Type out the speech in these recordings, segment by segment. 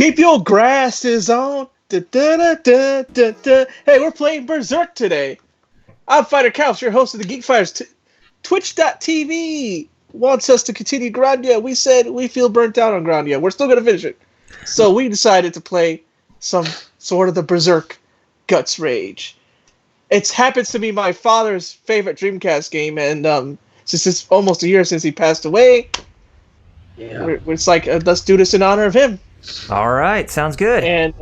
Keep your grasses on. Da, da, da, da, da, da. Hey, we're playing Berserk today. I'm Fighter Couch, your host of the Geek Fighters. Twitch.tv wants us to continue Grandia. We said we feel burnt out on Grandia. We're still going to finish it. So we decided to play some sort of the Berserk Guts Rage. It happens to be my father's favorite Dreamcast game, and since it's almost a year since he passed away, it's like, let's do this in honor of him. All right, sounds good. And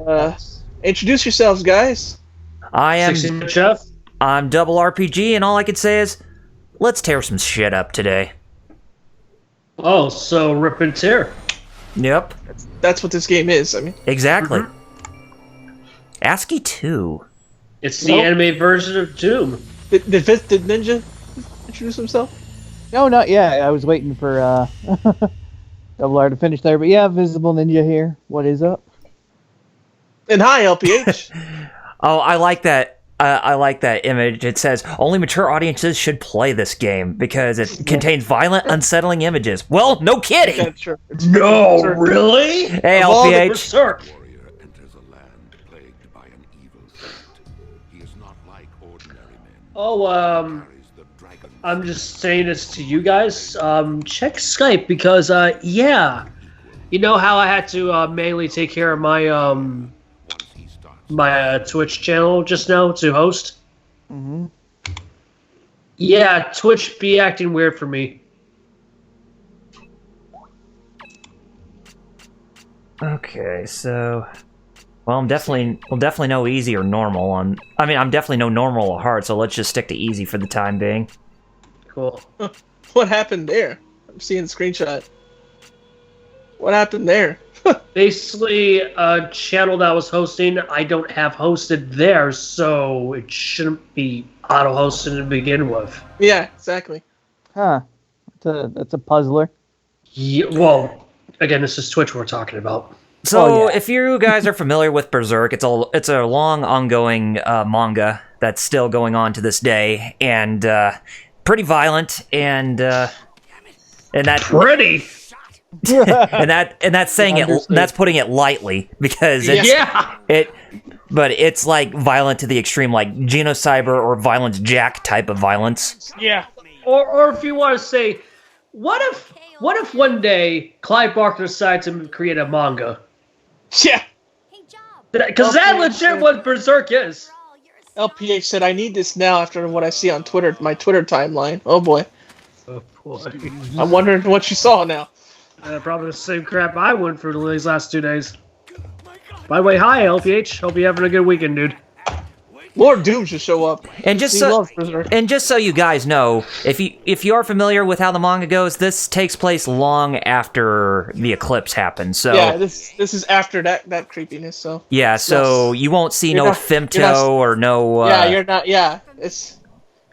introduce yourselves, guys. I'm Double RPG, and all I can say is, let's tear some shit up today. Oh, so rip and tear. Yep. That's what this game is, I mean. Exactly. ASCII 2. It's the anime version of Doom. Did Ninja introduce himself? No, not yet. I was waiting for Double R to finish there, but yeah, Visible Ninja here. What is up? And hi, LPH. Oh, I like that. I like that image. It says, only mature audiences should play this game because it contains violent, unsettling images. Well, no kidding. Yeah, sure. No, really? Hey, of all the LPH. Berserk. Warrior enters a land plagued by an evil saint. He is not like ordinary men. Oh, Carries the dragon. I'm just saying this to you guys. Check Skype because, yeah. You know how I had to mainly take care of my Once he starts, my Twitch channel just now to host? Mm-hmm. Yeah, Twitch be acting weird for me. Okay, so... Well, we'll definitely know easy or normal on... I mean, I'm definitely no normal or hard, so let's just stick to easy for the time being. Cool. What happened there? I'm seeing the screenshot. What happened there? Basically, a channel that I was hosting, I don't have hosted there, so it shouldn't be auto-hosted to begin with. Yeah, exactly. Huh. That's a puzzler. Yeah, well, again, this is Twitch we're talking about. So, Oh, yeah. if you guys are familiar with Berserk, it's a long ongoing manga that's still going on to this day, and pretty violent, and that Pretty? and that's saying it, that's putting it lightly, because it's but it's like violent to the extreme, like Genocyber or Violence Jack type of violence. Yeah. Or if you want to say, what if one day Clive Barker decides to create a manga? Yeah. Because that legit what Berserk is. LPH said, I need this now after what I see on Twitter, my Twitter timeline. Oh boy. Oh boy. I'm wondering what you saw now. Probably the same crap I went through these last 2 days. By the way, hi LPH. Hope you're having a good weekend, dude. Lord Doom should show up. And just He so loves Berserk. and just so you guys know, if you are familiar with how the manga goes, this takes place long after the eclipse happens. So Yeah, this is after that creepiness, so. yeah, so you won't see You're no not- femto you're not- or no. Yeah, you're not, yeah, it's...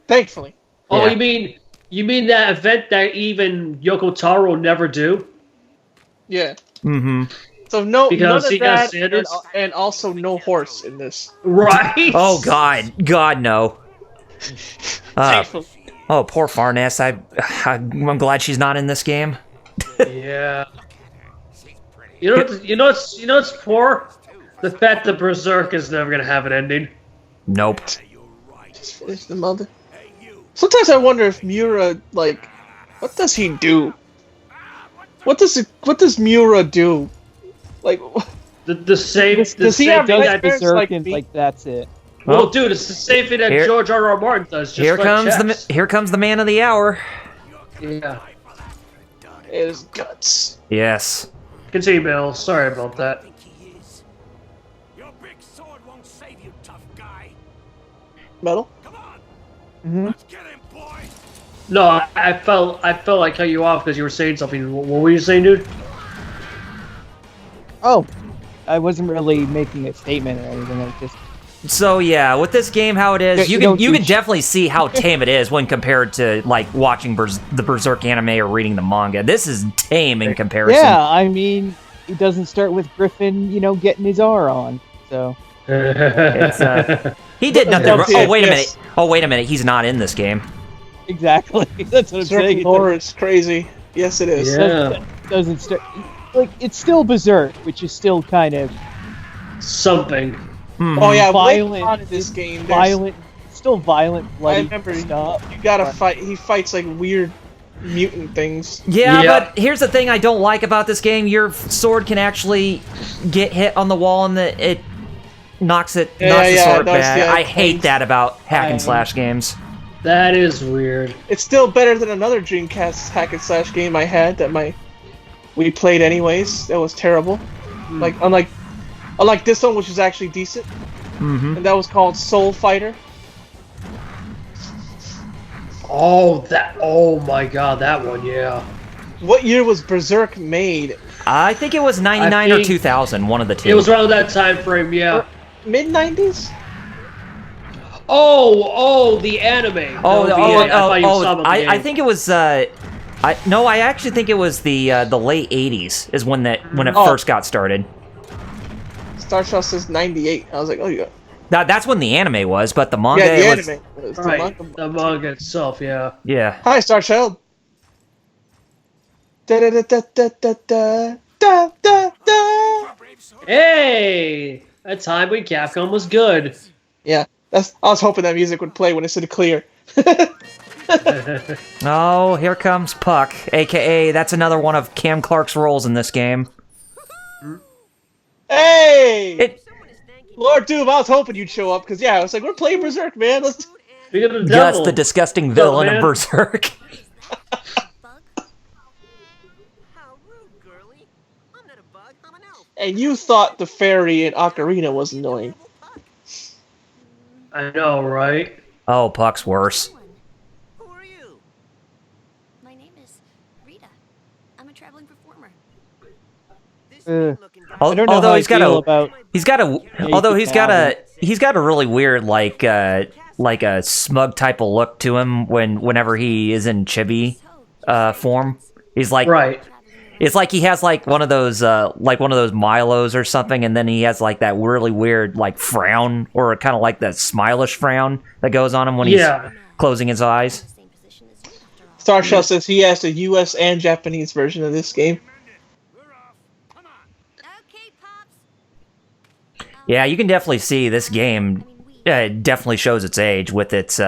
Thankfully. Oh, Yeah. you mean that event that even Yoko Taro will never do? Yeah. Mm-hmm. So none Because of he that, got Sanders? and also no horse in this. Right? Oh God, no. Thankfully. Oh, poor Farness. I'm glad she's not in this game. Yeah. You know what's poor? The fact that Berserk is never gonna have an ending. Nope. Just finish the mother. Sometimes I wonder if Miura, like, what does he do? What does Miura do? Like, The same Does the he same have thing red that parents Berserk, like me? like that's it. well, dude, it's the same thing that Here- George R.R. Martin does. Just Here like comes the man of the hour. Yeah. his guts. Yes. Continue, Bill. Sorry about that. Your big sword won't save you, tough guy. Metal? Come on, Mm-hmm. let's get him, boy. No, I felt I cut you off because you were saying something. What were you saying, dude? Oh, I wasn't really making a statement or anything. I was just So yeah, with this game, how it is, Yeah, you can teach. definitely see how tame it is when compared to like watching the Berserk anime or reading the manga. This is tame in comparison. yeah. I mean, it doesn't start with Griffin, getting his R on. So It's, he did nothing wrong. Yeah, Oh wait a yes. minute. Oh wait a minute. He's not in this game. exactly, that's what I'm saying. Berserk lore is crazy. Yes, it is. Yeah. Doesn't start. like it's still Berserk, which is still kind of something. Mhm. Oh yeah, violent. later on in this game, Violent, still violent, I bloody remember stuff. you gotta fight. He fights like weird mutant things. Yeah, Yeah. but here's the thing I don't like about this game. Your sword can actually get hit on the wall and it knocks the sword back. I hate that about hack and slash games. That is weird. It's still better than another Dreamcast hack and slash game I had that we played anyways. That was terrible. Like unlike this one, which is actually decent. Mm-hmm. And that was called Soul Fighter. Oh my god, that one, yeah. What year was Berserk made? I think it was 99 or 2000, one of the two. It was around that time frame, yeah. Mid 90s? Oh, the anime. I think it was. I actually think it was the late 80s is when it first got started. Star Shell says 98. I was like, oh yeah. That's when the anime was, but the manga Yeah, the was. anime. Was Right, the manga itself, yeah. Yeah. Hi, Star Shell. Da da da da da da da da da. Hey! That time when Capcom was good. Yeah, I was hoping that music would play when it said clear. Oh, here comes Puck, aka that's another one of Cam Clark's roles in this game. Hey! Lord Doom, I was hoping you'd show up, because yeah, I was like, we're playing Berserk, man. Let's... Guts, the disgusting villain of Berserk. And you thought the fairy in Ocarina was annoying. I know, right? Oh, Puck's worse. Who are you? My name is Rita. I'm a traveling performer. I don't know how I feel about. He's got a really weird like a smug type of look to him whenever he is in chibi form. He's like right. It's like he has like one of those Milos or something, and then he has like that really weird like frown, or kind of like that smilish frown that goes on him when he's closing his eyes. Star Shell says he has the US and Japanese version of this game. Yeah, you can definitely see this game definitely shows its age with its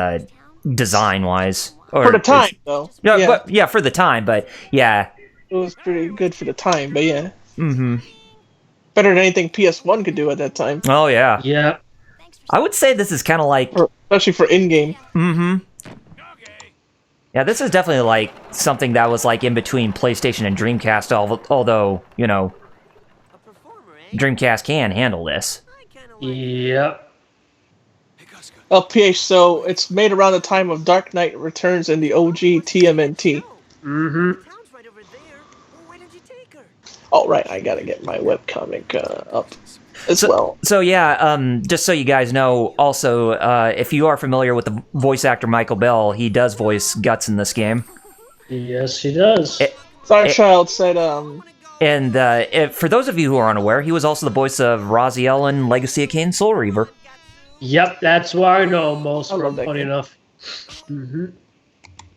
design-wise. For the time, though. Yeah, for the time, but yeah. It was pretty good for the time, but yeah. Mm-hmm. Better than anything PS1 could do at that time. Oh, yeah. Yeah. I would say this is kind of like... Especially for in-game. Mm-hmm. Yeah, this is definitely like something that was like in between PlayStation and Dreamcast, although, you know, Dreamcast can handle this. Yep. LPH, so it's made around the time of Dark Knight Returns and the OG TMNT. Mm-hmm. Oh, right, I gotta get my webcomic up as well. So yeah, just so you guys know, also, if you are familiar with the voice actor Michael Bell, he does voice Guts in this game. Yes, he does. Starchild said, And for those of you who are unaware, he was also the voice of Raziel in Legacy of Kain Soul Reaver. Yep, that's where I know most from, funny enough. Mm-hmm.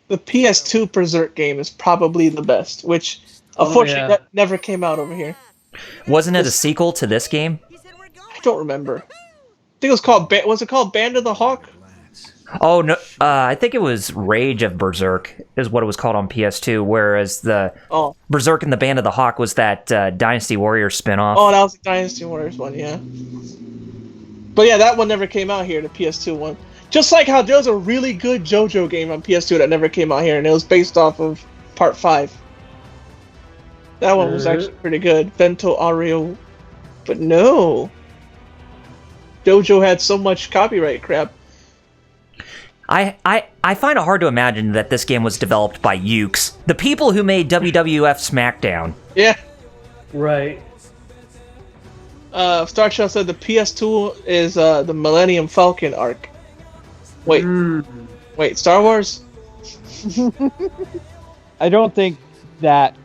The PS2 Berserk game is probably the best, which unfortunately that never came out over here. Wasn't it a sequel to this game? I don't remember. I think it was called, was it called Band of the Hawk? Oh, no, I think it was Rage of Berserk is what it was called on PS2, whereas the Berserk and the Band of the Hawk was that Dynasty Warriors spinoff. Oh, that was the Dynasty Warriors one, yeah. But yeah, that one never came out here, the PS2 one. Just like how there was a really good JoJo game on PS2 that never came out here, and it was based off of Part 5. That one was actually pretty good. Bento Ario. But no. JoJo had so much copyright crap. I find it hard to imagine that this game was developed by Ukes, the people who made WWF SmackDown. Yeah. Right. Starchild said the PS2 is the Millennium Falcon arc. Wait. Wait, Star Wars? I don't think that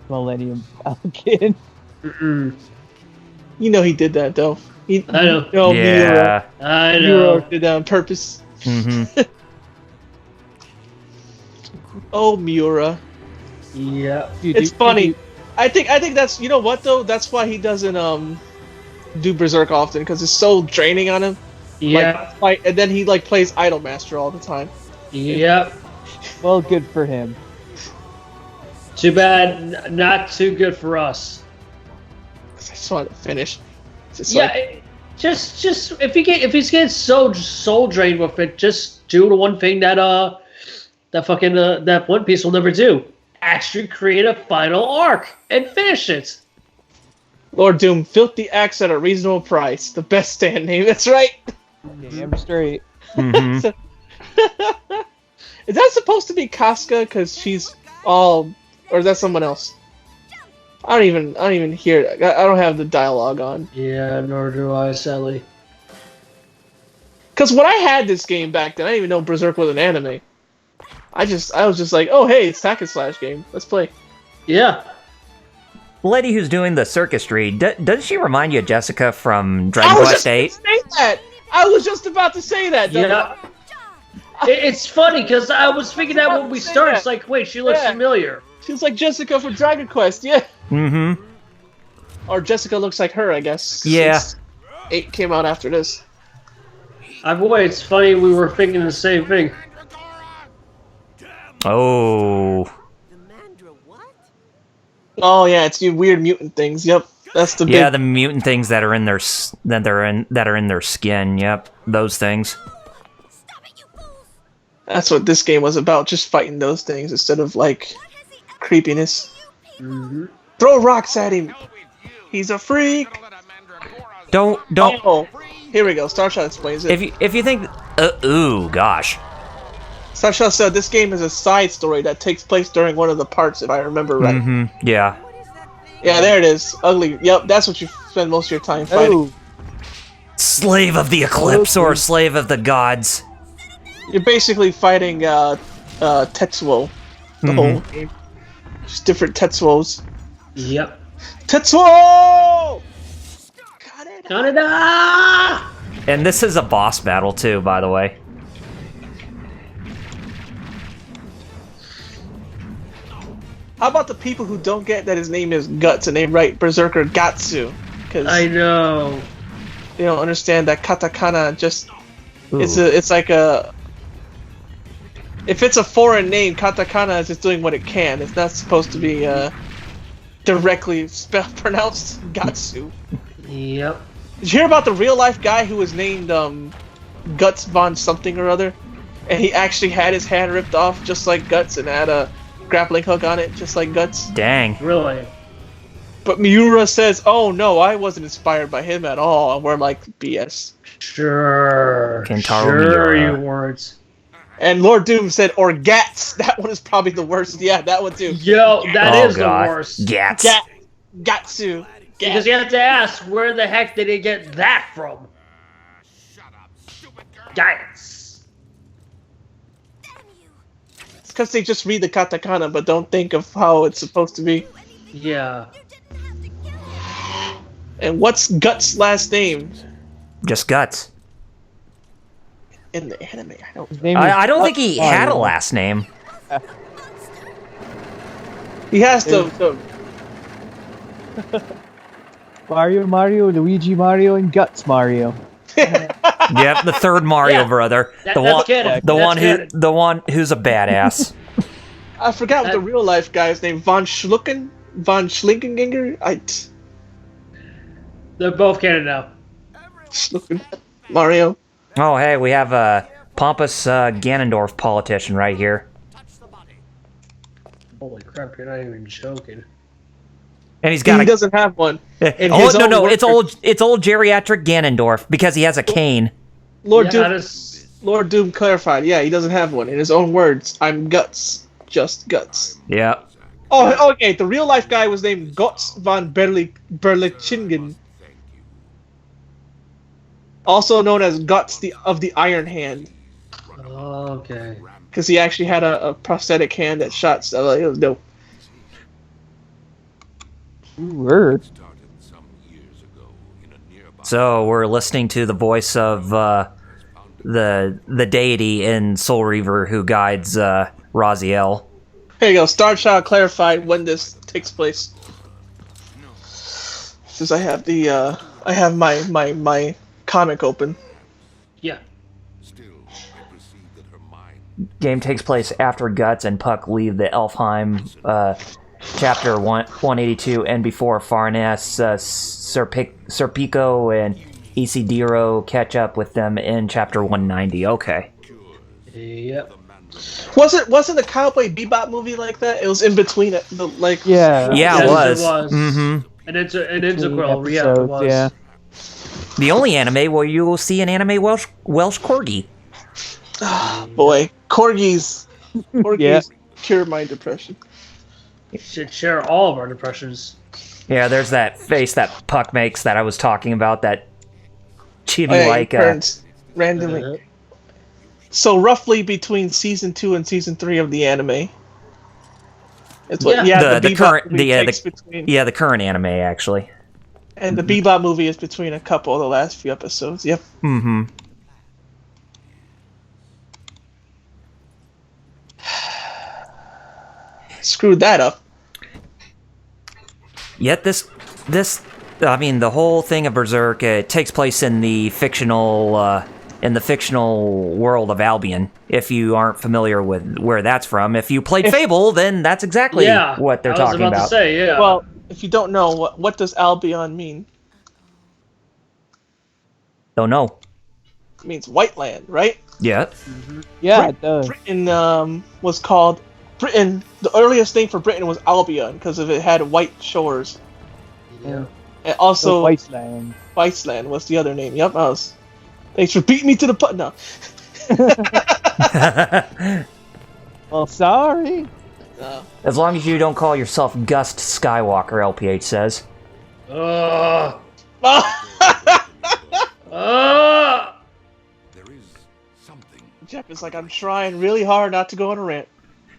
Millennium Falcon. You know he did that, though. I know. Yeah. I know. Miura did that on purpose. Mm-hmm. Oh, Miura. Yeah. It's funny. I think that's, you know what though, that's why he doesn't do Berserk often, because it's so draining on him. Yeah. And then he like plays Idolmaster all the time. Yep. Well, good for him. Too bad, not too good for us. I just want to finish. Just just if he's getting so soul drained with it, just do the one thing that One Piece will never do. Actually create a final arc and finish it. Lord Doom, filthy axe at a reasonable price. The best stand name. That's right. Damn straight. Mm-hmm. Is that supposed to be Casca? Because she's all, or is that someone else? I don't even hear it. I don't have the dialogue on. Yeah, nor do I, sadly. Because when I had this game back then, I didn't even know Berserk was an anime. I was just like, oh hey, it's hack and slash game. Let's play. Yeah. The lady who's doing the circusry, doesn't she remind you of Jessica from Dragon Quest VIII? I was just about to say that. Yeah. It's funny because I was thinking that when we started. It's like, wait, she looks familiar. She's like Jessica from Dragon Quest, yeah. Mm-hmm. Or Jessica looks like her, I guess. Yeah. 8 came out after this. It's funny we were thinking the same thing. Oh. The Mandra what? Oh yeah, it's the weird mutant things. Yep, that's the big... the mutant things that are in their skin. Yep, those things. Stop it, you fools! That's what this game was about, just fighting those things instead of like creepiness. Mm-hmm. Throw rocks at him. He's a freak. Don't. Oh, here we go. Starshot explains it. If you think, ooh, gosh. Starshot said this game is a side story that takes place during one of the parts, if I remember right. Mm-hmm. Yeah. Yeah, there it is. Ugly. Yep, that's what you spend most of your time fighting. Slave of the Eclipse or Slave of the Gods. You're basically fighting Tetsuo the whole game. Just different Tetsuos. Yep. Tetsuo! Kaneda! And this is a boss battle too, by the way. How about the people who don't get that his name is Guts and they write Berserker Gatsu? Because I know. they don't understand that katakana just... Ooh. It's like a... If it's a foreign name, katakana is just doing what it can. It's not supposed to be directly pronounced Gatsu. Yep. Did you hear about the real life guy who was named Guts von something or other? And he actually had his hand ripped off just like Guts and had a grappling hook on it just like Guts? Dang. Really? But Miura says, oh no, I wasn't inspired by him at all. And we're like, BS. Sure. Kentaro sure Miura. You weren't. And Lord Doom said, or Gats. That one is probably the worst. Yeah, that one too. Yo, that Oh, is God. the worst. Gats. Gatsu. Because you have to ask, where the heck did he get that from? Gats. Damn you! It's because they just read the katakana but don't think of how it's supposed to be. Yeah. You didn't have to kill him! And what's Guts' last name Just Guts. in the anime? I don't His name is I don't think he had a Mario. last name. He has to... Mario, Luigi Mario, and Guts Mario. Yep, the third Mario Yeah. brother. That's The canon. That's one canon. who's a badass. I forgot what the real life guy's name. Von Schlinkenginger? They're both canon now. Schlucken. Mario. Oh, hey, we have a pompous Ganondorf politician right here. Holy crap, you're not even joking. And he's got He doesn't have one. In Oh, his no, own no, words. it's old geriatric Ganondorf because he has a cane. Lord Yeah, Doom. that is- Lord Doom clarified. Yeah, he doesn't have one. In his own words, I'm Guts. Just Guts. Yeah. Oh, okay. The real life guy was named Guts von Berlichingen. Also known as Guts of the Iron Hand. Okay. Because he actually had a prosthetic hand that shot stuff. It was dope. Word. Started some years ago in a nearby So we're listening to the voice of the deity in Soul Reaver who guides Raziel. Here you go. Starchild clarified when this takes place. Since I have the I have my comic open. Yeah. Still, I perceive that her mind Game takes place after Guts and Puck leave the Elfheim, chapter 182, and before Farnes, Serpico, and Isidro catch up with them in chapter 190. Okay. Yep. Wasn't the Cowboy Bebop movie like that? It was in between it, the like. Yeah, Yes, it was. Mm-hmm. And it's a integral. Yeah, it was. Yeah. The only anime where you will see an anime Welsh Corgi. Boy, corgis cure my depression. Should share all of our depressions. Yeah, there's that face that Puck makes that I was talking about. That chibi like randomly. So roughly between season 2 and season 3 of the anime. It's what the current anime actually. And the Bebop movie is between a couple of the last few episodes. Yep. Mm-hmm. Screwed that up. Yet this, I mean, the whole thing of Berserk takes place in the fictional world of Albion. If you aren't familiar with where that's from, if you played Fable, then that's exactly what they're talking about. I was about to say, yeah. Well, if you don't know, what does Albion mean? Don't know. It means white land, right? Yeah. Mm-hmm. Yeah, it does. Britain was called Britain. The earliest name for Britain was Albion because it had white shores. Yeah. And also, Wasteland. Wasteland was the other name. Yep. Thanks for beating me to the punch. No. Well, sorry. As long as you don't call yourself Gust Skywalker, LPH says. there is something. Jeff is like, I'm trying really hard not to go on a rant.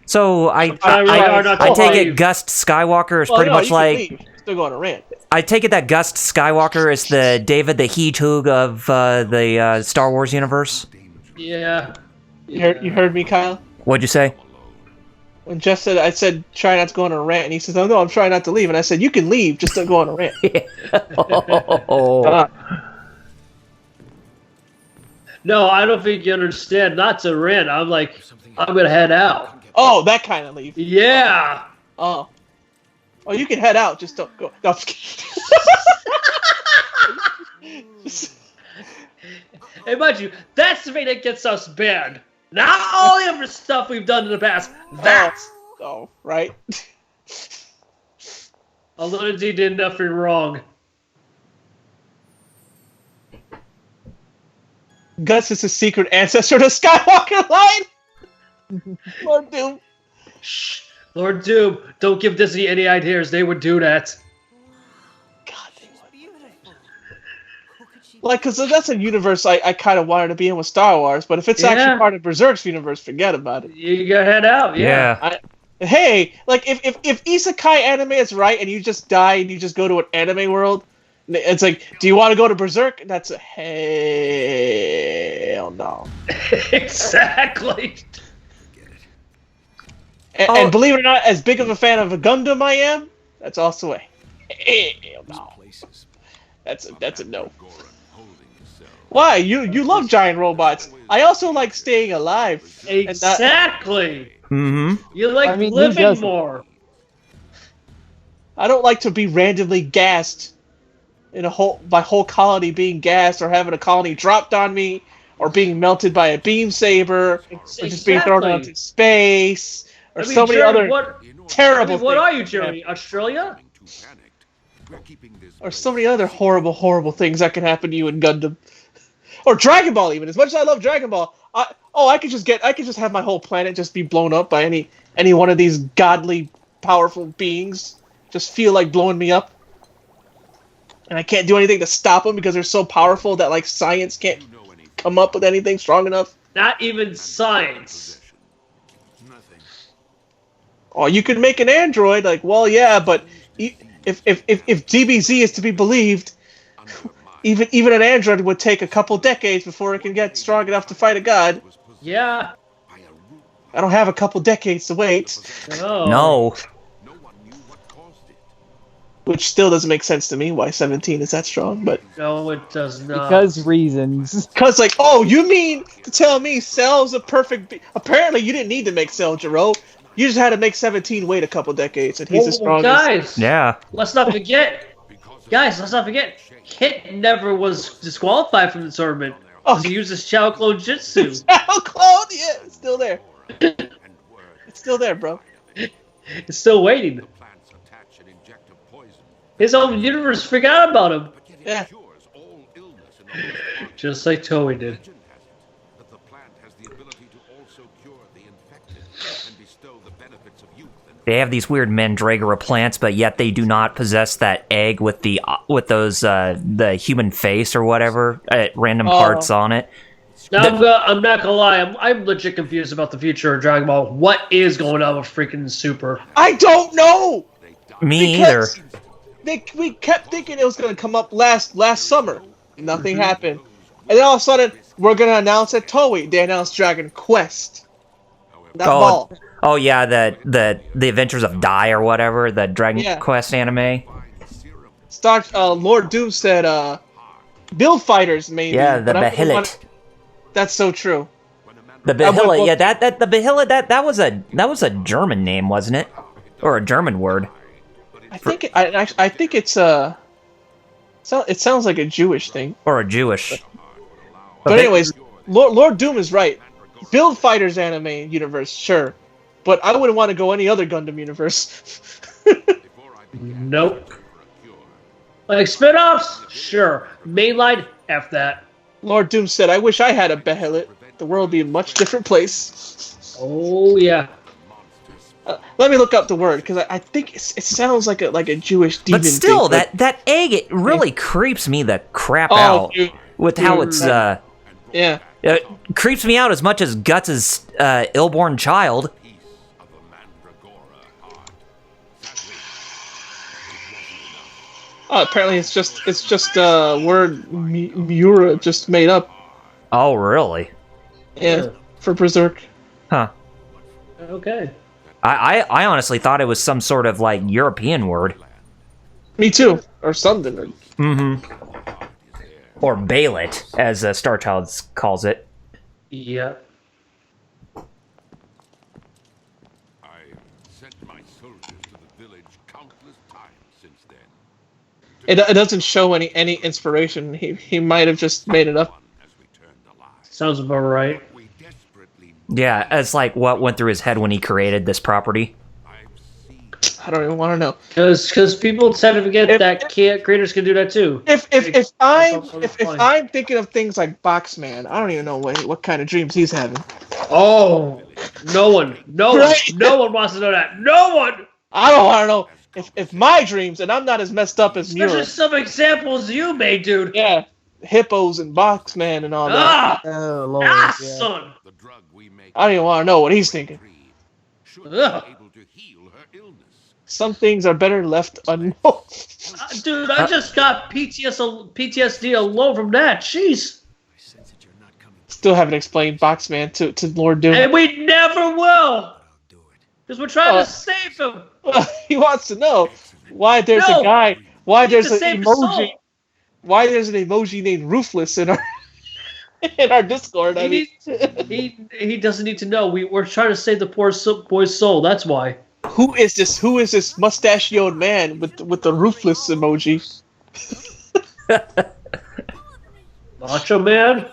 So I take it Gust Skywalker is pretty much like. Still go on a rant. I take it that Gust Skywalker is the David the Hedgehog of the Star Wars universe. Yeah. You heard me, Kyle? What'd you say? When Jeff said, I said, try not to go on a rant, and he says, oh no, I'm trying not to leave. And I said, you can leave, just don't go on a rant. No, I don't think you understand. Not to rant. I'm like, I'm going to head out. Oh, that kind of leave. Yeah. Oh, you can head out, just don't go. No, I'm just kidding. Hey, mind you, that's the thing that gets us banned. Not all the other stuff we've done in the past. That's... Oh, right. Lindsay did nothing wrong. Gus is a secret ancestor to Skywalker line. Lord Doom. Shh. Lord Doom, don't give Disney any ideas. They would do that. God, they would. Like, because that's a universe I kind of wanted to be in with Star Wars, but if it's actually part of Berserk's universe, forget about it. You gotta head out, Hey, like, if Isekai anime is right and you just die and you just go to an anime world, it's like, do you want to go to Berserk? That's a hell no. Exactly. And believe it or not, as big of a fan of a Gundam I am, that's also a hell no. That's a no. Why? You love giant robots. I also like staying alive. Exactly. Mm-hmm. You like living more. I don't like to be randomly gassed in my whole colony being gassed, or having a colony dropped on me, or being melted by a beam saber, or just being thrown out into space. Or so many other terrible things. What are you, Jeremy? Australia? Or so many other horrible, horrible things that can happen to you in Gundam. Or Dragon Ball, even. As much as I love Dragon Ball, I could just have my whole planet just be blown up by any one of these godly, powerful beings. Just feel like blowing me up. And I can't do anything to stop them because they're so powerful that, like, science can't come up with anything strong enough. Not even science. Oh, you could make an android, like, well, yeah, but if DBZ is to be believed, even an android would take a couple decades before it can get strong enough to fight a god. Yeah. I don't have a couple decades to wait. No. which still doesn't make sense to me why 17 is that strong, but No, it does not. Because reasons. because like, oh, you mean to tell me Cell's a perfect? Apparently, you didn't need to make Cell, Jero. You just had to make 17 wait a couple decades, and he's the strongest. Guys, Yeah. let's not forget. Hit never was disqualified from the tournament. Oh, He used his Chao Clone Jutsu. Chao Clone, yeah, it's still there. It's still there, bro. It's still waiting. His own universe forgot about him. Yeah. Just like Toei did. They have these weird Mandragora plants, but yet they do not possess that egg with the human face or whatever random parts on it. Now I'm not gonna lie, I'm legit confused about the future of Dragon Ball. What is going on with freaking Super? I don't know. Me either. We kept thinking it was gonna come up last summer. Nothing happened, and then all of a sudden we're gonna announce at Toei. They announced Dragon Quest. That ball. Oh yeah, the Adventures of Dai or whatever, the Dragon Quest anime. Lord Doom said Build Fighters maybe. Yeah, the Behelit. That's so true. The Behelit, yeah, the Behelit, that was a German name, wasn't it? Or a German word. I think it's it sounds like a Jewish thing. Or a Jewish. But anyways, Lord Doom is right. Build Fighters anime universe, sure. But I wouldn't want to go any other Gundam universe. Nope. Like spin-offs? Sure. Mainline? F that. Lord Doom said, I wish I had a Behelit. The world would be a much different place. Oh, yeah. Let me look up the word, because I think it sounds like a Jewish demon. But still, thing, that egg, it really creeps me the crap out. Dude, with how it's, yeah. It creeps me out as much as Guts' ill-born child. Oh, apparently it's just a word Miura just made up. Oh, really? Yeah, for Berserk. Huh. Okay. I honestly thought it was some sort of, like, European word. Me too. Or something. Mm-hmm. Or Bailet, as Starchild calls it. Yeah. I sent my soldiers to the village countless times since then. It doesn't show any inspiration. He might have just made it up. Sounds about right. Yeah, it's like what went through his head when he created this property. I don't even want to know. Because people tend to forget that creators can do that too. If I'm thinking of things like Boxman, I don't even know what kind of dreams he's having. Oh, no one wants to know that. No one. I don't want to know if my dreams, and I'm not as messed up as Miura. There's just some examples you made, dude. Yeah, hippos and Boxman and all that. Oh Lord. Son. I don't even want to know what he's thinking. Ugh. Some things are better left unknown. Dude, I just got PTSD alone from that. Jeez. Still haven't explained Boxman to Lord Doom. And we never will. Because we're trying to save him. He wants to know why there's a guy. Why there's an emoji. Why there's an emoji named Ruthless in our Discord. He doesn't need to know. We're trying to save the poor boy's soul. That's why. Who is this mustachioed man with the Ruthless emoji? Macho Man?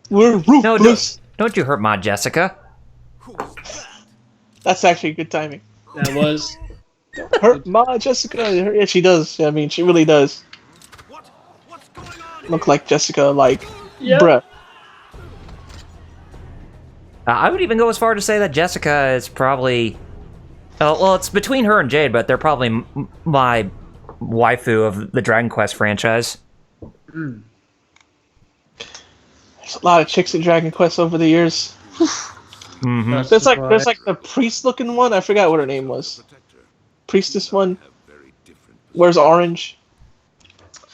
We're ruthless. No, don't you hurt my Jessica. That's actually good timing. That was. Don't hurt my Jessica. Yeah, she does. I mean, she really does. Look like Jessica, like, bruh. I would even go as far to say that Jessica is probably... well, it's between her and Jade, but they're probably my waifu of the Dragon Quest franchise. There's a lot of chicks in Dragon Quest over the years. Mm-hmm. There's like the priest-looking one. I forgot what her name was. Priestess one. Wears orange.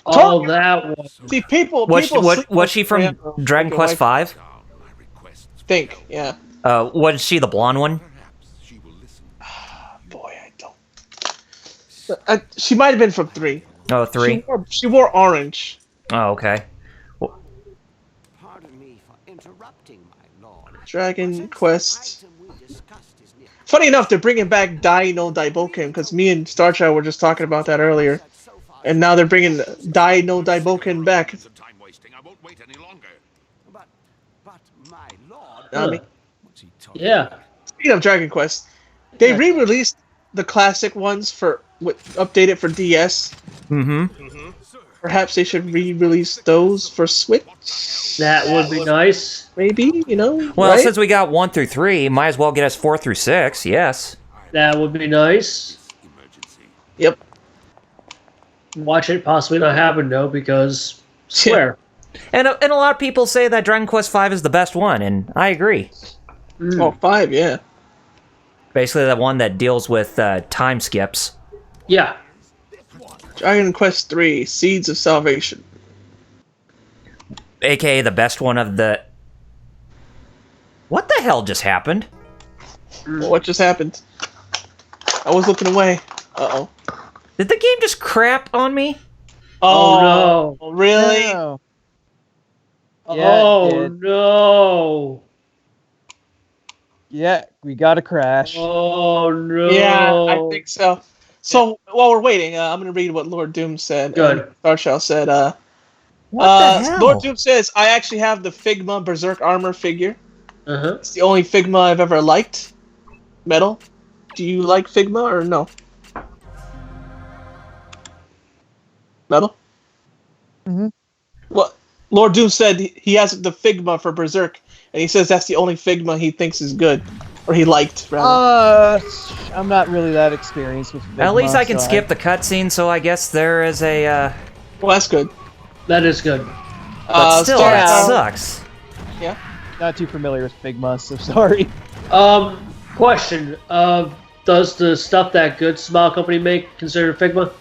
Oh, that one. See, people. Was she from Dragon Quest V? Think, yeah. Was she the blonde one? Perhaps she will listen. Boy, I don't. She might have been from 3. Oh, 3? She wore orange. Oh, okay. Pardon me for interrupting, my lord. Dragon Quest. Funny enough, they're bringing back Dai no Daiboken, because me and Star Child were just talking about that earlier. And now they're bringing Dai no Daiboken back. Some time wasting. I won't wait any longer. But my lord. I mean, Yeah. speaking of Dragon Quest, they re-released the classic ones updated for DS. Mm-hmm. Perhaps they should re-release those for Switch. That would be nice. Maybe, Well, right? since we got 1 through 3, might as well get us 4 through 6. Yes. That would be nice. Emergency. Yep. Watch it possibly not happen though, because swear. And a lot of people say that Dragon Quest V is the best one, and I agree. Oh, 5, yeah. Basically, the one that deals with time skips. Yeah. Dragon Quest 3, Seeds of Salvation. AKA the best one of the... What the hell just happened? What just happened? I was looking away. Uh-oh. Did the game just crap on me? Oh, no. Really? No. Oh no. Yeah, we got a crash. Oh no. Yeah, I think so. So, while we're waiting, I'm going to read what Lord Doom said. Good. Starchild said, What the hell? Lord Doom says, I actually have the Figma Berserk armor figure. Uh-huh. It's the only Figma I've ever liked. Metal. Do you like Figma or no? Metal? Mhm. Well, Lord Doom said he has the Figma for Berserk, and he says that's the only Figma he thinks is good. Or he liked, rather. I'm not really that experienced with Figma, At least I can so skip the cutscene, so I guess there is a... Well, that's good. That is good. But still, that Starchild- sucks. Yeah? not too familiar with Figma, so sorry. Question. Does the stuff that Good Smile Company make consider Figma?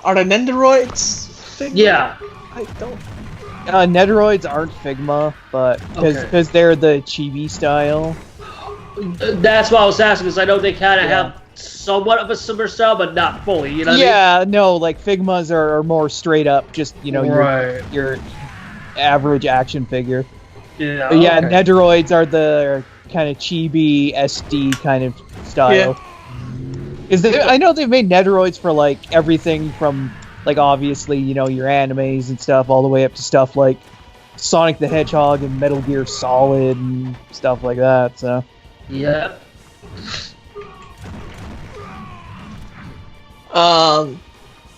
Are the Nendoroids Figma? Yeah. I don't... Netoroids aren't Figma, but because they're the chibi style. That's why I was asking, because I know they kind of have somewhat of a similar style, but not fully. You know what I mean? No, like Figmas are more straight up, just your average action figure. Yeah. But yeah, okay. Netoroids are the kind of chibi SD kind of style. I know they've made Netoroids for like everything from like obviously your animes and stuff all the way up to stuff like Sonic the Hedgehog and Metal Gear Solid and stuff like that. So Yeah.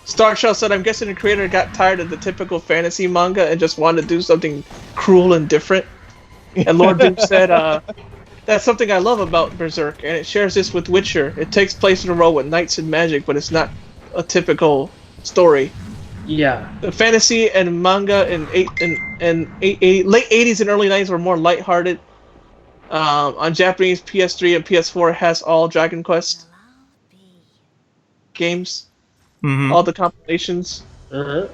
Starshell said, I'm guessing the creator got tired of the typical fantasy manga and just wanted to do something cruel and different. And Lord Doom said, that's something I love about Berserk, and it shares this with Witcher. It takes place in a world with knights and magic, but it's not a typical story. Yeah. The fantasy and manga in late 80s and early 90s were more lighthearted. On Japanese PS3 and PS4, it has all Dragon Quest games. Mm-hmm. All the compilations. Uh-huh.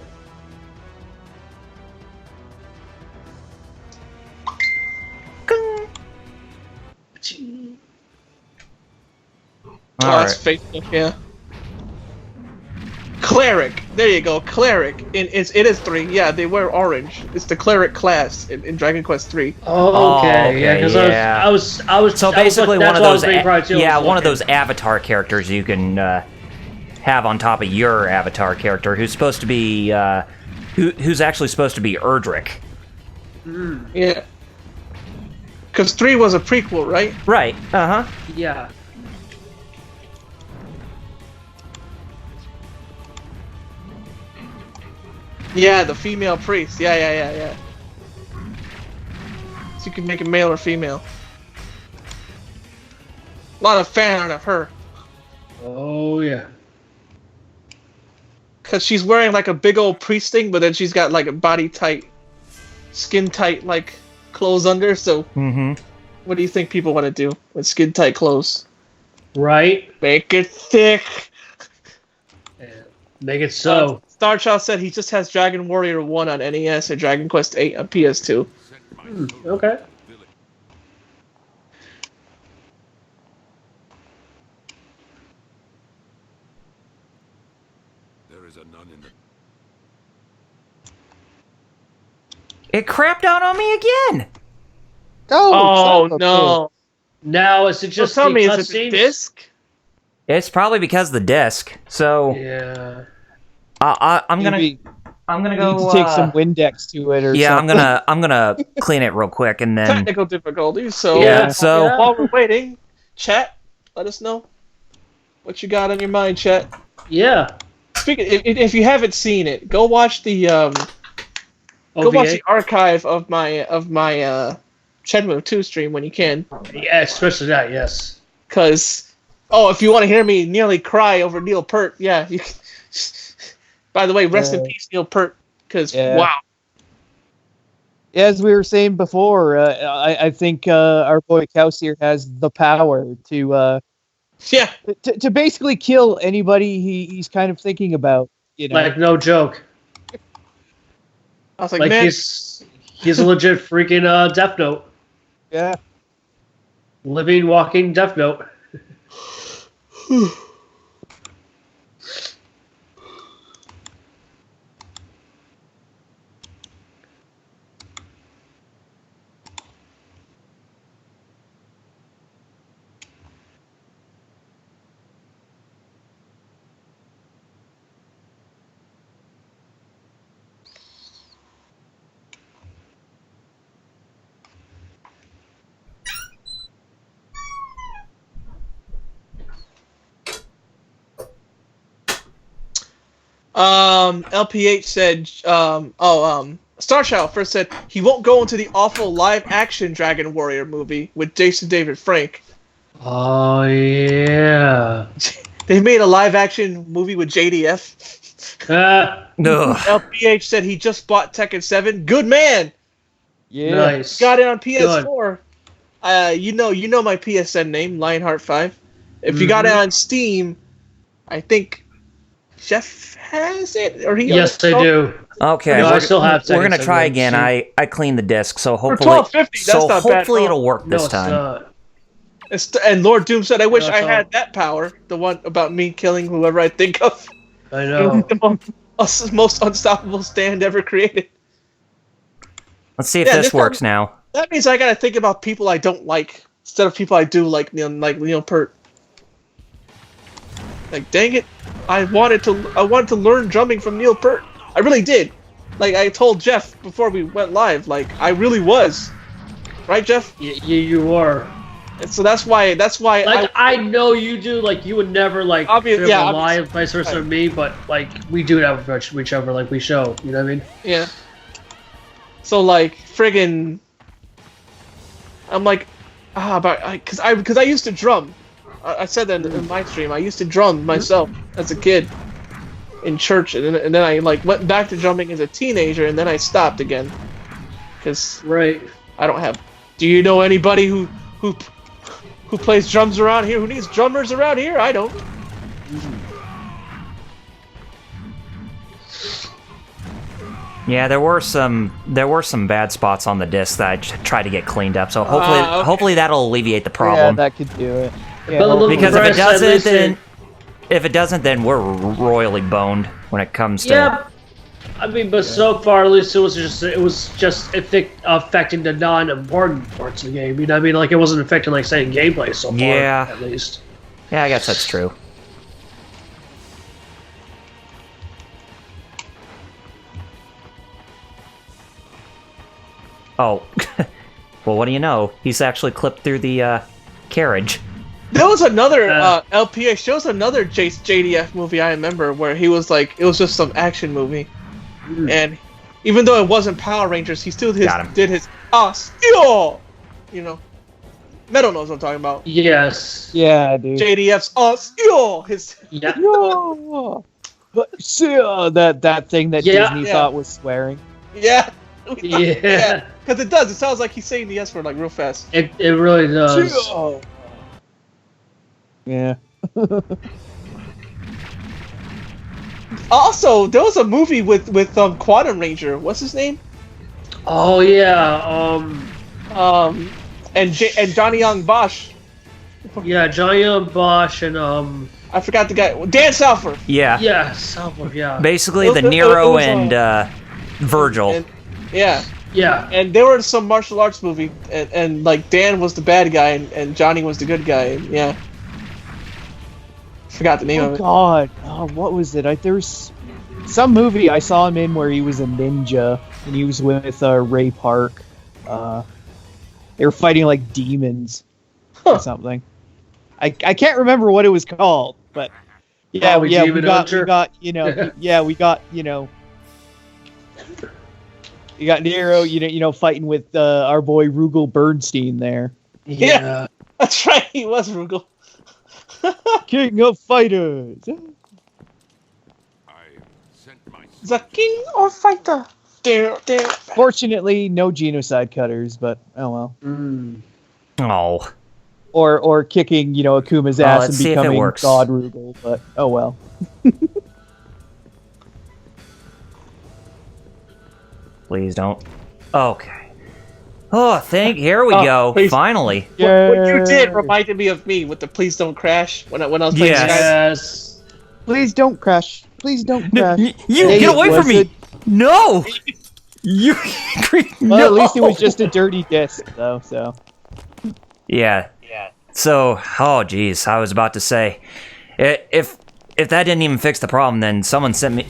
That's Facebook, yeah. Cleric. There you go. Cleric. It is 3. Yeah, they wear orange. It's the cleric class in Dragon Quest 3. Oh, okay. Yeah, because I was. So basically, one of those. One of those avatar characters you can have on top of your avatar character, who's supposed to be who's actually supposed to be Erdrick. Yeah. Because 3 was a prequel, right? Right. Uh huh. Yeah. Yeah, the female priest. Yeah. So you can make it male or female. A lot of fan art of her. Oh yeah. Because she's wearing like a big old priest thing, but then she's got like a body tight, skin tight like clothes under. So, what do you think people want to do with skin tight clothes? Right. Make it thick. Yeah. Make it so. Starchild said he just has Dragon Warrior 1 on NES and Dragon Quest 8 on PS2. Okay. There's a nun in the... It crapped out on me again. Oh no! Now is it just tell the me, is it the cutscenes? disc? It's probably because of the disc. So Yeah. I'm gonna Maybe go need to take some Windex to it or yeah, something. I'm gonna clean it real quick and then Technical difficulties. So yeah. So while we're waiting, chat, let us know what you got on your mind, chat. Yeah. Speaking, if you haven't seen it, go watch the go watch the archive of my Shenmue 2 stream when you can. Yeah, especially that. Yes. Cause if you want to hear me nearly cry over Neil Peart, yeah. You can, by the way, rest in peace, Neil Peart. Cause wow. As we were saying before, I think our boy Kaus here has the power to basically kill anybody he's kind of thinking about. You know, Like no joke. I was like, man, he's a legit freaking Death Note. Yeah. Living, walking Death Note. LPH said, Starshadow first said he won't go into the awful live-action Dragon Warrior movie with Jason David Frank. Oh yeah. They made a live-action movie with JDF. LPH said he just bought Tekken 7. Good man. Yeah. Nice. Got it on PS4. You know my PSN name, Lionheart5. If you got it on Steam, I think Jeff has it, or he. Yes, I do. Okay, no, I still have. We're gonna try again. I cleaned the disc, so hopefully, hopefully it'll work this time. And Lord Doom said, "I wish I had that power." The one about me killing whoever I think of. I know. The most unstoppable stand ever created. Let's see if this works now. That means I gotta think about people I don't like instead of people I do like Neil Peart. Like, dang it! I wanted to learn drumming from Neil Peart. I really did. Like I told Jeff before we went live. Like I really was. Right, Jeff? You were. And so that's why. Like I know you do. Like you would never like lie, vice versa to me. But like we do have each other. Like we show. You know what I mean? Yeah. So like friggin', I'm like, because I used to drum. I said that in my stream. I used to drum myself as a kid in church, and then I like went back to drumming as a teenager, and then I stopped again. Cause I don't have. Do you know anybody who plays drums around here? Who needs drummers around here? I don't. Yeah, there were some bad spots on the disc that I tried to get cleaned up. So hopefully that'll alleviate the problem. Yeah, that could do it. Yeah. Because if it doesn't, then we're royally boned when it comes to. Yeah, I mean, but so far at least it was just affecting the non-important parts of the game. You know what I mean? Like it wasn't affecting like saying gameplay so far. Yeah, at least. Yeah, I guess that's true. Oh, well, what do you know? He's actually clipped through the carriage. There was another LPA shows another JDF movie I remember where he was like, it was just some action movie, and even though it wasn't Power Rangers, he still did his steel, you know, Metal knows what I'm talking about. Yes. Yeah, dude. JDF's steel, his yeah. that thing that Disney thought was swearing. Yeah. Yeah. Because it does. It sounds like he's saying the S word like real fast. It really does. Yeah. Also, there was a movie with Quantum Ranger. What's his name? Oh yeah. And Johnny Young Bosch. Yeah, Johnny Young Bosch and I forgot the guy. Dan Salford. Yeah. Yeah, Salford, yeah. Basically, the Nero and Virgil. And, yeah. Yeah. And they were in some martial arts movie, and like Dan was the bad guy, and Johnny was the good guy. And, yeah. Forgot the name of it. God, what was it? There was some movie I saw him in where he was a ninja, and he was with Ray Park. They were fighting like demons or something. I can't remember what it was called, but yeah, we got Nero, fighting with our boy Rugel Bernstein there. Yeah, that's right. He was Rugel. King of fighters. The king of fighter. There. Fortunately, no genocide cutters, but oh well. Oh. Or kicking, Akuma's ass and becoming God Rugel, but oh well. Please don't. Okay. Oh, here we go. Please. Finally. What you did reminded me of me with the "Please Don't Crash" when I was playing Skyrim. Yes. Please don't crash. Please don't crash. You get away from me! No! You. Well, at least it was just a dirty disc, though. So. Yeah. So, oh geez, I was about to say, if that didn't even fix the problem, then someone sent me,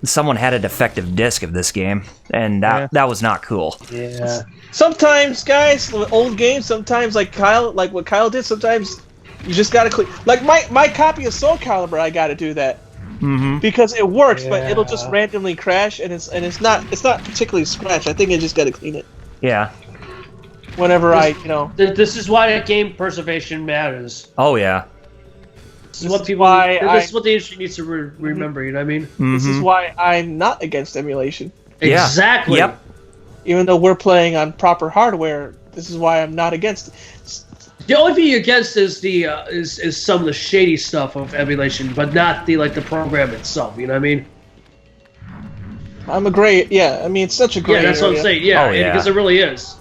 someone had a defective disc of this game, and that was not cool. Yeah. Sometimes, guys, with old games, sometimes like what Kyle did, sometimes you just gotta clean. Like my copy of Soul Calibur, I gotta do that because it works, but it'll just randomly crash, and it's not particularly scratched. I think I just gotta clean it. Yeah. Whenever This is why game preservation matters. Oh yeah. This is what the industry needs to remember. You know what I mean? This is why I'm not against emulation. Exactly. Yep. Even though we're playing on proper hardware, this is why I'm not against it. The only thing you're against is is some of the shady stuff of emulation, but not the program itself. You know what I mean? I'm a gray. Yeah, I mean it's such a gray. Yeah, that's area. what I'm saying. Yeah, because it really is.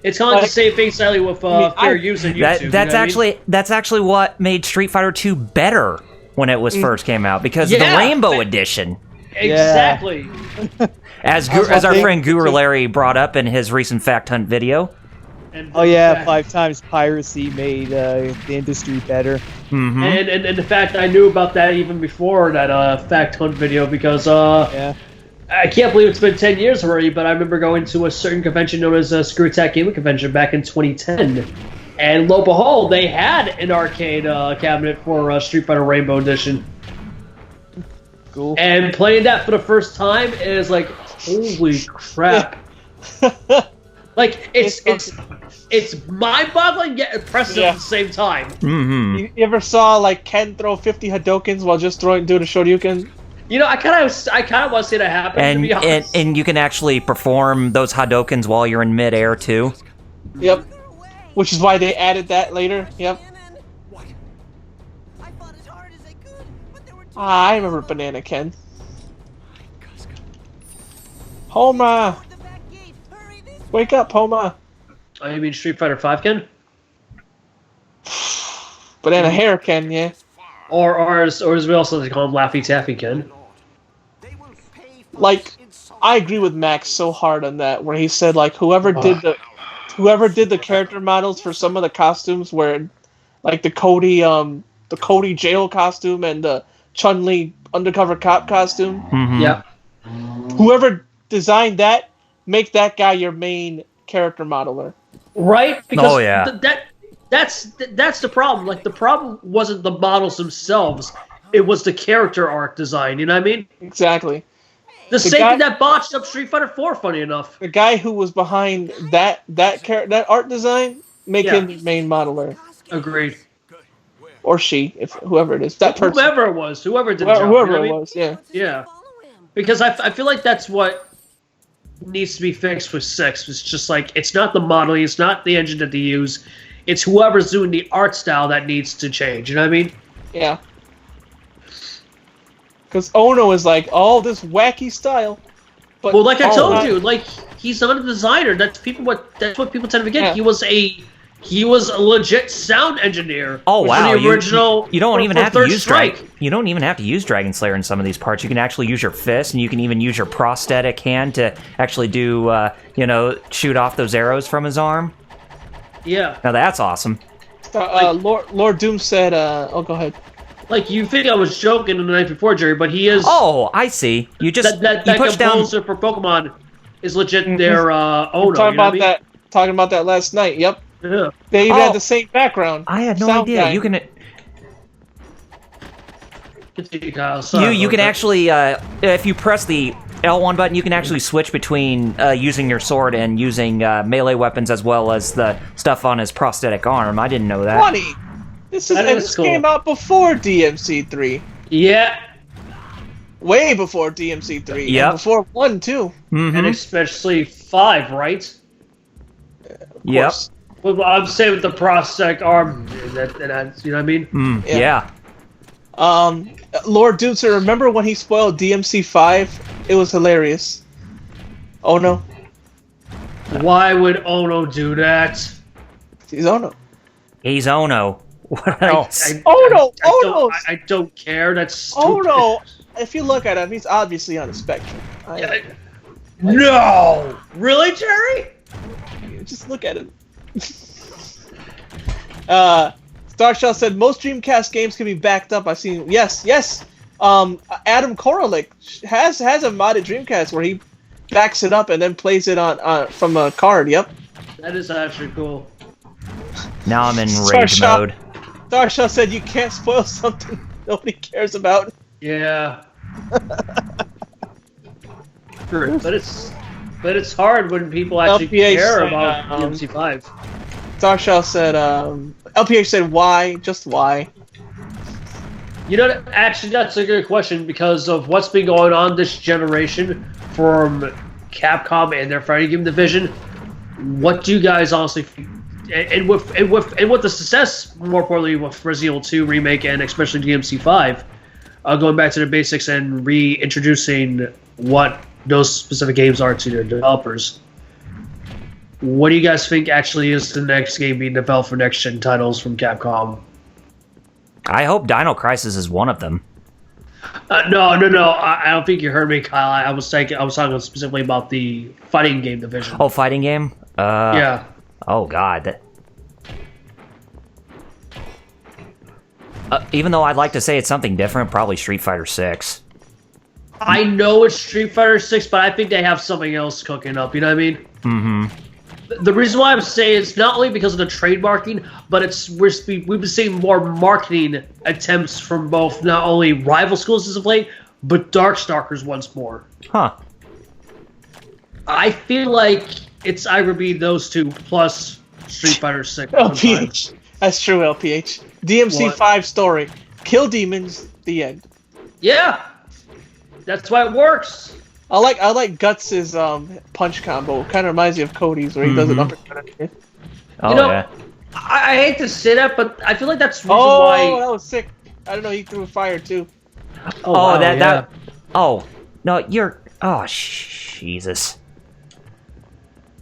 It's kind of the same thing, sadly, with fair use and YouTube. That's actually what made Street Fighter 2 better when it was first came out, because of the Rainbow Edition. Exactly. As our friend Guru Larry brought up in his recent Fact Hunt video. And 5 times piracy made the industry better. And the fact I knew about that even before that Fact Hunt video, because I can't believe it's been 10 years already, but I remember going to a certain convention known as Screw Attack Gaming Convention back in 2010. And lo and behold, they had an arcade cabinet for Street Fighter Rainbow Edition. Cool. And playing that for the first time is like, holy crap. Like, it's mind-boggling yet impressive at the same time. You ever saw like Ken throw 50 Hadokens while just doing a Shoryuken? You know, I kind of want to see that happen. To be honest. And you can actually perform those Hadokens while you're in midair too. Yep. Which is why they added that later. Yep. I remember Banana Ken. Homa! Wake up, Homa! Oh, you mean Street Fighter 5, Ken? Banana Hair Ken, yeah. Or as we also call him, Laffy Taffy Ken. Like, I agree with Max so hard on that, where he said like whoever did the character models for some of the costumes, where like the Cody jail costume and the Chun-Li undercover cop costume. Yeah. Whoever designed that, make that guy your main character modeler. Right? Because That's the problem. Like, the problem wasn't the models themselves; it was the character art design. You know what I mean? Exactly. The same thing that botched up Street Fighter 4. Funny enough, the guy who was behind that art design, make him the main modeler. Agreed. Or she, if whoever it is, that person. Whoever it was, whoever did the job, whoever you know it what I mean? was, yeah. Yeah. Because I feel like that's what needs to be fixed with 6. It's just like, it's not the modeling, it's not the engine that they use, it's whoever's doing the art style that needs to change. You know what I mean? Yeah. Because Ono is like, all this wacky style. But like I told you, like, he's not a designer. That's what people tend to forget. Yeah. He was a legit sound engineer. Oh wow! For the original. You don't even have to use Strike. You don't even have to use Dragon Slayer in some of these parts. You can actually use your fist, and you can even use your prosthetic hand to actually do, shoot off those arrows from his arm. Yeah. Now that's awesome. Lord Doom said, go ahead. Like, you think I was joking the night before, Jerry, but he is... Oh, I see. You just that you push down... for Pokemon is legit their Ono. Talking about that last night, yep. Yeah. They even had the same background. I had no idea. Guy. You can... Sorry, you can actually, if you press the L1 button, you can actually switch between using your sword and using melee weapons as well as the stuff on his prosthetic arm. I didn't know that. Funny! This cool. Came out before DMC3. Yeah. Way before DMC3. Yep. And before 1, too. Mm-hmm. And especially 5, right? Yep. Well, I'm saying with the prosthetic arm, that you know what I mean? Yeah. Lord Doom, so remember when he spoiled DMC5? It was hilarious. Oh no. Why would Ono do that? He's Ono. He's Ono. What Ono! I don't care. That's stupid. Ono! If you look at him, he's obviously on a spectrum. No! Really, Jerry? Just look at him. Starshell said most Dreamcast games can be backed up. I've seen yes. Adam Koralik has a modded Dreamcast where he backs it up and then plays it on from a card. Yep. That is actually cool. Now I'm in rage mode. Starshell said you can't spoil something nobody cares about. Yeah. But it's hard when people actually LPH care said, about DMC5. Starshell said, LPH said why? Just why? You know, actually, that's a good question because of what's been going on this generation from Capcom and their fighting game division. What do you guys honestly think? And with the success, more importantly, with Resident Evil 2 remake and especially DMC5, going back to the basics and reintroducing what those specific games are to their developers. What do you guys think actually is the next game being developed for next-gen titles from Capcom? I hope Dino Crisis is one of them. No. I don't think you heard me, Kyle. I was talking specifically about the fighting game division. Oh, fighting game? Yeah. Oh, God. Even though I'd like to say it's something different, probably Street Fighter 6. I know it's Street Fighter 6, but I think they have something else cooking up, you know what I mean? Mm-hmm. The reason why I'm saying it's not only because of the trademarking, but we've been seeing more marketing attempts from both not only rival schools as of late, but Darkstalkers once more. Huh. I feel like it's either be those two plus Street Fighter 6. LPH. That's true, LPH. DMC5 story. Kill demons, the end. Yeah! That's why it works! I like Guts' punch combo. Kind of reminds me of Cody's where he does an uppercut. Oh, yeah. I hate to say that, but I feel like that's the reason why... Oh, that was sick. I don't know, he threw fire too. Oh, that... Oh, no, you're... Oh, Jesus.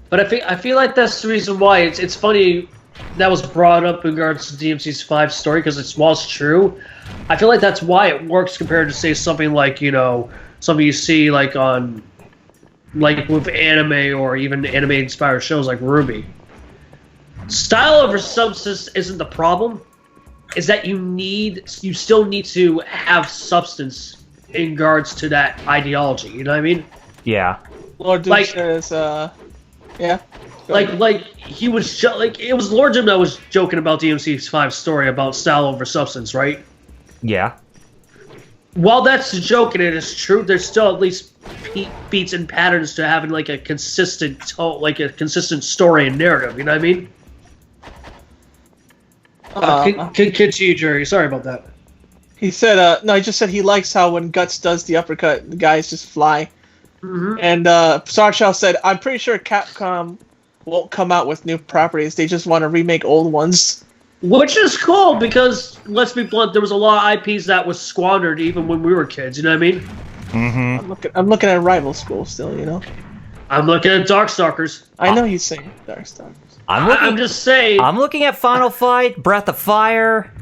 But I feel like that's the reason why. It's funny that was brought up in regards to DMC's 5 story, because while it's true, I feel like that's why it works compared to, say, something like, something you see like with anime or even anime-inspired shows like Ruby. Style over substance isn't the problem. Is that you still need to have substance in regards to that ideology. You know what I mean? Yeah. Lord Doom says, yeah. Like he was it was Lord Doom that was joking about DMC's 5 story about style over substance, right? Yeah. While that's a joke and it is true, there's still at least beats and patterns to having like a consistent story and narrative. You know what I mean? Continue, Jerry. Sorry about that. He said, no, he just said he likes how when Guts does the uppercut, the guys just fly. Mm-hmm. And Sarshell said, I'm pretty sure Capcom won't come out with new properties. They just want to remake old ones. Which is cool, because, let's be blunt, there was a lot of IPs that was squandered even when we were kids, you know what I mean? Mm-hmm. I'm looking at Rival School still, I'm looking at Darkstalkers. I know he's saying Darkstalkers. I'm just saying. I'm looking at Final Fight, Breath of Fire,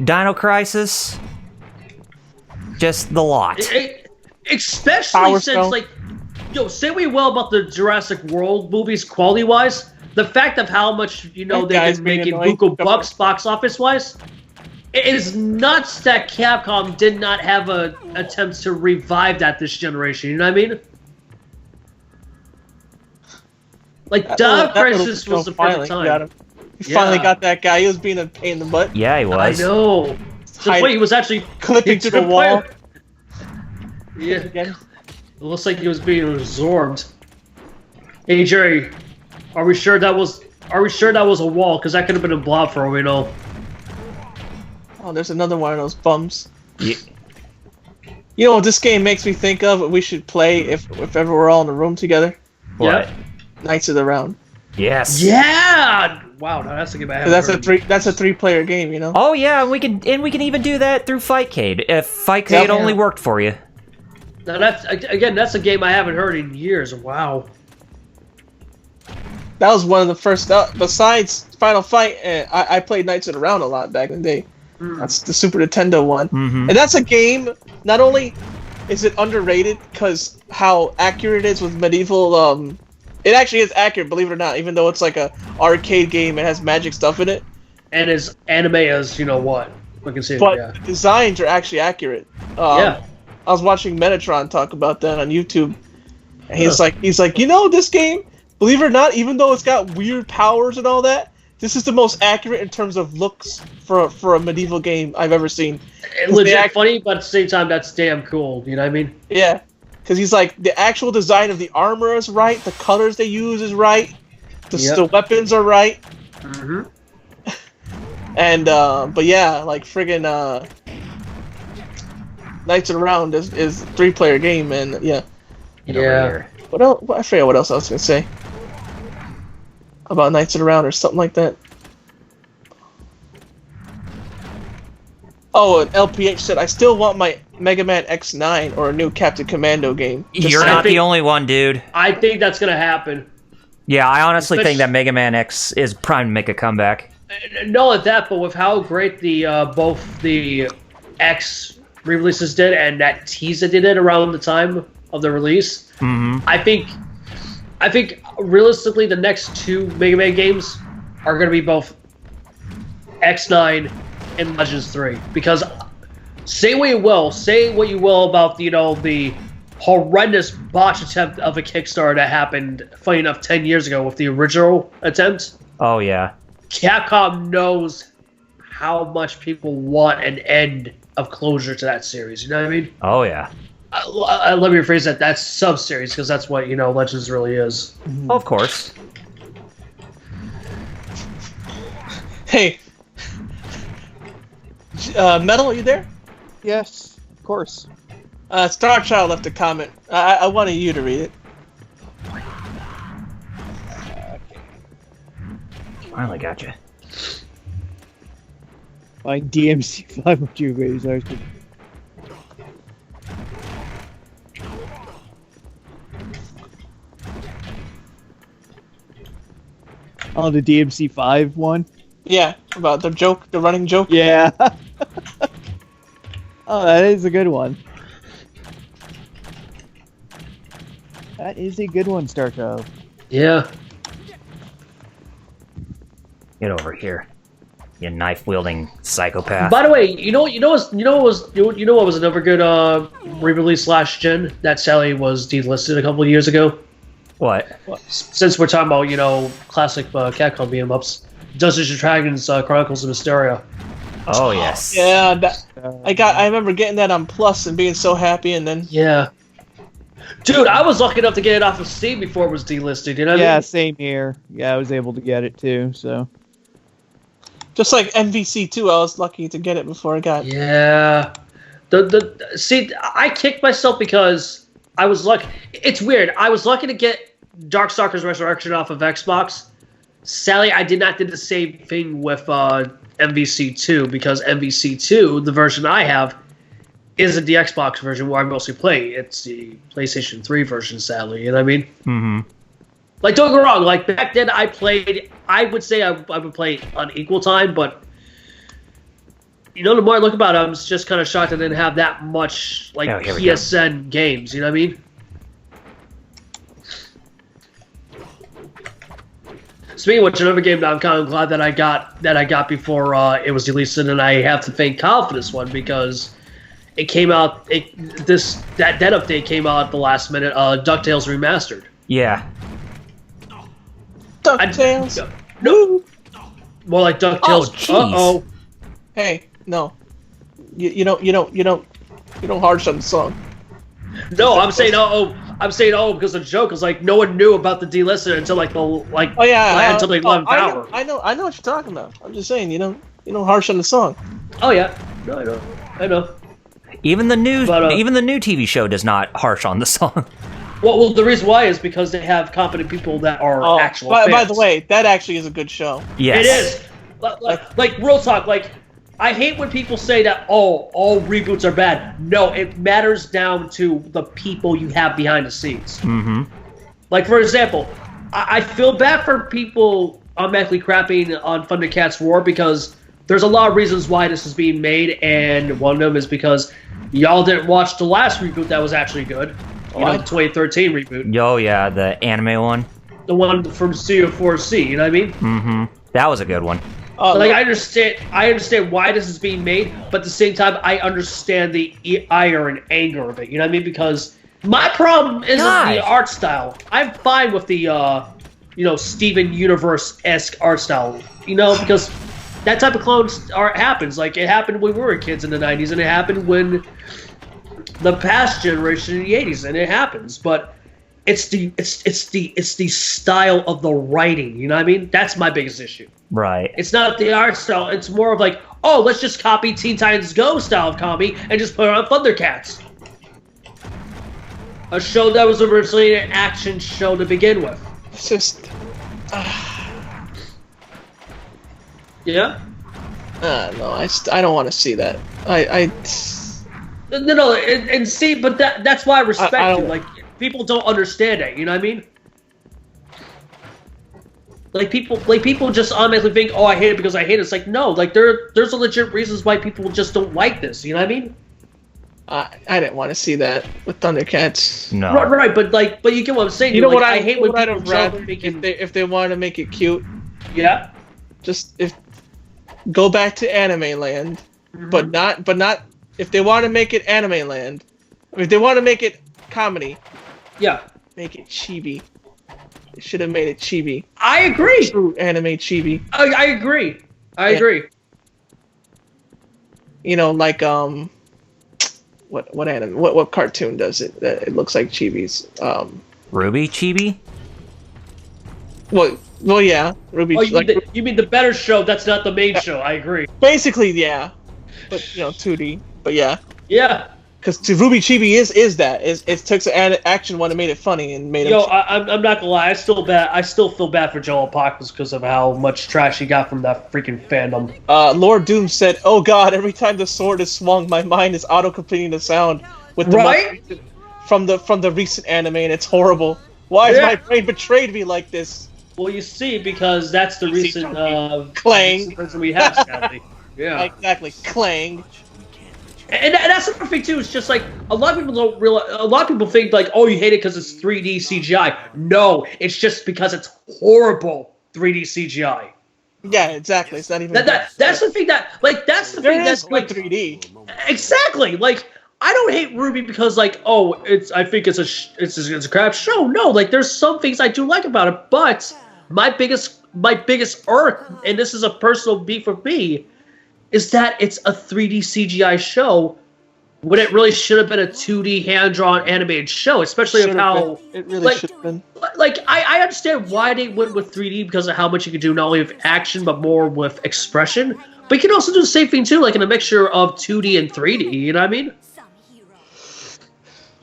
Dino Crisis. Just the lot. Especially Power since, Stone. like, say we well about the Jurassic World movies quality-wise, the fact of how much, they've been making buku bucks box office-wise, it is nuts that Capcom did not have attempts to revive that this generation, you know what I mean? Like, Dino Crisis was the perfect time. He finally got that guy. He was being a pain in the butt. Yeah, he was. I know. So wait, he was actually clipping to the wall. Yeah. It looks like he was being absorbed. Hey Jerry, are we sure that was a wall? Because that could have been a blob for all we know. Oh, there's another one of those bums. Yeah. You know what this game makes me think of? What we should play if ever we're all in the room together? What? Yeah. Knights of the Round. Yes. Yeah. Wow, no, that's a game I haven't heard. That's a 3-player game, Oh yeah, and we can even do that through Fightcade if Fightcade only worked for you. Now that's a game I haven't heard in years. Wow. That was one of the first. Besides Final Fight, I played Knights of the Round a lot back in the day. That's the Super Nintendo one, and that's a game. Not only is it underrated because how accurate it is with medieval. It actually is accurate, believe it or not. Even though it's like a arcade game, it has magic stuff in it. And as anime as what we can see. But the designs are actually accurate. Yeah. I was watching Metatron talk about that on YouTube, and he's like, this game, believe it or not, even though it's got weird powers and all that, this is the most accurate in terms of looks for a medieval game I've ever seen. Legit funny, but at the same time, that's damn cool. You know what I mean? Yeah, because he's like, the actual design of the armor is right, the colors they use is right, the weapons are right. Mm-hmm. And but yeah, like friggin' Knights of the Round is a 3-player game, and yeah. What else? I forget what else I was gonna say about Knights of the Round or something like that. Oh, and LPH said, I still want my Mega Man X9 or a new Captain Commando game. You're not the only one, dude. I think that's gonna happen. Yeah, I honestly think that Mega Man X is primed to make a comeback. Not only that, but with how great the both the X re-releases did and that tease that they did around the time of the release, I think realistically the next 2 Mega Man games are going to be both X9 and Legends 3, because say what you will about the horrendous botch attempt of a Kickstarter that happened, funny enough, 10 years ago with the original attempt. Oh yeah. Capcom knows how much people want an end of closure to that series. You know what I mean? Oh yeah. Let me rephrase that. That's sub-series, because that's what Legends really is. Of course. Hey, Metal, are you there? Yes, of course. Star Child left a comment. I wanted you to read it. Finally got you. My DMC5 with you guys. Oh, the DMC5 one? Yeah, about the running joke. Yeah. Oh, that is a good one. That is a good one, Starchild. Yeah. Get over here, you knife-wielding psychopath. By the way, you know what was another good re-release last gen that Sally was delisted a couple of years ago? What? Since we're talking about classic Capcom beat-em-ups, Dungeons and Dragons Chronicles of Mysteria. Oh yes. Yeah, I remember getting that on Plus and being so happy, and then dude, I was lucky enough to get it off of Steam before it was delisted. You know what I mean? Same here. Yeah, I was able to get it too. So. Just like MVC2, I was lucky to get it before I got it. Yeah. See, I kicked myself because I was lucky. It's weird. I was lucky to get Darkstalkers Resurrection off of Xbox. Sadly, I did not do the same thing with MVC2, because MVC2, the version I have, isn't the Xbox version where I mostly play. It's the PlayStation 3 version, sadly. You know what I mean? Mm-hmm. Like, don't get me wrong. Like back then, I would say I would play on equal time, but the more I look about it, I'm just kind of shocked I didn't have that much like PSN games. You know what I mean? Speaking of which, another game that I'm kind of glad that I got before it was released, and I have to thank Kyle for this one because it came out. That update came out at the last minute. DuckTales Remastered. Yeah. DuckTales. No. More like DuckTales. Oh, Hey, no. You don't harsh on the song. No, I'm saying because the joke is like no one knew about the delisted until until the 11th hour. I know what you're talking about. I'm just saying you don't harsh on the song. Oh yeah, no, I know. Even the new TV show does not harsh on the song. Well, the reason why is because they have competent people that are actual fans. By the way, that actually is a good show. Yes. It is. Like real talk, like I hate when people say that all reboots are bad. No, it matters down to the people you have behind the scenes. Mm-hmm. Like for example, I feel bad for people automatically crapping on Thundercats Roar because there's a lot of reasons why this is being made, and one of them is because y'all didn't watch the last reboot that was actually good. The 2013 reboot. Oh yeah, the anime one. The one from Studio 4C, you know what I mean? Mm-hmm. That was a good one. I understand why this is being made, but at the same time, I understand the ire and anger of it. You know what I mean? Because my problem isn't the art style. I'm fine with the, Steven Universe-esque art style. Because that type of clone art happens. Like it happened when we were kids in the '90s, and it happened when the past generation in the '80s, and it happens. But it's the style of the writing. You know what I mean? That's my biggest issue. Right. It's not the art style. It's more of like, oh, let's just copy Teen Titans Go style of comedy and just put it on Thundercats. A show that was originally an action show to begin with. It's just... Yeah? No, I don't want to see that. No, and see, but that's why I respect you. Like, people don't understand it, you know what I mean? Like people just automatically think, oh, I hate it because I hate it. It's like, no, like there's a legit reasons why people just don't like this. You know what I mean? I didn't want to see that with Thundercats. No. Right, but you get what I'm saying. You know what I hate when people rather if they want to make it cute. Yeah. Just go back to Anime Land, but not if they want to make it Anime Land. If they want to make it comedy. Yeah. Make it chibi. They should have made it chibi. I agree. True anime chibi. I agree. I agree. Like what anime? What cartoon does it? That it looks like chibis. Ruby Chibi. Well, yeah, Ruby. Oh, you mean the better show? That's not the main show. I agree. Basically, yeah, but 2D. But yeah. Yeah. Because Ruby Chibi is that it took an action one and made it funny and made it. I'm not gonna lie. I still feel bad for Joel Apocalypse because of how much trash he got from that freaking fandom. Lord Doom said, "Oh God, every time the sword is swung, my mind is auto completing the sound with the from the recent anime, and it's horrible. Why has my brain betrayed me like this?" Well, you see, because that's the recent Clang we have, sadly. Yeah, exactly, Clang. And that's the thing too. It's just like a lot of people don't realize. A lot of people think like, "Oh, you hate it because it's 3D CGI." No, it's just because it's horrible 3D CGI. Yeah, exactly. It's not even. That's the thing that's the thing that's like 3D. Exactly. Like I don't hate Ruby because like, oh, I think it's a crap show. No, like there's some things I do like about it, but my biggest irk, and this is a personal beef for me, is that it's a 3D CGI show when it really should have been a 2D hand-drawn animated show, especially of how... It really should have been. Like, I understand why they went with 3D because of how much you could do not only with action, but more with expression. But you can also do the same thing, too, like in a mixture of 2D and 3D, you know what I mean?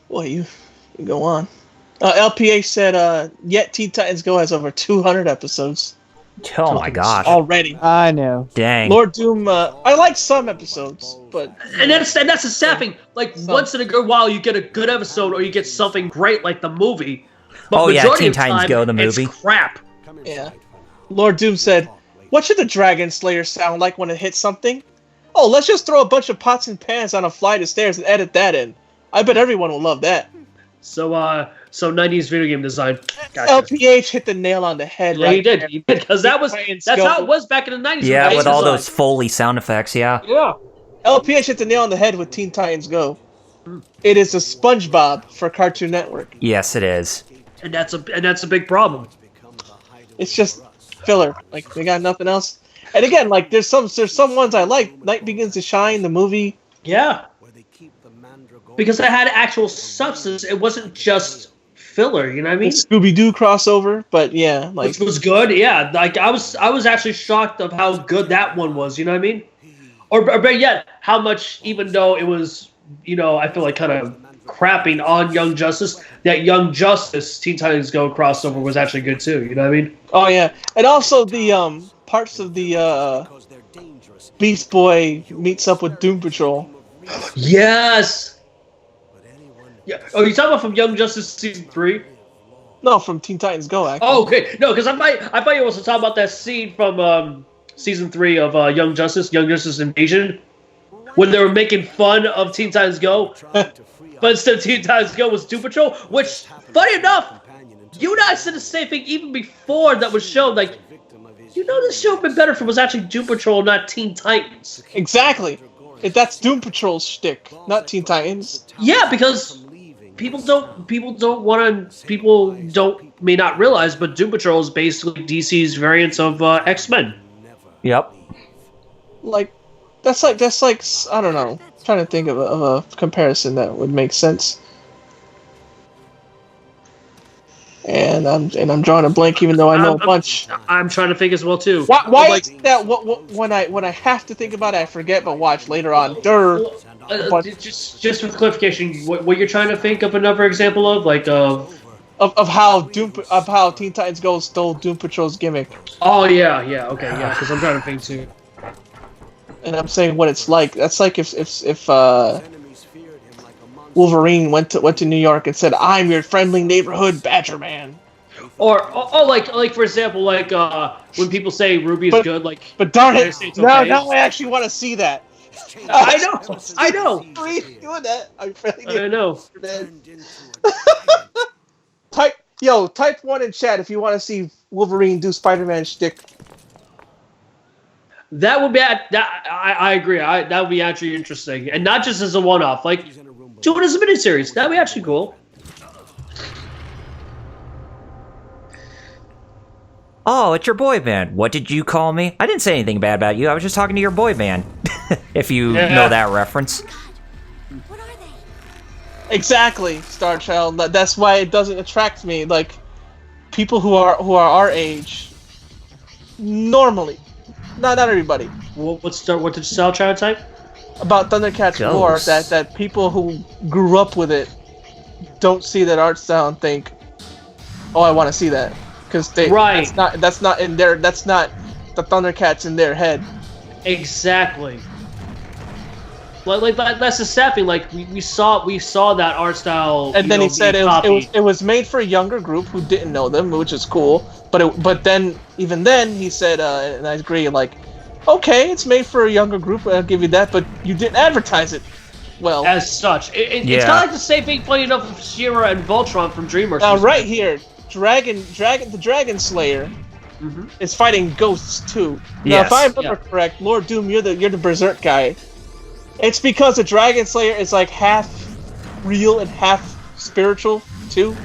Boy, you go on. LPA said, yet Teen Titans Go has over 200 episodes. Oh my gosh. Already. I know. Dang. Lord Doom, I like some episodes, but... And that's the sad thing. Like, once in a good while, you get a good episode, or you get something great like the movie. But Oh yeah, majority Teen of Titans time, Go, the movie. It's crap. Yeah. Lord Doom said, "What should the Dragon Slayer sound like when it hits something? Oh, let's just throw a bunch of pots and pans on a flight of stairs and edit that in. I bet everyone will love that." So 90s video game design. Gotcha. LPH hit the nail on the head. Yeah, right he did. there. He did, because that's how it was back in the 90s. Yeah, with all design. those Foley sound effects. Yeah. Yeah. LPH hit the nail on the head with Teen Titans Go. It is a SpongeBob for Cartoon Network. Yes, it is. And that's a big problem. It's just filler. Like, they got nothing else. And again, like, there's some ones I like. Night Begins to Shine, the movie. Yeah. Because it had actual substance. It wasn't just filler. You know what I mean? Scooby-Doo crossover, but yeah, like, Which was good. Yeah. Like I was actually shocked of how good that one was. You know what I mean? Or better yet, how much, even though it was, I feel like kind of crapping on Young Justice, that Young Justice Teen Titans Go crossover was actually good too. You know what I mean? Oh yeah, and also the parts of the Beast Boy meets up with Doom Patrol. Yes. Yeah. Oh, you talking about from Young Justice season 3? No, from Teen Titans Go. Actually. Oh, okay. No, because I thought you were also talking about that scene from season 3 of Young Justice Invasion, when they were making fun of Teen Titans Go, but instead of Teen Titans Go was Doom Patrol, which, funny enough, you and I said the same thing even before that was shown. Like, this show would have been better if it was actually Doom Patrol, not Teen Titans. Exactly. That's Doom Patrol's shtick, not Teen Titans. Yeah, because people may not realize, but Doom Patrol is basically DC's variant of X-Men. Yep. Like, that's like I don't know. I'm trying to think of a comparison that would make sense. And I'm drawing a blank, even though I know a bunch. I'm trying to think as well too. Why is that? When I have to think about it, I forget. But watch later on. Just with clarification, what you're trying to think of another example of, like of how Teen Titans Go stole Doom Patrol's gimmick. Oh yeah, okay, yeah. Because I'm trying to think too. And I'm saying what it's like. That's like if Wolverine went to New York and said, "I'm your friendly neighborhood Badger Man." Or like for example, like when people say Ruby is good, like. But darn it! Now I actually want to see that. I know. Doing that. I'm friendly. I know. Type 1 in chat if you want to see Wolverine do Spider-Man shtick. That would be I agree. That would be actually interesting, and not just as a one-off. Like, do it as a miniseries. That'd be actually cool. Oh, it's your boy band. What did you call me? I didn't say anything bad about you. I was just talking to your boy band. If you know that reference. What are they? Exactly, Star Child. That's why it doesn't attract me. Like, people who are our age, normally, not everybody. What did Star Child type? About Thundercats War, that people who grew up with it don't see that art style and think, "Oh, I want to see that," because that's not in their, that's not the Thundercats in their head. Exactly. Like that's the sad thing. Like we saw that art style. And then he said it was made for a younger group who didn't know them, which is cool. But then even then he said, and I agree, like, okay, it's made for a younger group, I'll give you that, but you didn't advertise it well. As such, it's kind of like the same thing, funny enough, of She-Ra and Voltron from DreamWorks. Now right here, the Dragon Slayer is fighting ghosts too. Now if I remember correct, Lord Doom, you're the Berserk guy. It's because the Dragon Slayer is like half real and half spiritual too.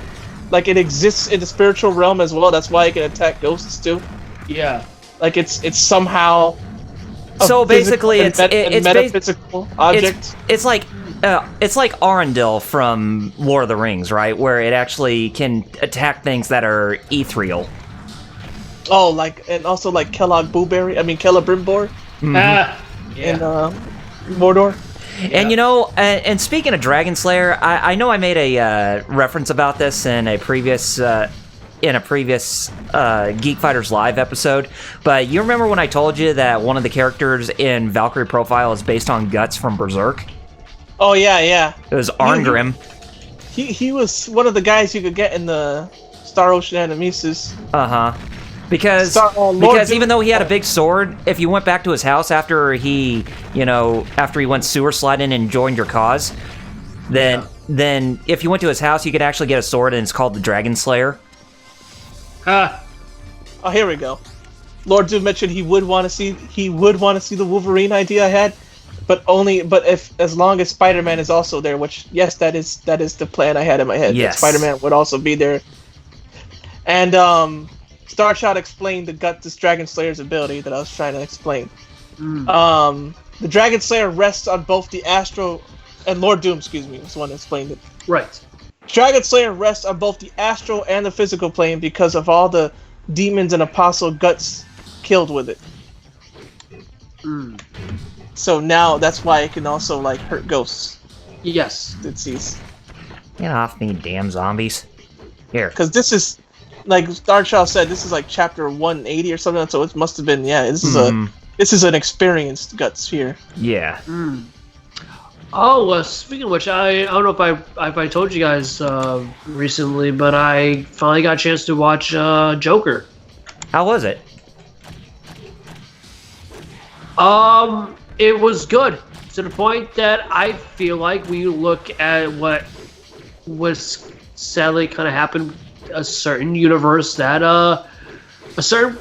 Like, it exists in the spiritual realm as well. That's why it can attack ghosts too. Yeah. Like it's somehow. So basically, it's metaphysical object. It's like Arundel from Lord of the Rings, right? Where it actually can attack things that are ethereal. Oh, and also like Celebrimbor. In Mordor. And and speaking of Dragon Slayer, I know I made a reference about this in a previous Geek Fighters Live episode, but you remember when I told you that one of the characters in Valkyrie Profile is based on Guts from Berserk? Oh yeah. It was Arngrim. He was one of the guys you could get in the Star Ocean Animesis. Because even though he had a big sword, if you went back to his house after he went sewer sliding and joined your cause, then if you went to his house, you could actually get a sword, and it's called the Dragon Slayer. Oh, here we go. Lord Doom mentioned he would want to see the Wolverine idea I had, but as long as Spider-Man is also there, which yes, that is the plan I had in my head. Yes. That Spider-Man would also be there. And Starshot explained this Dragon Slayer's ability that I was trying to explain. The Dragon Slayer rests on both the astral and Lord Doom, was the one that explained it. Right. Dragon Slayer rests on both the astral and the physical plane because of all the demons and apostle guts killed with it. So now that's why it can also like hurt ghosts. Yes. It sees. Get off me, damn zombies! Here. Because this is, like Starchild said, this is like chapter 180 or something. So it must have been this is an experienced guts here. Yeah. Oh, speaking of which, I don't know if I told you guys recently, but I finally got a chance to watch Joker. How was it? It was good to the point that I feel like we look at what was sadly kind of happened a certain universe that a certain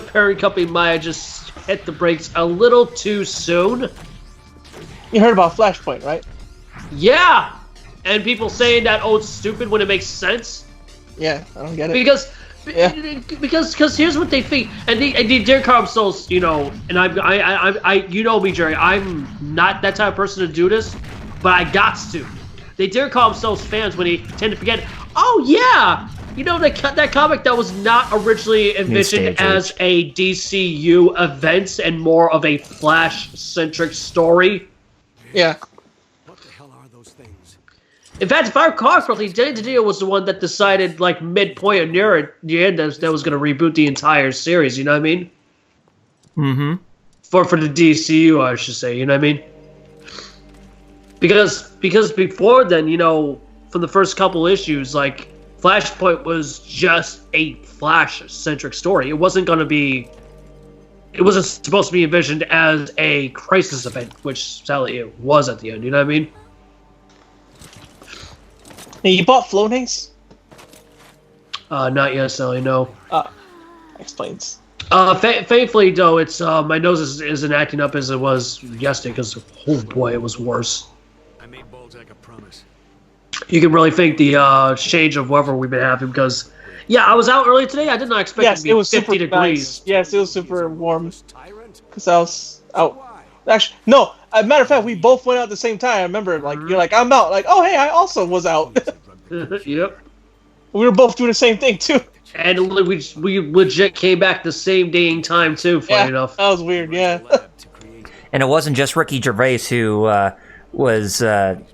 parent company might have just hit the brakes a little too soon. You heard about Flashpoint, right? Yeah, and people saying that it's stupid when it makes sense. Yeah, I don't get it. Because here's what they think, and they dare call themselves, and I you know me, Jerry, I'm not that type of person to do this, but I got to. They dare call themselves fans when they tend to forget. Oh yeah, that comic that was not originally envisioned as a DCU event and more of a Flash-centric story. Yeah. What the hell are those things? In fact, if I recall correctly, Danny DiDio was the one that decided, like, midpoint or near the end, that was going to reboot the entire series, you know what I mean? Mm-hmm. For the DCU, I should say, you know what I mean? Because before then, from the first couple issues, like, Flashpoint was just a Flash-centric story. It wasn't supposed to be envisioned as a crisis event, which sadly it was at the end, you know what I mean? Hey, you bought Flonase? Not yet, Sally, no. Explains. Thankfully, though, it's my nose isn't acting up as it was yesterday, because, oh boy, it was worse. I made Balzac a promise. You can really thank the change of weather we've been having, because, yeah, I was out early today. I did not expect it to be 50 degrees. Nice. Yes, it was super warm. Because I was out. Actually, no. As a matter of fact, we both went out at the same time. I remember, like, you're like, I'm out. Like, oh, hey, I also was out. Yep. We were both doing the same thing, too. And we legit came back the same day and time, too, funny enough. That was weird, yeah. And it wasn't just Ricky Gervais who was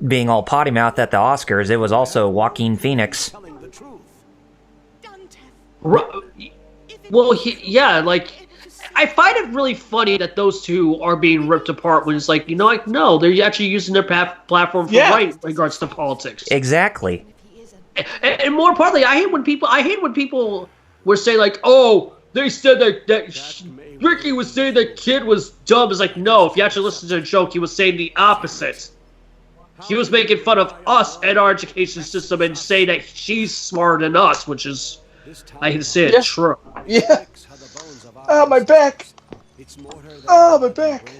being all potty mouthed at the Oscars. It was also Joaquin Phoenix. Well, yeah, like, I find it really funny that those two are being ripped apart when it's like, no, they're actually using their platform for right in regards to politics. Exactly. And more importantly, I hate when people were saying, like, oh, they said that Ricky was saying that kid was dumb. It's like, no, if you actually listen to the joke, he was saying the opposite. He was making fun of us and our education system and saying that she's smarter than us, which is, I hate to say it, true. Yeah. Oh, my back. Oh, my back.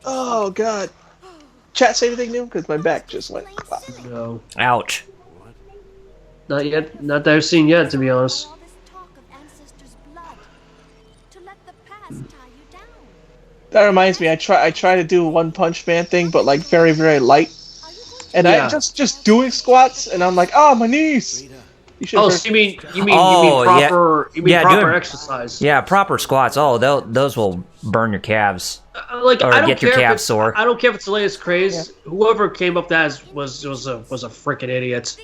Oh, God. Chat, say anything new? Because my back just went. No. Ouch. Not yet. Not that I've seen yet, to be honest. That reminds me, I try to do One Punch Man thing, but like very, very light. And I just doing squats, and I'm like, oh, my knees. So you mean proper exercise? Yeah, proper squats. Oh, those will burn your calves. Or get your calves sore. I don't care if it's the latest craze. Yeah. Whoever came up with that was a freaking idiot.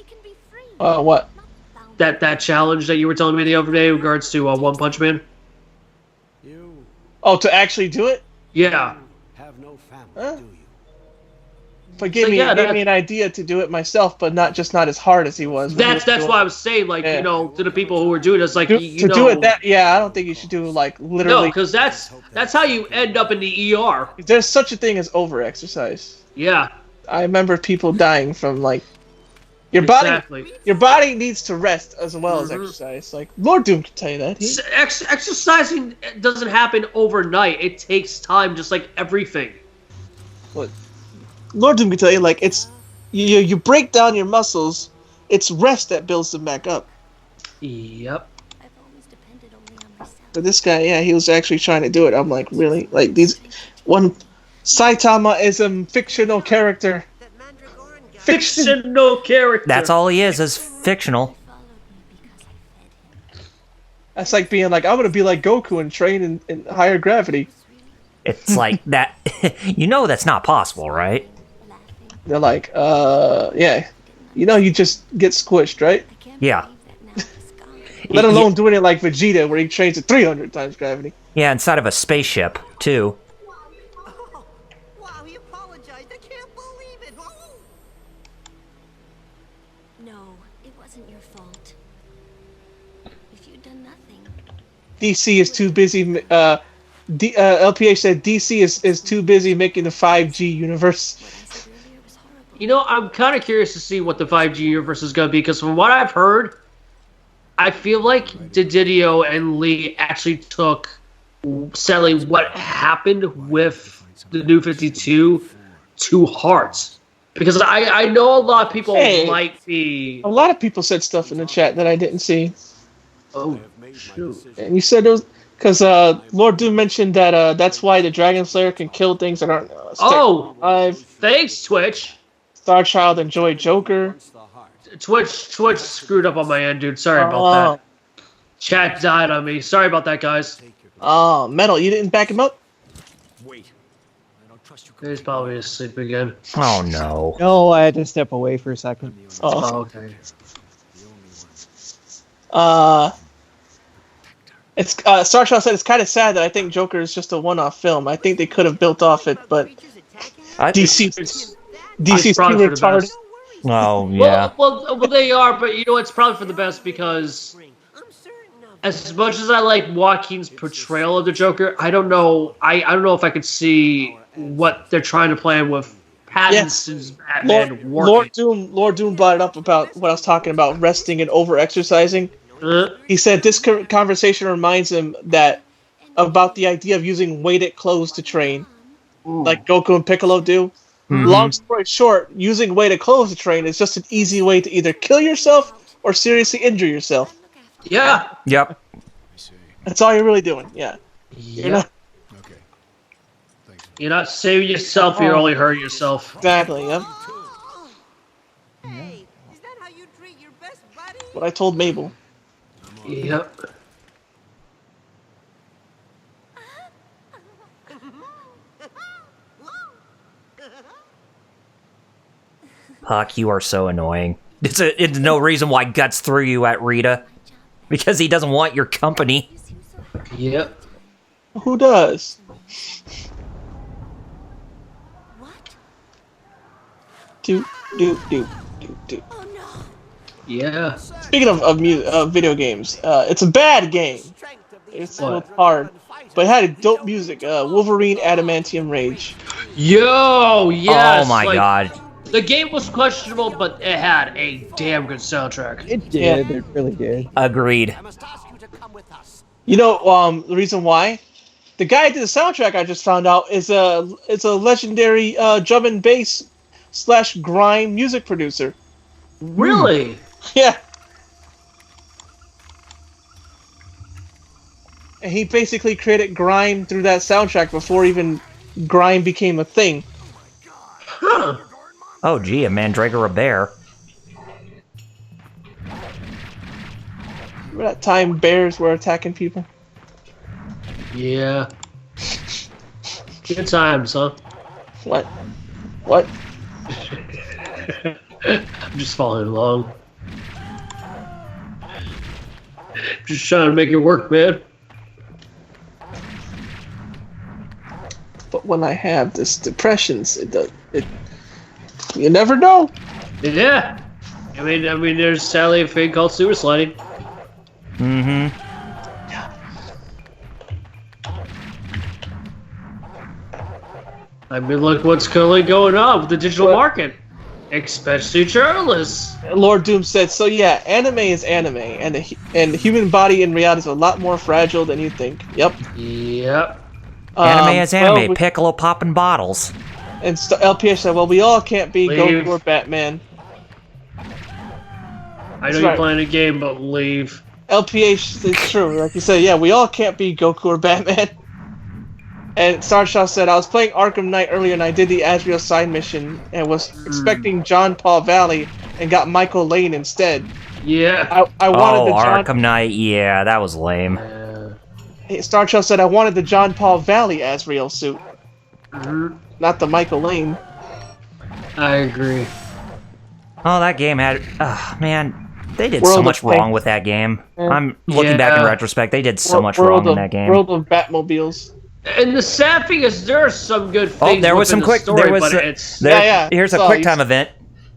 What? That challenge that you were telling me the other day in regards to One Punch Man. Oh, to actually do it? Yeah. Have no family, do you? But gave me an idea to do it myself, but not as hard as he was. That's why I was saying, like, you know, to the people who were doing this, like, do it that. Yeah, I don't think you should do like literally. No, because that's how you end up in the ER. There's such a thing as over-exercise. Yeah. I remember people dying from like your body needs to rest as well as exercise. Like Lord Doom can tell you that. Exercising doesn't happen overnight. It takes time, just like everything. What? Lord Doom can tell you, like, it's you break down your muscles, it's rest that builds them back up. Yep. I've always depended only on myself. But this guy, yeah, he was actually trying to do it. I'm like, really? Like, Saitama is a fictional character. Fictional character. That's all he is fictional. That's like being like, I'm gonna be like Goku and train in higher gravity. It's like that. You know that's not possible, right? They're like, yeah. You know you just get squished, right? Yeah. Let alone doing it like Vegeta, where he trains at 300 times gravity. Yeah, inside of a spaceship, too. Oh, wow, he apologized. I can't believe it. Oh. No, it wasn't your fault. If you'd done nothing. DC is too busy. LPH said DC is too busy making the 5G universe. You know, I'm kind of curious to see what the 5G universe is going to be, because from what I've heard, I feel like Didier and Lee actually took, sadly, what happened with the New 52 to heart. Because I know a lot of people might be... A lot of people said stuff in the chat that I didn't see. Oh, shoot. And you said those... Because Lord Doom mentioned that that's why the Dragon Slayer can kill things that aren't... Thanks, Twitch. Star Child enjoyed Joker. Twitch screwed up on my end, dude. Sorry about that. Chat died on me. Sorry about that, guys. Oh, Metal, you didn't back him up? Wait. I don't trust you. He's probably asleep again. Oh, no. No, I had to step away for a second. Oh, okay. It's Star Child said it's kind of sad that I think Joker is just a one-off film. I think they could have built off it, but DC's too retarded. Oh, yeah. Well, they are, but you know, it's probably for the best, because as much as I like Joaquin's portrayal of the Joker, I don't know if I could see what they're trying to plan with Pattinson's Batman working. Lord Doom brought it up about what I was talking about, resting and over-exercising. He said this conversation reminds him about the idea of using weighted clothes to train, like Goku and Piccolo do. Mm-hmm. Long story short, using weighted clothes to train is just an easy way to either kill yourself or seriously injure yourself. Yeah. Yep. That's all you're really doing. Yeah. Okay. You're not saving yourself. You're only hurting yourself. Exactly. Yep. Hey, is that how you treat your best buddy? What I told Mabel. Yep. Huck, you are so annoying. It's no reason why Guts threw you at Rita. Because he doesn't want your company. Yep. Who does? What? Do. Oh no. Yeah. Speaking of video games, it's a bad game. It's a little hard, but it had dope music. Wolverine Adamantium Rage. Yo, yes. Oh my god. The game was questionable, but it had a damn good soundtrack. It did. It really did. Agreed. You know, the reason why? The guy who did the soundtrack, I just found out, is a legendary drum and bass / grime music producer. Really? Yeah. And he basically created grime through that soundtrack before even grime became a thing. Huh. Oh, gee, a mandrake or a bear. Remember that time bears were attacking people? Yeah. Good times, huh? What? I'm just following along. Just trying to make it work, man. But when I have this depressions, You never know. Yeah. I mean, there's sadly a thing called sewer sliding. Mm-hmm. I mean, look what's currently going on with the digital market, especially journalists. Lord Doom said, so yeah, anime is anime, and the human body in reality is a lot more fragile than you think. Yep. Yep. Anime is anime. Well, Piccolo popping bottles. And LPH said, well, we all can't be Leave. Goku or Batman. I know you're playing a game, but leave. LPH, it's true. Like you said, yeah, we all can't be Goku or Batman. And Starshaw said, I was playing Arkham Knight earlier and I did the Azrael side mission and was expecting John Paul Valley and got Michael Lane instead. Yeah. I wanted the Arkham Knight, yeah, that was lame. Starshaw said, I wanted the John Paul Valley Azrael suit. Not the Michael Lane. I agree. Oh, that game had... man, they did World so of much Pain. wrong with that game. Yeah. I'm looking back in retrospect, they did so much World wrong in that game. World of Batmobiles. And the sad thing is, there are some good things. Oh, there was some quick... Story, there was but a, it's... Yeah. Here's a So quick time event.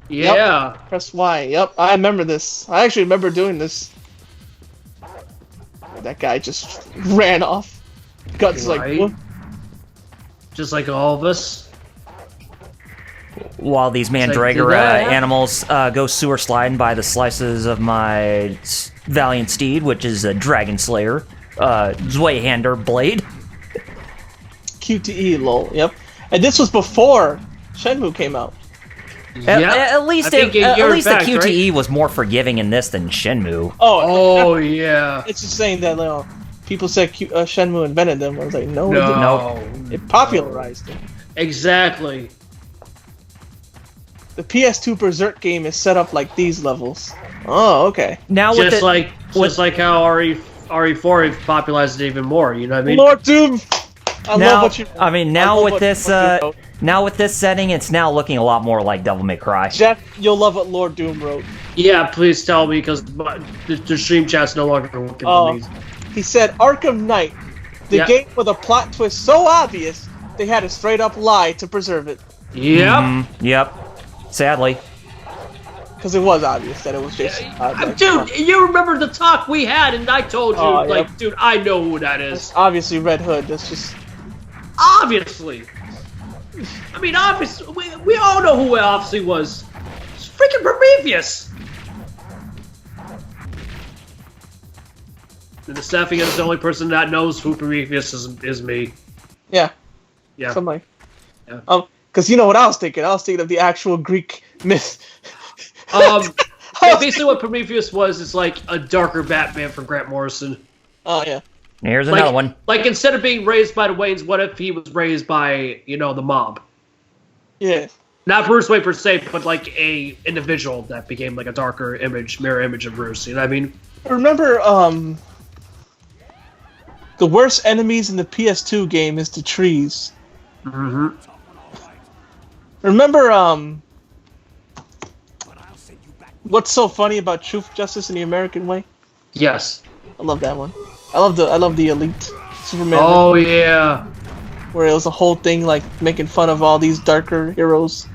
Yeah. Yep. Press Y. Yep, I remember this. I actually remember doing this. That guy just ran off. Guts Right. like... Just like all of us. While these Mandragora animals go sewer sliding by the slices of my Valiant Steed, which is a Dragon Slayer, Zweihander Blade. QTE, lol. Yep. And this was before Shenmue came out. At least I think the QTE right? was more forgiving in this than Shenmue. Oh yeah. It's just saying that people said Shenmue invented them. I was like, no, No. it didn't. It popularized them. Exactly. The PS2 Berserk game is set up like these levels. Oh, okay. Now Just like how RE4 popularized it even more. You know what I mean? Lord Doom. I love what you. I mean, now with this, now with this setting, it's now looking a lot more like Devil May Cry. Jeff, you'll love what Lord Doom wrote. Yeah, please tell me because the stream chat's no longer working for me. He said Arkham Knight, the game with a plot twist so obvious they had to straight up lie to preserve it. Yep. Yep. Sadly. Because it was obvious that it was Jason. Dude, you remember the talk we had, and I told you, dude, I know who that is. It's obviously Red Hood. That's just obviously. I mean, obviously, we all know who it obviously was. It's freaking Prometheus. And the staffing is the only person that knows who Prometheus is me. Yeah. Something like. Yeah. Because you know what I was thinking? I was thinking of the actual Greek myth. Basically what Prometheus was is like a darker Batman from Grant Morrison. Oh, yeah. Here's another one. Like, instead of being raised by the Waynes, what if he was raised by, the mob? Yeah. Not Bruce Wayne per se, but like a individual that became like a darker mirror image of Bruce, you know what I mean? Remember, the worst enemies in the PS2 game is the trees. Mm-hmm. Remember, what's so funny about Truth, Justice, and the American Way? Yes. I love that one. I love the Elite Superman. Oh yeah. Where it was a whole thing like making fun of all these darker heroes.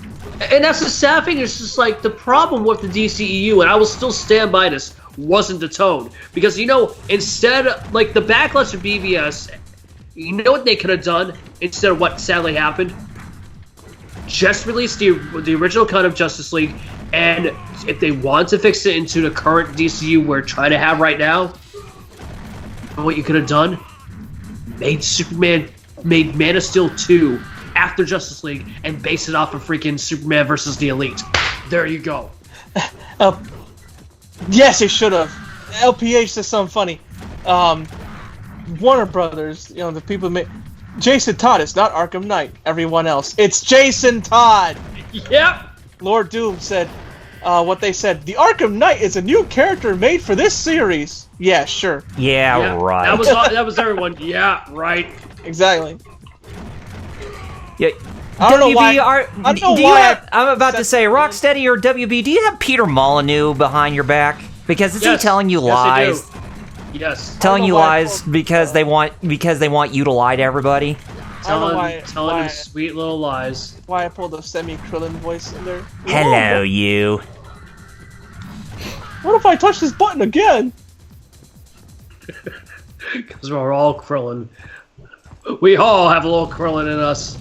And that's the sad thing. It's just like the problem with the DCEU, and I will still stand by this, wasn't the tone. Because instead like the backlash of BVS, you know what they could have done instead of what sadly happened? Just release the original cut of Justice League, and if they want to fix it into the current DCU we're trying to have right now, what you could have done? Made Man of Steel 2 after Justice League and base it off of freaking Superman versus the Elite. There you go. Yes, it should have. LPH says something funny. Warner Brothers, the people made. Jason Todd, it's not Arkham Knight. Everyone else, it's Jason Todd. Yep. Lord Doom said, what they said. The Arkham Knight is a new character made for this series. Yeah, sure. Yeah, right. That was everyone. Yeah, right. Exactly. Yeah. I don't know why. I'm about to say, Rocksteady or WB, do you have Peter Molyneux behind your back? Because is he telling you lies? Yes. Telling you lies because they want you to lie to everybody? telling him sweet little lies. Why I pulled a semi-Krillin voice in there. Hello, you. What if I touch this button again? Because we're all Krillin. We all have a little Krillin in us.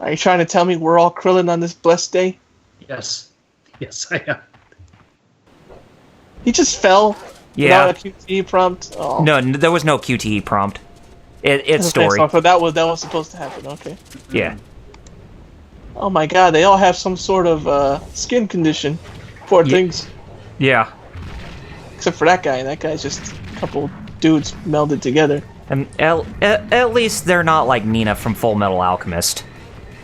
Are you trying to tell me we're all Krillin on this blessed day? Yes. Yes, I am. He just fell without a QTE prompt? Oh. No, there was no QTE prompt. It's story. So that was supposed to happen, okay. Yeah. Oh my god, they all have some sort of skin condition. Poor things. Yeah. Except for that guy. That guy's just a couple dudes melded together. And at least they're not like Nina from Full Metal Alchemist.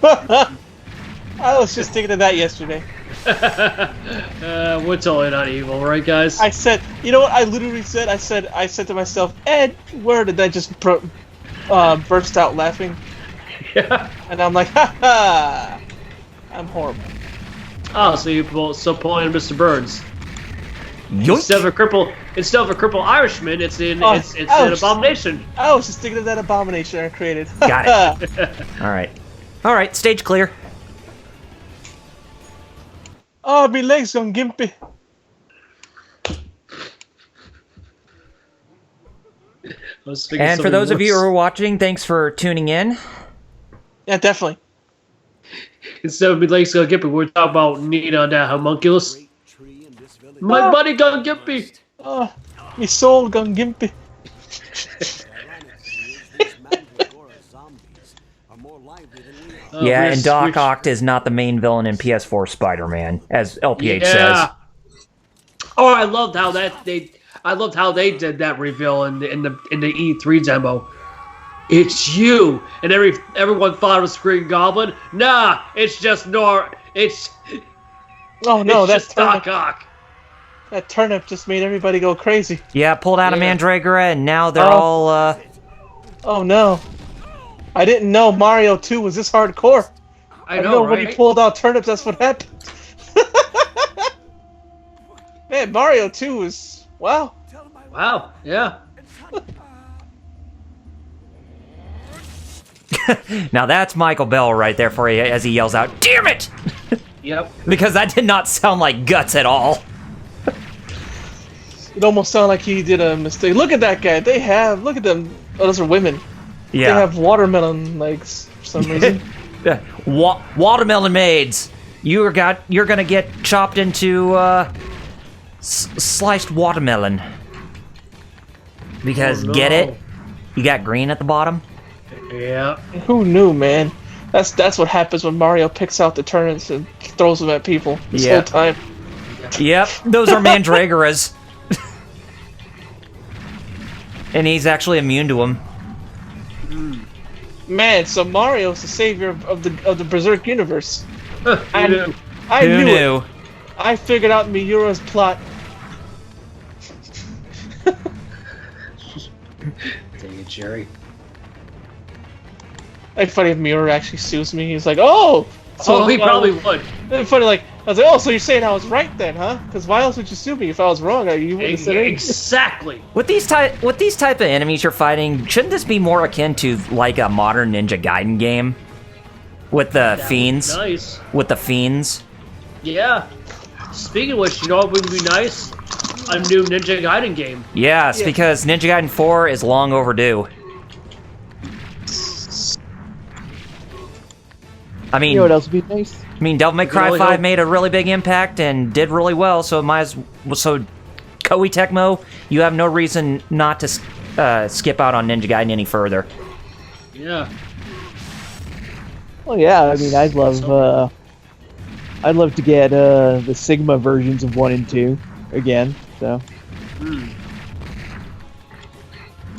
I was just thinking of that yesterday. We're totally not evil, right, guys? I said, you know what I literally said? I said to myself, Ed, where did I just burst out laughing? Yeah. And I'm like, ha ha! I'm horrible. Oh, so you pulling Mr. Burns. Yoink. Instead of a crippled Irishman, it's an abomination. I was just thinking of that abomination I created. Got it. All right, stage clear. Oh, my legs gone gimpy. And for those of you who are watching, thanks for tuning in. Yeah, definitely. Instead of my legs gone gimpy, we're talking about Nina and that homunculus. My buddy gone gimpy. Oh, my soul gone gimpy. Yeah, and Doc Ock is not the main villain in PS4 Spider-Man, as LPH says. Oh, I loved how they did that reveal in the E3 demo. It's you, and everyone thought it was Green Goblin. Nah, it's just Oh no, that's Doc Ock. That turnip just made everybody go crazy. Yeah, pulled out a Mandragora, and now they're all. Oh no. I didn't know Mario 2 was this hardcore. I know, right? When he pulled out turnips, that's what happened. Man, Mario 2 is... Wow. Wow, yeah. Now that's Michael Bell right there for you as he yells out, "Damn it!" Yep. Because that did not sound like guts at all. It almost sounded like he did a mistake. Look at that guy. Look at them. Oh, those are women. Yeah. They have watermelon legs for some reason. Watermelon maids. You're gonna get chopped into sliced watermelon. Because get it? You got green at the bottom? Yeah. Who knew, man? That's what happens when Mario picks out the turnips and throws them at people this whole time. Yep, those are Mandragoras. And he's actually immune to them. Man, so Mario's the savior of the Berserk universe. I knew. I Who knew knew? It. I figured out Miura's plot. Dang it, Jerry. It's funny if Miura actually sues me. He's like, "Oh, so he probably would." It's funny, like I was like, "Oh, so you're saying I was right then, huh? Because why else would you sue me if I was wrong? You wouldn't have said anything." Exactly. With these type of enemies you're fighting, shouldn't this be more akin to like a modern Ninja Gaiden game? With the fiends? Nice. With the fiends? Yeah. Speaking of which, you know what would be nice? A new Ninja Gaiden game. Yes, because Ninja Gaiden 4 is long overdue. I mean, you know what else would be nice? I mean, Devil May Cry 5 made a really big impact and did really well, so Koei Tecmo, you have no reason not to skip out on Ninja Gaiden any further. Yeah. Well, yeah. I mean, I'd love to get the Sigma versions of 1 and 2 again. So.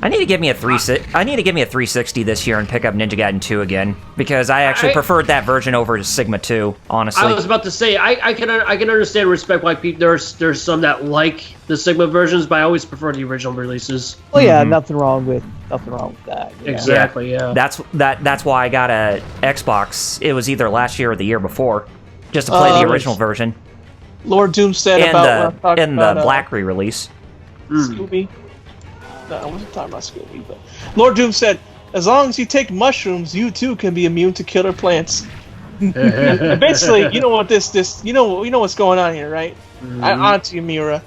I need to give me a 360 this year and pick up Ninja Gaiden 2 again because I actually preferred that version over to Sigma 2. Honestly, I was about to say I can understand and respect why people there's some that like the Sigma versions, but I always prefer the original releases. Well, yeah, nothing wrong with that. Exactly. Yeah. That's why I got a Xbox. It was either last year or the year before, just to play the original version. Lord Doom said the Black re-release. Scooby. No, I wasn't talking about Scooby, but Lord Doom said as long as you take mushrooms, you too can be immune to killer plants. And basically, you know what you know what's going on here, right? Mm-hmm. On to you, Mira.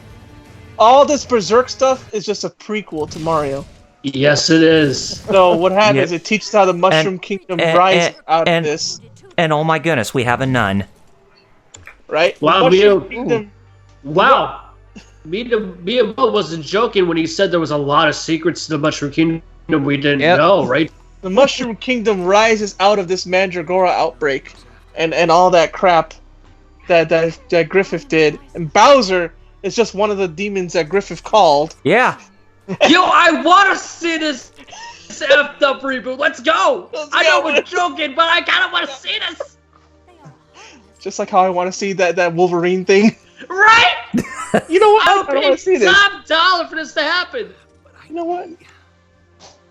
All this Berserk stuff is just a prequel to Mario. Yes, it is. So what happens? It teaches how the Mushroom Kingdom rises out of this. And oh my goodness, we have a nun. Right? Wow, wow. Miyamoto wasn't joking when he said there was a lot of secrets to the Mushroom Kingdom we didn't know, right? The Mushroom Kingdom rises out of this Mandragora outbreak and all that crap that Griffith did. And Bowser is just one of the demons that Griffith called. Yeah. Yo, I want to see this effed up reboot. Let's go. I know we're joking, but I kind of want to see this. Just like how I want to see that Wolverine thing. Right? You know what? I I'll want to see this. top dollar for this to happen. You know what?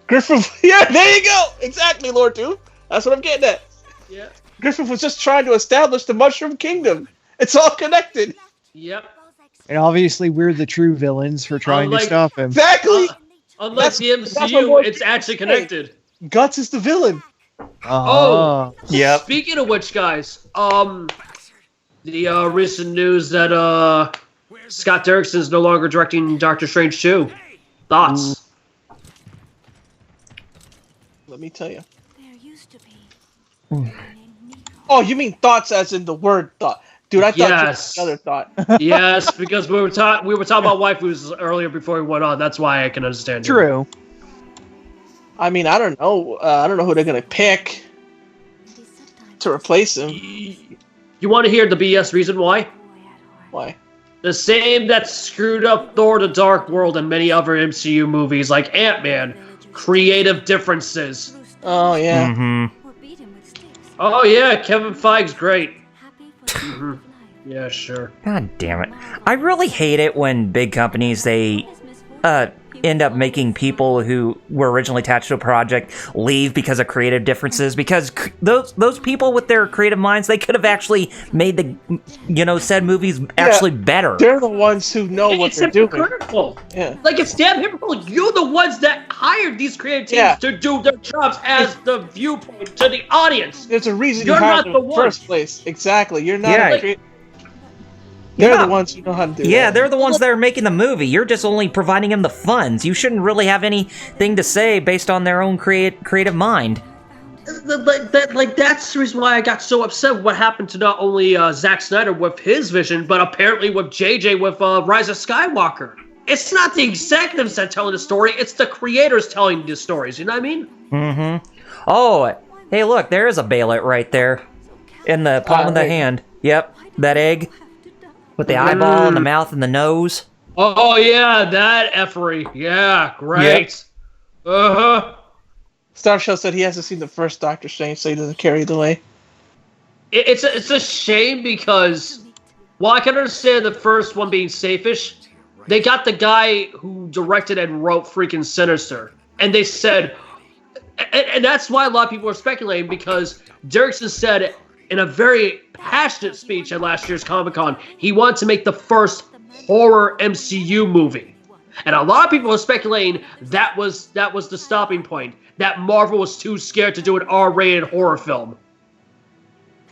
Griffith, yeah, there you go. Exactly, Lord Tooth. That's what I'm getting at. Yeah. Griffith was just trying to establish the Mushroom Kingdom. It's all connected. Yep. And obviously, we're the true villains for trying to stop him. Exactly. Unlike the MCU, it's actually connected. Guts is the villain. Oh, yep. Speaking of which, guys, the recent news that Scott Derrickson is no longer directing Doctor Strange 2. Thoughts? Let me tell you. There used to be. Oh, you mean thoughts as in the word thought? Dude, I thought Yes. you had another thought. Yes, because we were talking about waifus earlier before we went on. That's why I can understand. True. I mean, I don't know. I don't know who they're gonna pick to replace him. You want to hear the BS reason why? Why? The same that screwed up Thor: The Dark World and many other MCU movies like Ant-Man. Creative differences. Oh yeah. Mm-hmm. Oh yeah, Kevin Feige's great. Mm-hmm. Yeah, sure. God damn it. I really hate it when big companies, they end up making people who were originally attached to a project leave because of creative differences, because those people with their creative minds, they could have actually made the said movies actually better. They're the ones who know what they're doing. Critical. Yeah. Like, it's damn hypocritical. You're the ones that hired these creative teams to do their jobs as the viewpoint to the audience. There's a reason you're you hired not them the in one. the first place. Exactly. You're not Yeah. They're the ones who know how to do Yeah, that. they're the ones that are making the movie. You're just only providing them the funds. You shouldn't really have anything to say based on their own creative mind. That's the reason why I got so upset with what happened to not only Zack Snyder with his vision, but apparently with JJ with Rise of Skywalker. It's not the executives that are telling the story, it's the creators telling the stories, you know what I mean? Mm-hmm. Oh, hey look, there is a Bailet right there. In the palm of the hand. Yep, that egg. With the eyeball and the mouth and the nose. Oh yeah, that effery. Yeah, great. Yep. Uh-huh. Starshow said he hasn't seen the first Doctor Strange, so he doesn't carry the way. It's a shame because, while I can understand the first one being safe-ish, they got the guy who directed and wrote freaking Sinister. And they said, and that's why a lot of people are speculating, because Derrickson said in a very passionate speech at last year's Comic-Con, he wanted to make the first horror MCU movie. And a lot of people are speculating that was the stopping point. That Marvel was too scared to do an R-rated horror film.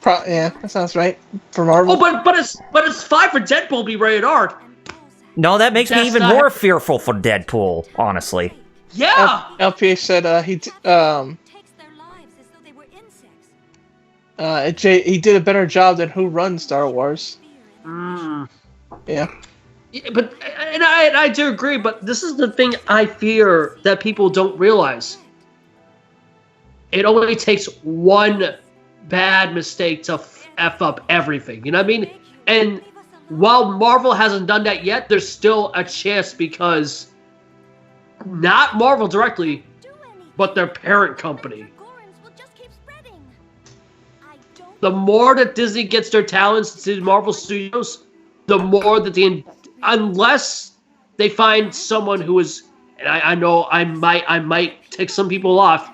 Yeah, that sounds right for Marvel. Oh, but it's fine for Deadpool to be rated R. No, that makes me even more fearful for Deadpool, honestly. Yeah. LPH said he did a better job than who runs Star Wars. Yeah. But and I do agree, but this is the thing I fear that people don't realize. It only takes one bad mistake to F up everything, you know what I mean? And while Marvel hasn't done that yet, there's still a chance because not Marvel directly, but their parent company. The more that Disney gets their talents to Marvel Studios, the more that unless they find someone who is, and I know I might tick some people off,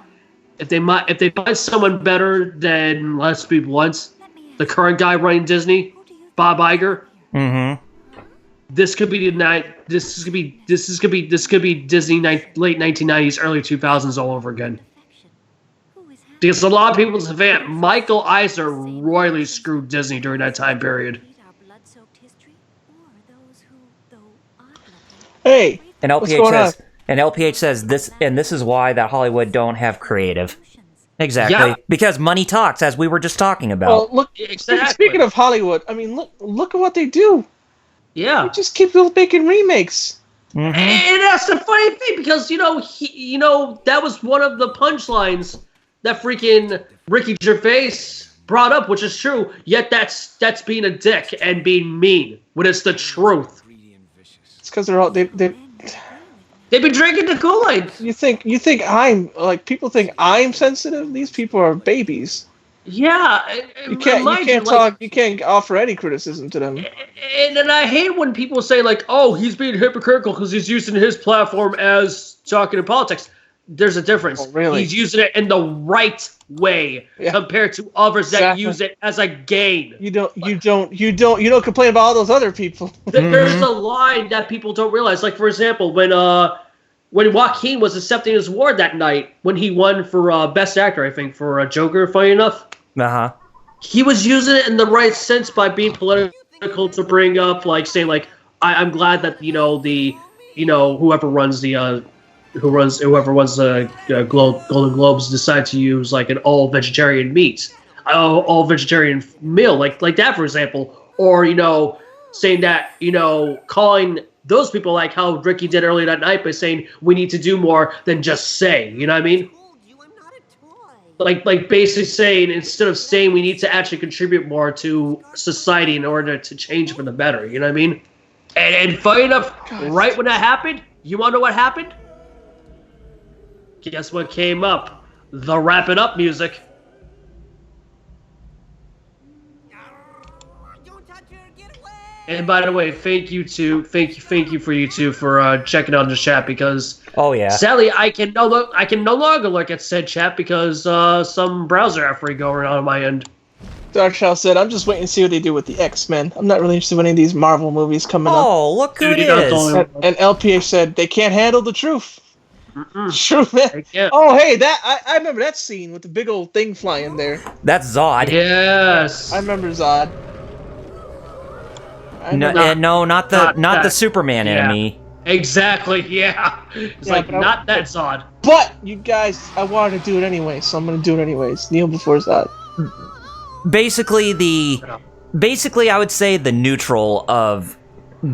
if they find someone better than, let's be blunt, the current guy running Disney, Bob Iger. Mm-hmm. This could be Disney late 1990s, early 2000s all over again. Because a lot of people's fan, Michael Eisner royally screwed Disney during that time period. Hey, And what's going on? LPH says this, and this is why that Hollywood don't have creative. Exactly, Yeah. because money talks, as we were just talking about. Well, look. Exactly. Speaking of Hollywood, I mean, look at what they do. Yeah. They just keep making remakes. And that's the funny thing, because that was one of the punchlines that freaking Ricky Gervais brought up, which is true. Yet that's being a dick and being mean when it's the truth. It's because they've been drinking the Kool-Aid. You think I'm like, people think I'm sensitive? These people are babies. Yeah, you can't offer any criticism to them. And I hate when people say like, "Oh, he's being hypocritical because he's using his platform as talking in politics." There's a difference. Oh, really? He's using it in the right way compared to others that use it as a gain. You don't complain about all those other people. There's a line that people don't realize. Like, for example, when Joaquin was accepting his award that night, when he won for Best Actor, I think, for Joker, funny enough. Uh-huh. He was using it in the right sense by being political to bring up, like, saying, like, I'm glad that, whoever runs the Golden Globes decide to use, like, an all-vegetarian meat, all-vegetarian meal, like that, for example. Or, saying that, calling those people, like how Ricky did earlier that night, by saying we need to do more than just say, you know what I mean? Like basically saying, instead of saying we need to actually contribute more to society in order to change for the better, you know what I mean? And funny enough, right when that happened, you want to know what happened? Guess what came up? The Wrap It Up music. And by the way, thank you for you two for checking out the chat, because sadly I can no longer look at said chat because some browser effort going on my end. Darkshell said, "I'm just waiting to see what they do with the X-Men. I'm not really interested in any of these Marvel movies coming up." Oh, look who it is! And LPH said they can't handle the truth. True, man. Oh, hey, I remember that scene with the big old thing flying there. That's Zod. Yes, I remember Zod. Not the Superman enemy. Exactly, yeah. It's not that Zod. But, you guys, I wanted to do it anyway, so I'm going to do it anyways. Kneel before Zod. Basically, I would say the neutral of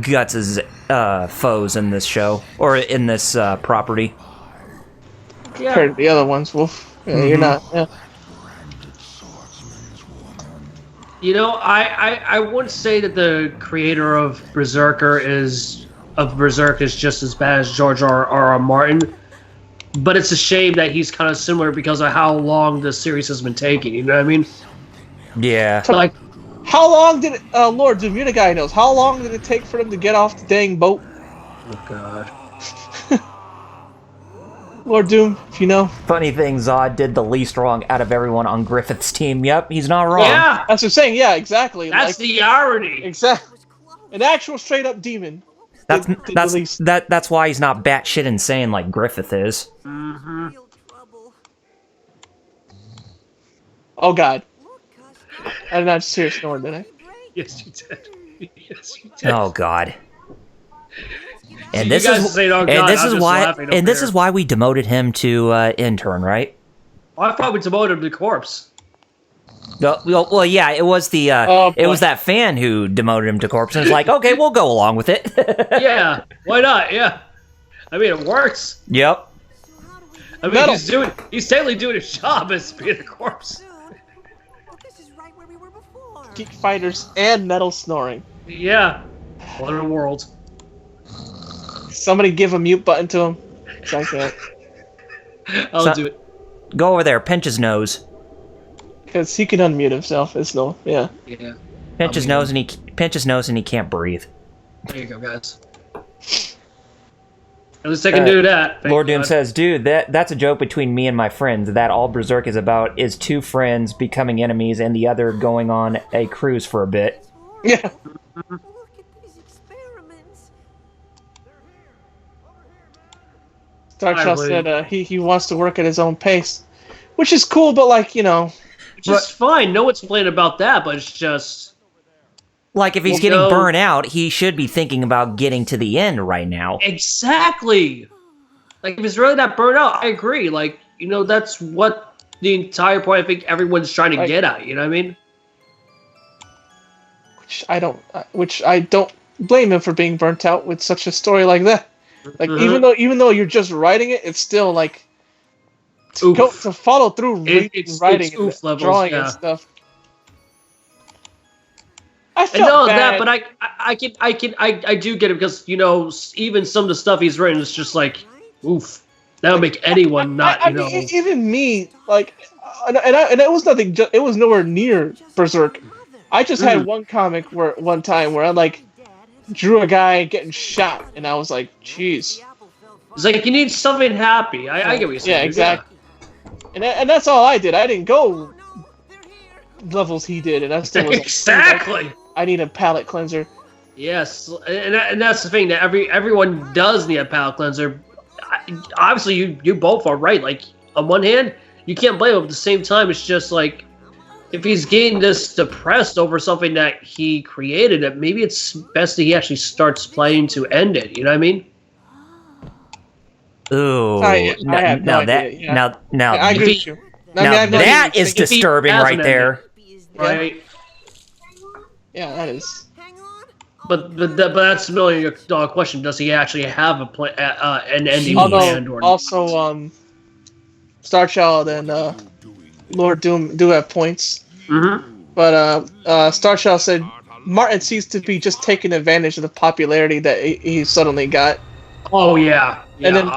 Guts' foes in this show, or in this property. Compared to the other ones, Wolf. Yeah, you're not. Yeah. I wouldn't say that the creator of Berserk is just as bad as George R. Martin, but it's a shame that he's kind of similar because of how long the series has been taking. You know what I mean? Yeah. Like, how long did it? Lord Doom, you're the guy who knows. How long did it take for them to get off the dang boat? Oh God. Lord Doom, if you know. Funny thing, Zod did the least wrong out of everyone on Griffith's team. Yep, he's not wrong. Yeah, that's what I'm saying. Yeah, exactly. That's the irony. Exactly. An actual straight up demon. That's why he's not batshit insane like Griffith is. Mm-hmm. Oh God. I did not just hear snoring, did I? Yes, you did. Yes, you did. Oh God. And this is why we demoted him to intern, right? Well, I thought we demoted him to corpse. Well, yeah, it was it was that fan who demoted him to corpse, and it's like, okay, we'll go along with it. Yeah, why not? Yeah, I mean, it works. Yep. I mean, he's totally doing his job as being a corpse. Geek fighters and metal snoring. Yeah, what a world. Somebody give a mute button to him. I can't. I'll do it. Go over there, pinch his nose. Because he can unmute himself. It's no, yeah. Yeah. Pinch his nose and he can't breathe. There you go, guys. At least I can do that. Lord Doom says, dude, that's a joke between me and my friends. That all Berserk is about is two friends becoming enemies and the other going on a cruise for a bit. Yeah. Darkshell said he wants to work at his own pace. which is cool, but like, you know, which is fine. No one's complaining about that, but it's just like if he's getting burnt out, he should be thinking about getting to the end right now. Exactly. Like if he's really that burnt out, I agree. Like, you know, that's what the entire point I think everyone's trying to get at. You know what I mean? Which I don't blame him for being burnt out with such a story like that. Like even though you're just writing it, it's still like to follow through writing and drawing and stuff. I know that, but I do get it because, you know, even some of the stuff he's written is just like, oof, that would make anyone not, you know. Even me, like, and it was nothing. It was nowhere near Berserk. I just had one comic one time where I like drew a guy getting shot, and I was like, jeez. It's like you need something happy. I get what you're saying. Yeah, exactly. Yeah. And that's all I did. I didn't go levels he did, and I still was exactly. Like, I need a palate cleanser. Yes, and that's the thing that everyone does need a palate cleanser. Obviously, you both are right. Like on one hand, you can't blame him. At the same time, it's just like if he's getting this depressed over something that he created, that maybe it's best that he actually starts playing to end it. You know what I mean? Ooh, I have no idea. Yeah. Now, I agree with you. That is disturbing right there. Right. Yeah, that is. But that's the $1 million question. Does he actually have an ending planned? Or also, Star Child and Lord Doom do have points. But Star Child said Martin seems to be just taking advantage of the popularity that he suddenly got. Oh yeah. And then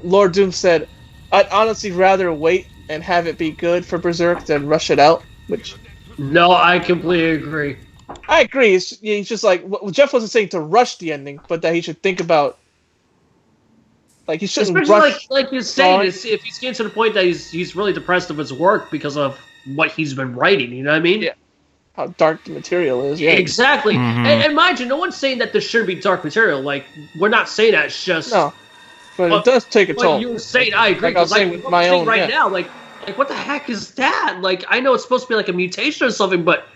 Lord Doom said, "I'd honestly rather wait and have it be good for Berserk than rush it out." Which, no, I completely agree. I agree. He's just like Jeff wasn't saying to rush the ending, but that he should think about, like he shouldn't rush. Like you're saying, if he's getting to the point that he's really depressed of his work because of what he's been writing. You know what I mean? Yeah. How dark the material is. Yeah. Exactly. And mind you, no one's saying that there shouldn't be dark material. Like we're not saying that. It's just no. But it does take a toll. What you were saying, I agree. Like I was saying with my own right now, like what the heck is that? Like I know it's supposed to be like a mutation or something, but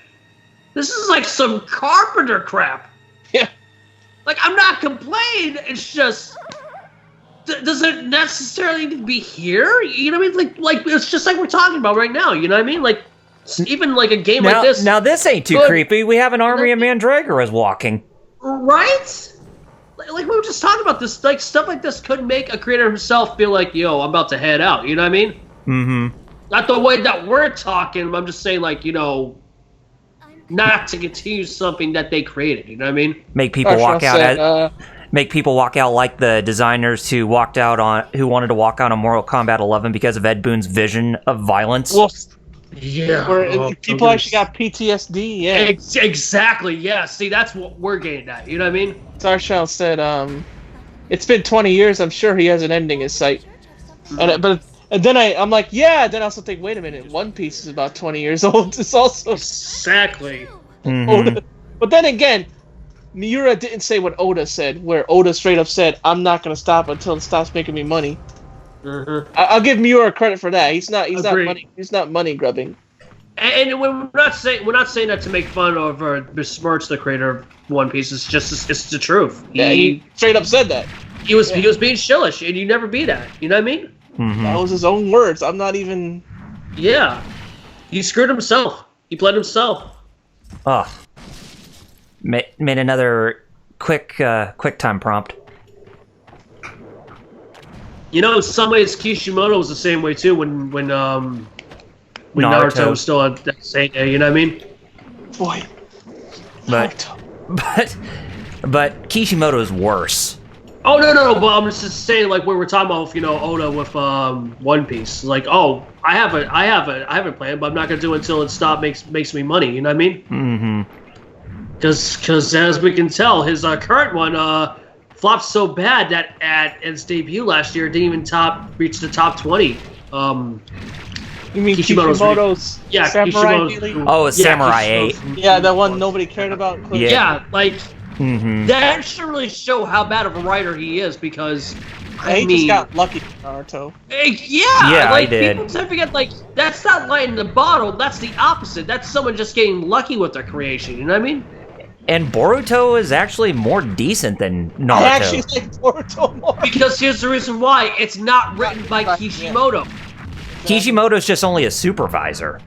this is like some Carpenter crap. Yeah. Like I'm not complaining. It's just, does it necessarily need to be here? You know what I mean? Like it's just like we're talking about right now. You know what I mean? Like even like a game like this. Now this ain't too creepy. We have an army of Mandragoras walking. Right? Like we were just talking about this. Like stuff like this could make a creator himself feel like, yo, I'm about to head out. You know what I mean? Not the way that we're talking. I'm just saying, like, you know, not to continue something that they created. You know what I mean? Make people walk out. Make people walk out like the designers who wanted to walk out on Mortal Kombat 11 because of Ed Boon's vision of violence. Well, yeah. Where people actually got PTSD. Yeah. Exactly. Yeah. See, that's what we're getting at. You know what I mean? Starchild said, "It's been 20 years. I'm sure he has an ending in sight." And then I'm like, yeah. Then I also think, wait a minute, One Piece is about 20 years old. It's also exactly. Oda. But then again, Miura didn't say what Oda said, where Oda straight up said, "I'm not gonna stop until it stops making me money." I'll give Miura credit for that. He's not money grubbing. And we're not saying that to make fun of or besmirch the creator of One Piece. It's the truth. He straight up said that. He was being shillish, and you never be that. You know what I mean? That was his own words. I'm not even. Yeah, he screwed himself. He played himself. Oh, made another quick time prompt. You know, in some ways, Kishimoto was the same way too. When Naruto was still at that same day. You know what I mean? Boy, but Kishimoto is worse. Oh no! But I'm just saying, like when we're talking about, you know, Oda with One Piece, like, oh, I have a plan, but I'm not gonna do it until it makes me money. You know what I mean? Because as we can tell, his current one flopped so bad that at its debut last year, it didn't even reach the top 20. You mean Kishimoto's Samurai Elite? Oh, it's Samurai 8. Yeah, that one nobody cared about. Yeah, like that should really show how bad of a writer he is, because He just got lucky with Naruto. Yeah, I did. People tend to forget, that's not lightning the bottle. That's the opposite. That's someone just getting lucky with their creation. You know what I mean? And Boruto is actually more decent than Naruto. I actually like Boruto more. Because here's the reason why. It's not written by Kishimoto. Kishimoto's just only a supervisor.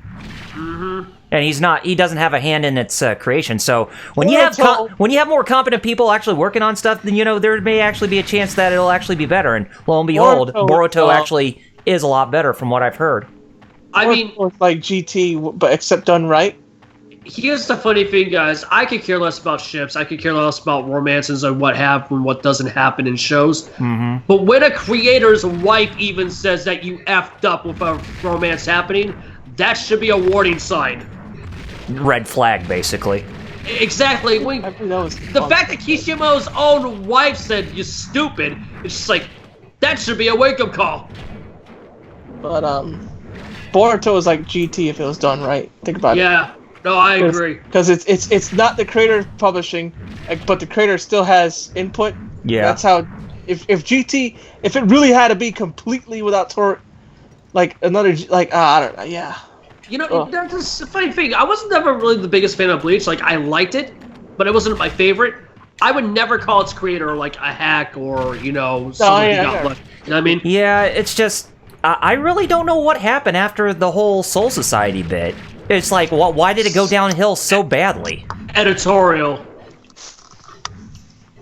Mm-hmm. And he doesn't have a hand in its creation. So when you have more competent people actually working on stuff, then there may actually be a chance that it'll actually be better. And lo and behold, Boruto actually is a lot better from what I've heard. I mean, like GT, but except done right. Here's the funny thing, guys. I could care less about ships. I could care less about romances and what happens and what doesn't happen in shows. Mm-hmm. But when a creator's wife even says that you effed up with a romance happening, that should be a warning sign. Red flag, basically. Exactly. The fact that Kishimoto's own wife said, "You stupid," it's just like, that should be a wake-up call. But, Boruto is like GT if it was done right. Think about it. Yeah. No, I agree. Because it's not the creator publishing, but the creator still has input. Yeah. That's how. If GT, if it really had to be completely without I don't know, yeah. That's the funny thing. I wasn't never really the biggest fan of Bleach. I liked it, but it wasn't my favorite. I would never call its creator a hack or someone who got lucky. You know what I mean? Yeah, it's just I really don't know what happened after the whole Soul Society bit. It's like, why did it go downhill so badly? Editorial.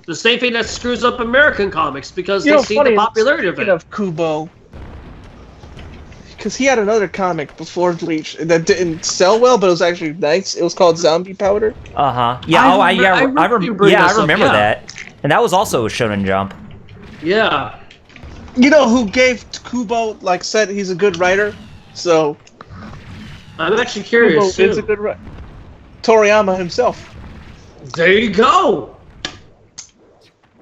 The same thing that screws up American comics because they see the popularity of it. Of Kubo, because he had another comic before Bleach that didn't sell well, but it was actually nice. It was called Zombie Powder. Yeah. I remember that, and that was also a Shonen Jump. Yeah. You know who gave Kubo said he's a good writer? So I'm actually curious. Kubo is a good writer. Toriyama himself. There you go.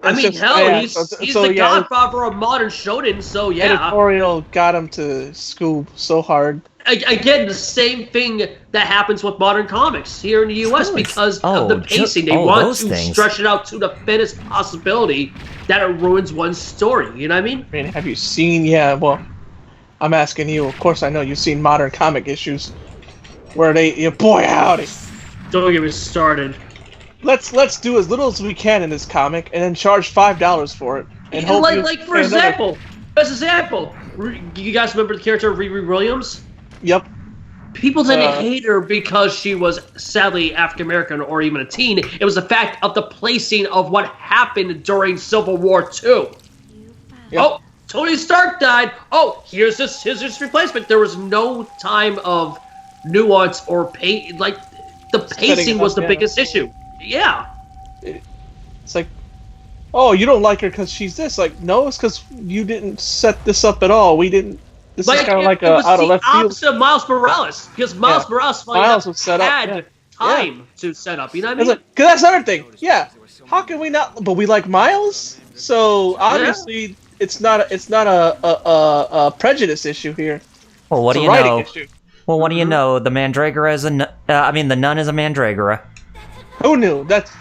He's the godfather of modern shonen, so yeah. Editorial got him to school so hard. Again, the same thing that happens with modern comics here in the U.S. because of the pacing. They want to stretch it out to the thinnest possibility that it ruins one's story. You know what I mean? Have you seen? Yeah, well, I'm asking you. Of course, I know you've seen modern comic issues where boy howdy. Don't get me started. Let's do as little as we can in this comic, and then charge $5 for it. And for example, you guys remember the character Riri Williams? Yep. People didn't hate her because she was sadly African American or even a teen. It was the fact of the placing of what happened during Civil War II. Yep. Oh, Tony Stark died. Oh, here's his replacement. There was no time of nuance or the pacing was the biggest issue. Yeah. It's like, oh, you don't like her because she's this. No, it's because you didn't set this up at all. We didn't. This is kind of out of left field. Opposite of Miles Morales, because Miles Morales had time to set up. You know what I mean? Because that's another thing. Yeah. How can we not? But we like Miles, so obviously it's not a prejudice issue here. Well, what do you know? Issue. Well, what do you know? The Mandragora is the nun is a Mandragora. Who knew? That's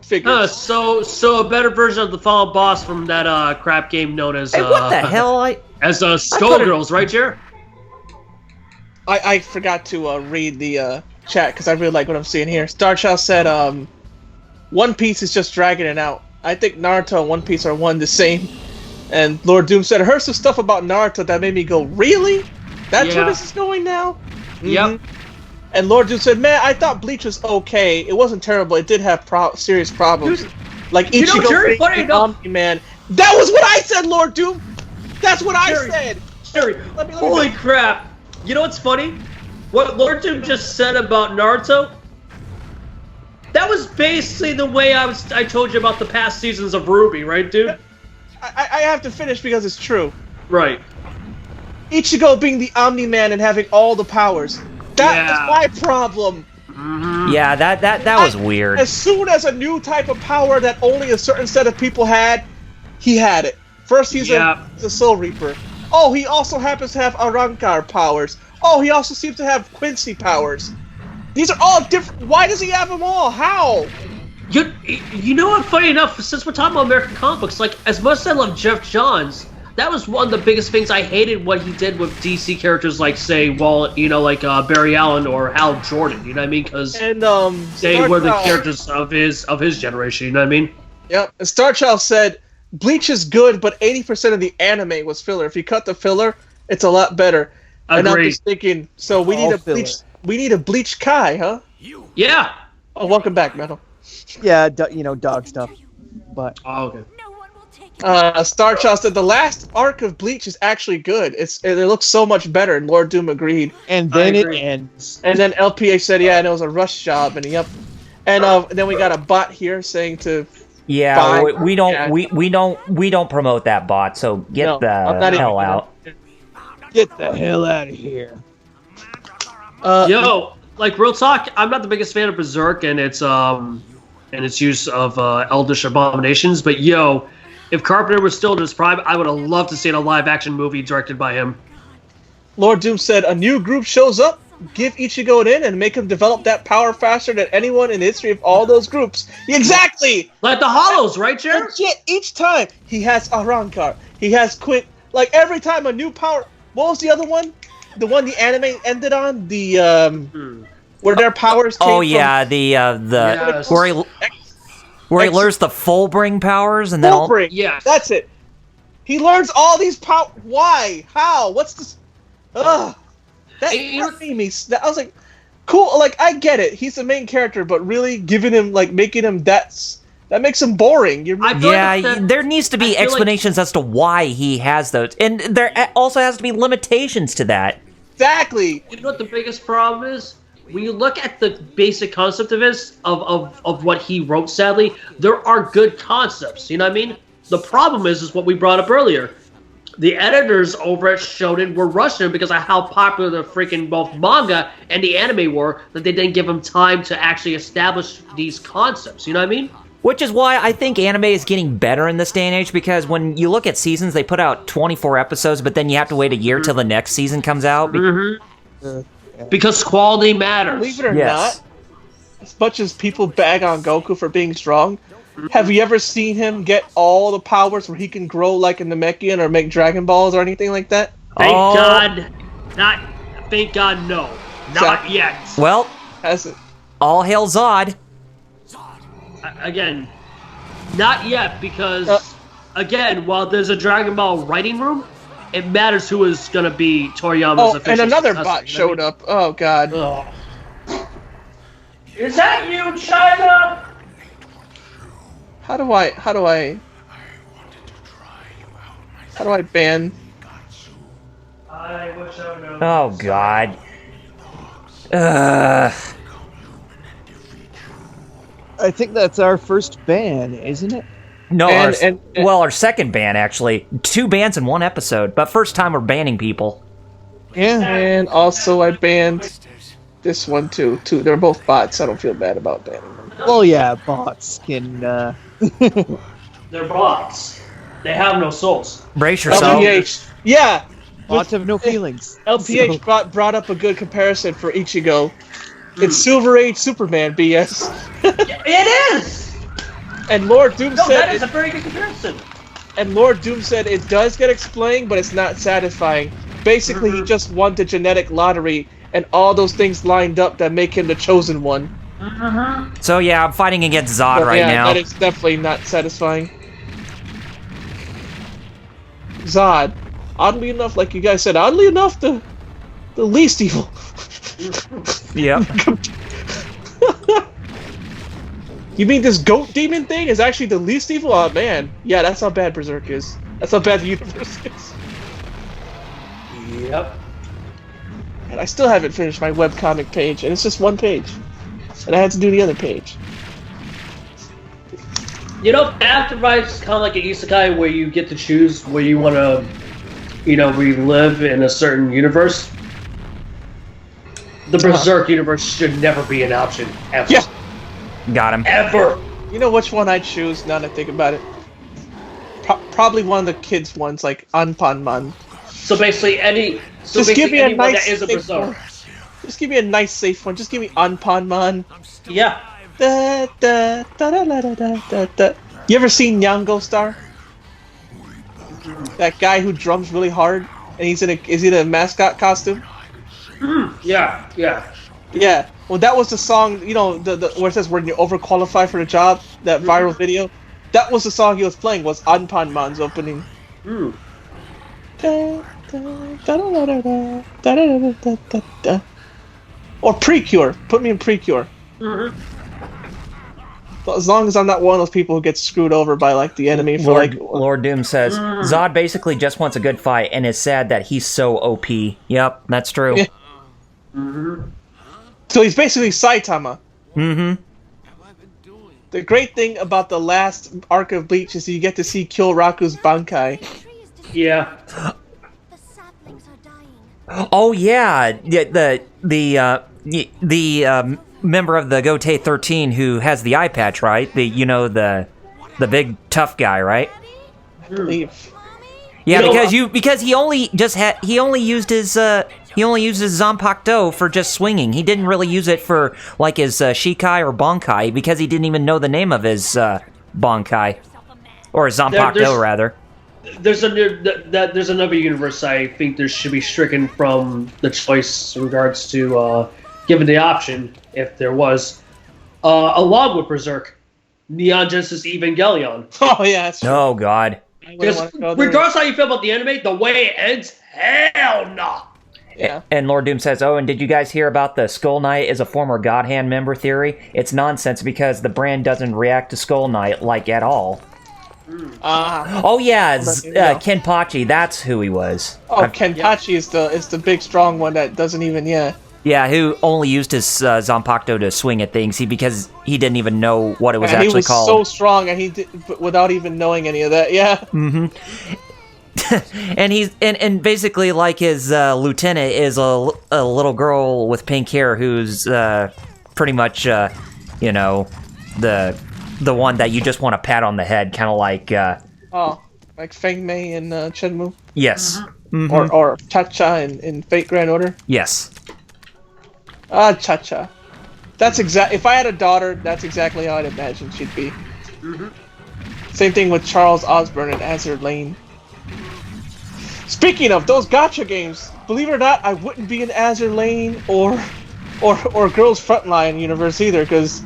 figures. So a better version of the final boss from that crap game known as what the hell? As Skullgirls, right, Jer? I forgot to read the chat because I really like what I'm seeing here. Starchild said, One Piece is just dragging it out. I think Naruto and One Piece are one the same. And Lord Doom said, I heard some stuff about Naruto that made me go, really? That's where this is going now? Mm-hmm. Yep. And Lord Doom said, man, I thought Bleach was okay. It wasn't terrible. It did have serious problems. Dude, Ichigo Omni-Man. That was what I said, Lord Doom! That's what I said! Jerry, holy crap! You know what's funny? What Lord Doom just said about Naruto? That was basically the way I told you about the past seasons of Ruby, right, dude? I have to finish because it's true. Right. Ichigo being the Omni-Man and having all the powers. That was my problem. Mm-hmm. Yeah, that was weird. As soon as a new type of power that only a certain set of people had, he had it. First, he's a Soul Reaper. Oh, he also happens to have Arankar powers. Oh, he also seems to have Quincy powers. These are all different. Why does he have them all? How? You know what? Funny enough, since we're talking about American comic books, as much as I love Jeff Johns, that was one of the biggest things I hated what he did with DC characters like, say, Barry Allen or Hal Jordan. You know what I mean? Because they were the characters of his generation. You know what I mean? Yep. And Star Child said Bleach is good, but 80% of the anime was filler. If you cut the filler, it's a lot better. Agreed. And I'm just thinking, so we need a Bleach. We need a Bleach Kai, huh? Yeah. Oh, welcome back, Metal. Yeah, dog stuff. But okay. Star Child said the last arc of Bleach is actually good. It looks so much better, and Lord Doom agreed. And then it ends. And then LPH said, yeah, and it was a rush job, and yep. And then we got a bot here saying to. Yeah, we don't promote that bot. So get the hell out. Get the hell out of here. Real talk. I'm not the biggest fan of Berserk and its use of Eldish abominations, but if Carpenter was still in his prime, I would have loved to see a live-action movie directed by him. Lord Doom said, a new group shows up, give Ichigo an in, and make him develop that power faster than anyone in the history of all those groups. Exactly! Like the Hollows, right, Jared? Legit, each time he has Arankar, he has Quint. Like, every time a new power... What was the other one? The one the anime ended on? Where their powers came from? Oh, yeah, where he learns the Fullbring powers and then Fullbring, yeah, that's it. He learns all these powers. Why? How? What's this? Ugh. That hurt me. I was like, cool. Like, I get it. He's the main character, but really giving him, making him that makes him boring. There needs to be explanations as to why he has those, and there also has to be limitations to that. Exactly. You know what the biggest problem is? When you look at the basic concept of this, of what he wrote, sadly, there are good concepts, you know what I mean? The problem is what we brought up earlier. The editors over at Shonen were rushing him because of how popular the freaking both manga and the anime were, that they didn't give him time to actually establish these concepts, you know what I mean? Which is why I think anime is getting better in this day and age, because when you look at seasons, they put out 24 episodes, but then you have to wait a year till the next season comes out. Because quality matters. Believe it or not, as much as people bag on Goku for being strong, have you ever seen him get all the powers where he can grow like a Namekian or make Dragon Balls or anything like that? Thank God, no. Not yet. Well, has it? All hail Zod. Again, not yet, because, again, while there's a Dragon Ball writing room, it matters who is going to be Toriyama's official and another successor, bot showed up. Oh, God. Ugh. Is that you, China? How do I ban? I wish I would know. Oh, God. I think that's our first ban, isn't it? No, our second ban, actually. 2 bans in 1 episode, but first time we're banning people. Yeah. And also I banned this one, too. They're both bots. I don't feel bad about banning them. Well, yeah, bots can... They're bots. They have no souls. Brace yourself. LPH. Yeah! Bots have no feelings. LPH brought up a good comparison for Ichigo. It's Silver Age Superman BS. It is! And Lord Doom said... that is a very good comparison. And Lord Doom said it does get explained, but it's not satisfying. Basically, he just won the genetic lottery, and all those things lined up that make him the chosen one. So yeah, I'm fighting against Zod right now. Yeah, that is definitely not satisfying. Zod, oddly enough, like you guys said, the least evil. Yep. You mean this goat demon thing is actually the least evil? Oh man, yeah, that's how bad Berserk is. That's how bad the universe is. Yep. And I still haven't finished my webcomic page, and it's just 1 page. And I had to do the other page. You know, Afterlife's kind of like an isekai where you get to choose where you want to, relive in a certain universe. The Berserk universe should never be an option, ever. Yeah. Got him. Ever. You know which one I'd choose, now that I think about it? Probably one of the kids' ones, like Anpanman. So basically, give me a nice that is a Berserk. Just give me a nice safe one. Just give me Anpanman. Yeah. Da, da, da, da, da, da, da, da. You ever seen Nyango Star? That guy who drums really hard, and is he in a mascot costume? Yeah. Yeah. Well, that was the song, you know, the where it says when you're overqualified for the job, that viral video. That was the song he was playing, was Anpanman's opening. Or Precure. Put me in Precure. As long as I'm not one of those people who gets screwed over by like the enemy for Lord Doom says Zod basically just wants a good fight and is sad that he's so OP. Yep, that's true. Yeah. So he's basically Saitama. The great thing about the last arc of Bleach is you get to see Kyoraku's Bankai. Yeah. The saplings are dying. Oh yeah, the member of the Gotei 13 who has the eye patch, right? The big tough guy, right? I believe. Yeah, because he only used his Zanpakuto for just swinging. He didn't really use it for like his Shikai or Bankai because he didn't even know the name of his Bankai or his Zanpakuto rather. There's another universe I think there should be stricken from the choice in regards to given the option, if there was, along with Berserk, Neon Genesis Evangelion. Oh yeah. That's true. Oh god. Because regardless how you feel about the anime, the way it ends, hell no. Yeah. And Lord Doom says, "Oh, and did you guys hear about the Skull Knight is a former God Hand member theory? It's nonsense because the brand doesn't react to Skull Knight like at all." Oh yeah, Kenpachi. That's who he was. Oh, Kenpachi is the big strong one that doesn't even Yeah, who only used his Zanpakuto to swing at things because he didn't even know what it was actually he was called. so strong, and he did without even knowing any of that. Yeah. And he's and basically like his lieutenant is a little girl with pink hair who's pretty much the one that you just want to pat on the head, kind of like like Feng Mei and Shenmue. Yes. Or Cha-Cha in Fate Grand Order. Yes. Cha-Cha. That's if I had a daughter, that's exactly how I'd imagine she'd be. Same thing with Charles Osborne and Azur Lane. Speaking of those gacha games, believe it or not, I wouldn't be in Azur Lane or Girls Frontline universe either, because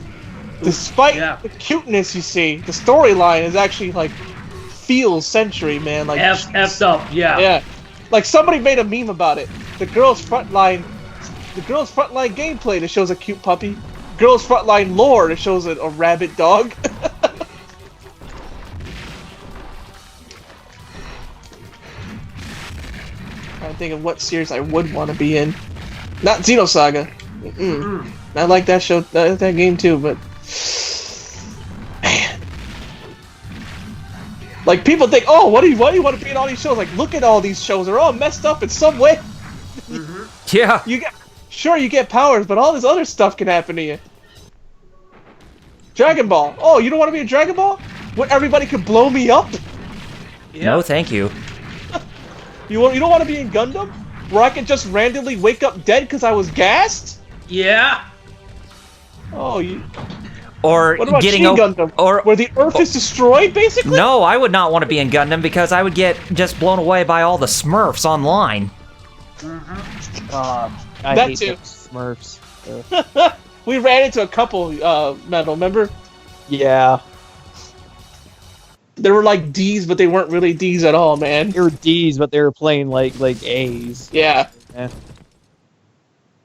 despite the cuteness you see, the storyline is actually like feels century, man. Like effed up, yeah. Yeah. Like somebody made a meme about it. The Girls Frontline gameplay that shows a cute puppy. Girls Frontline lore that shows a rabbit dog. I'm thinking what series I would want to be in. Not Xenosaga. I like that show, that game too, but man, like people think, oh, why do you want to be in all these shows? Like, look at all these shows; they're all messed up in some way. Yeah. You get powers, but all this other stuff can happen to you. Dragon Ball. Oh, you don't want to be in Dragon Ball? When everybody could blow me up? No, thank you. You don't want to be in Gundam, where I could just randomly wake up dead because I was gassed? Yeah. Oh, you. Or what about getting Shin Gundam, where the Earth is destroyed, basically? No, I would not want to be in Gundam because I would get just blown away by all the Smurfs online. I that hate too. Smurfs. We ran into a couple, Metal, remember? Yeah. They were like D's, but they weren't really D's at all, man. They were D's, but they were playing like A's. Yeah. Yeah.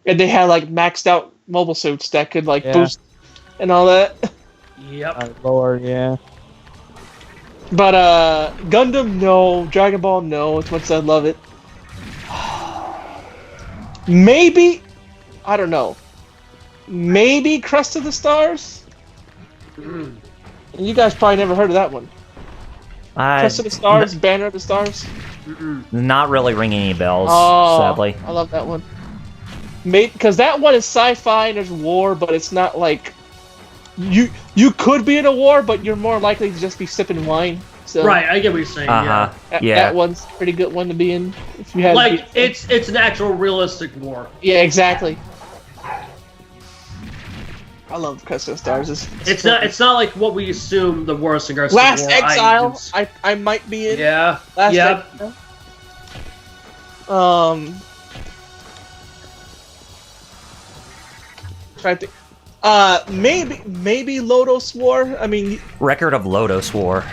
And they had like maxed out mobile suits that could like boost and all that. Yep. Lord, yeah. But Gundam, no. Dragon Ball, no. As much as I love it. Maybe, I don't know. Maybe Crest of the Stars? You guys probably never heard of that one. Crest of the Stars, Banner of the Stars? Not really ringing any bells, sadly. I love that one. Because that one is sci-fi and there's war, but it's not like... You could be in a war, but you're more likely to just be sipping wine. So, right, I get what you're saying. Yeah. That one's a pretty good one to be in. If you had it's an actual realistic war. Yeah, exactly. I love Crest of Stars. It's not like what we assume the worst in Garcia Last War. Exile, I might be in. Yeah. Last Yep. Exile. Trying to think. Maybe Lodos War. I mean, Record of Lodos War.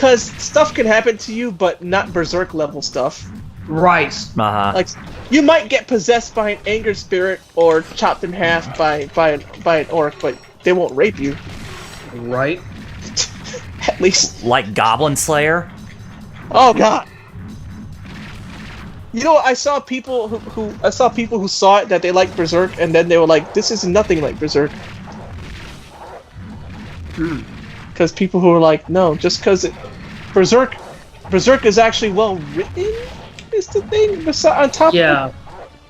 because stuff can happen to you, but not Berserk level stuff. Right. Like, you might get possessed by an anger spirit or chopped in half by an orc, but they won't rape you. Right. At least. Like Goblin Slayer. Oh god. You know, I saw people who saw it that they liked Berserk, and then they were like, "This is nothing like Berserk." Because people who were like, "No, just because Berserk is actually well written." Is the thing on top of it.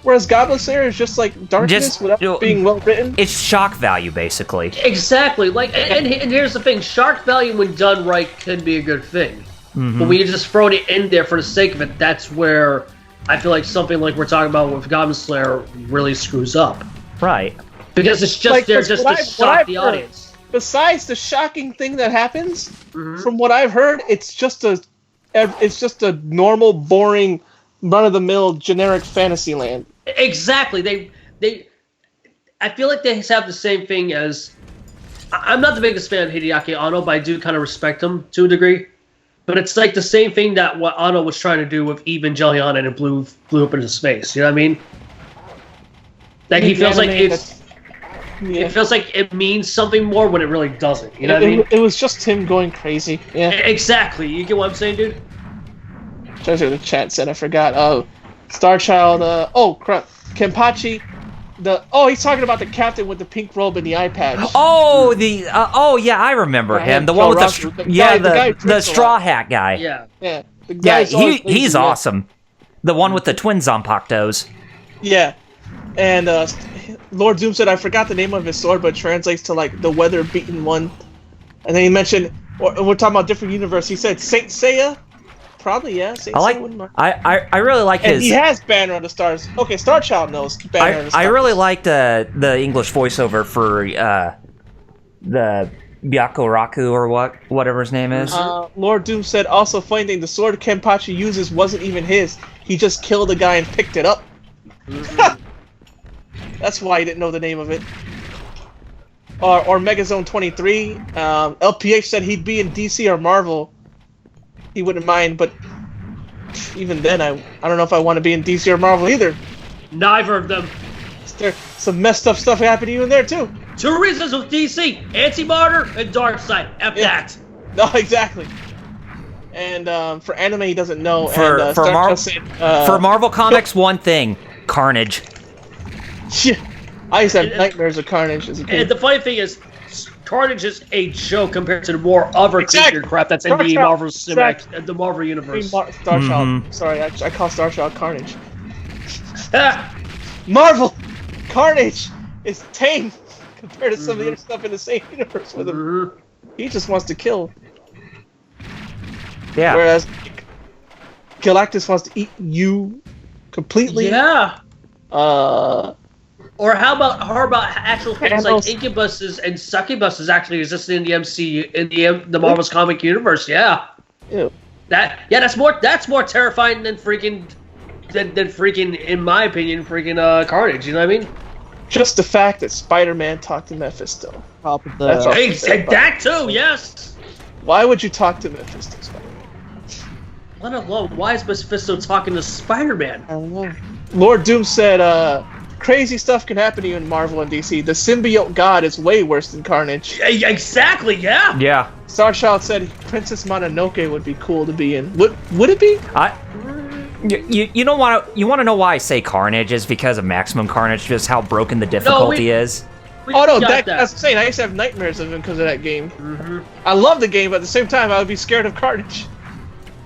Whereas Goblin Slayer is just like darkness without being well written. It's shock value, basically. Exactly. Like, and here's the thing: shock value, when done right, can be a good thing. But when you just throw it in there for the sake of it, that's where I feel like something like we're talking about with Goblin Slayer really screws up. Right. Because it's just there just to shock the audience. Besides the shocking thing that happens, from what I've heard, it's just a normal, boring, run-of-the-mill, generic fantasy land. Exactly. I feel like they have the same thing as. I'm not the biggest fan of Hideaki Anno, but I do kind of respect him to a degree. But it's like the same thing that what Anno was trying to do with Evangelion, and it blew up into space. You know what I mean? Like he feels like it feels like it means something more when it really doesn't. You know what I mean? It was just him going crazy. Yeah. Exactly. You get what I'm saying, dude? Treasure the chat said I forgot. Oh, Starchild. Oh crap, Kenpachi. He's talking about the captain with the pink robe and the eye patch. Oh, yeah, I remember him. The one with the straw hat guy. Yeah. Yeah. He's awesome. The one with the twin Zanpakutos. Yeah. And Lord Doom said I forgot the name of his sword, but it translates to like the weather-beaten one. And then he mentioned, we're talking about different universe. He said Saint Seiya. Probably, yeah. I really like his. And he has Banner of the Stars. Okay, Starchild knows Banner of the Stars. I really liked the English voiceover for the Byakuraku or whatever his name is. Lord Doom said also funny thing, the sword Kenpachi uses wasn't even his. He just killed the guy and picked it up. That's why he didn't know the name of it. Or Megazone 23. LPH said he'd be in DC or Marvel. He wouldn't mind, but even then, I don't know if I want to be in DC or Marvel either. Neither of them. There's some messed up stuff happening to you in there too. 2 reasons with DC: Anti-Martyr and Darkseid. That. No, exactly. And for anime, he doesn't know. For Marvel Comics, one thing: Carnage. Yeah, I used to have nightmares of Carnage as a kid. And the funny thing is, Carnage is a joke compared to the more other creature crap that's in the Marvel Cinematic, the Marvel Universe. Starchild. Sorry, I call Starchild Carnage. Marvel Carnage is tame compared to some of the other stuff in the same universe with him. He just wants to kill. Yeah. Whereas Galactus wants to eat you completely. Yeah. Or how about actual things like incubuses and succubuses actually existing in the MCU, in the Marvel's comic universe? Yeah. Ew. That's more terrifying than freaking in my opinion, Carnage. You know what I mean? Just the fact that Spider-Man talked to Mephisto. That too. Yes. Why would you talk to Mephisto? Let alone, why is Mephisto talking to Spider-Man? I don't know. Lord Doom said, crazy stuff can happen to you in Marvel and DC. The symbiote god is way worse than Carnage. Exactly, yeah. Yeah. Starchild said Princess Mononoke would be cool to be in. Would it be? You want to know why I say Carnage is because of Maximum Carnage, just how broken the difficulty is. That's what I'm saying. I used to have nightmares of him because of that game. I love the game, but at the even time, I would be scared of Carnage.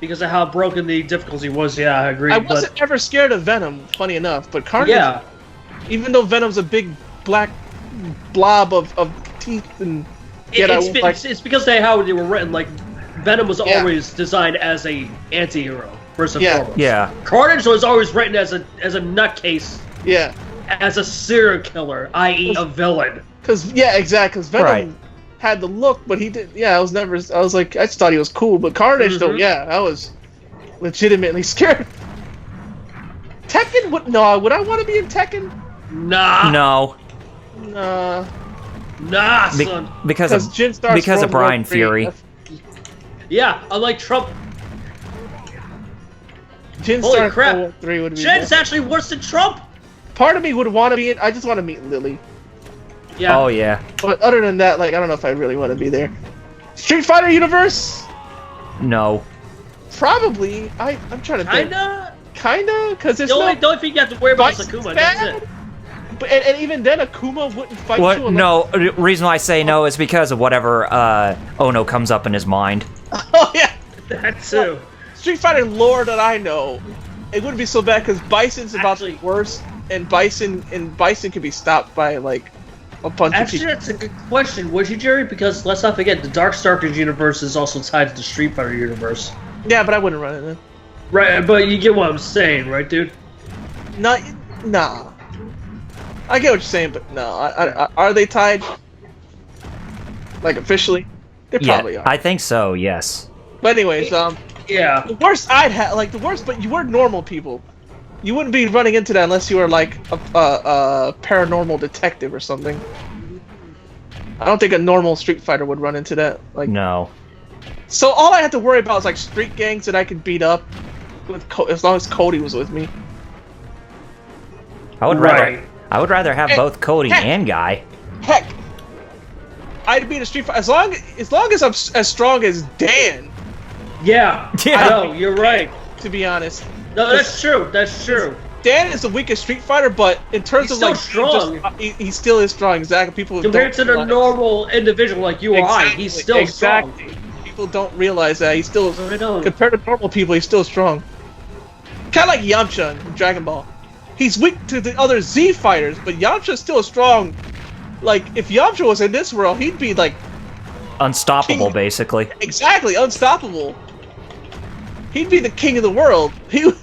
Because of how broken the difficulty was, yeah, I agree. I wasn't ever scared of Venom, funny enough, but Carnage, even though Venom's a big black blob of teeth and... It's because of how they were written, like, Venom was always designed as a anti-hero, first and foremost. Yeah. Carnage was always written as a nutcase. Yeah. As a serial killer, i.e. a villain. Cause exactly. Cause Venom had the look, but he did. Yeah, I was never. I was like, I just thought he was cool. But Carnage, though, yeah, I was legitimately scared. Tekken? Would I want to be in Tekken? Nah. No. Nah. Nah, son. Because of Brian Fury. Yeah, unlike Trump. Holy crap! 3 would be Jin's actually worse than Trump. Part of me would want to be in. I just want to meet Lily. Yeah. Oh yeah. But other than that, like, I don't know if I really want to be there. Street Fighter universe? No. Probably. I'm trying to think. Kinda, because there's the only thing you have to worry about is Akuma. That's it. But and even then, Akuma wouldn't fight you. No, the reason why I say no is because of whatever Ono comes up in his mind. Oh yeah, that too. Street Fighter lore that I know, it wouldn't be so bad because Bison's about to be worse, and Bison can be stopped by like a punch. Actually, that's a good question, would you, Jerry? Because let's not forget the Darkstalkers universe is also tied to the Street Fighter universe. Yeah, but I wouldn't run it then. Right, but you get what I'm saying, right, dude? Nah. I get what you're saying, but no. Are they tied? Like officially? They probably are. I think so. Yes. But anyways, yeah. The worst I'd have, like the worst, but you were normal people. You wouldn't be running into that unless you were like a paranormal detective or something. I don't think a normal Street Fighter would run into that. Like no. So all I had to worry about is like street gangs that I could beat up with as long as Cody was with me. I would rather have both Cody and Guy. Heck, I'd beat a Street Fighter as long as I'm as strong as Dan. Yeah. I know, you're right. To be honest. No, that's true. That's true. Dan is the weakest Street Fighter, but in terms of like strong, he still is strong. Exactly. People compared to the normal individual like you or I, he's still strong. People don't realize that he's still compared to normal people, he's still strong. Kind of like Yamcha in Dragon Ball. He's weak to the other Z fighters, but Yamcha's still strong. Like if Yamcha was in this world, he'd be like unstoppable, basically. Exactly, unstoppable. He'd be the king of the world. You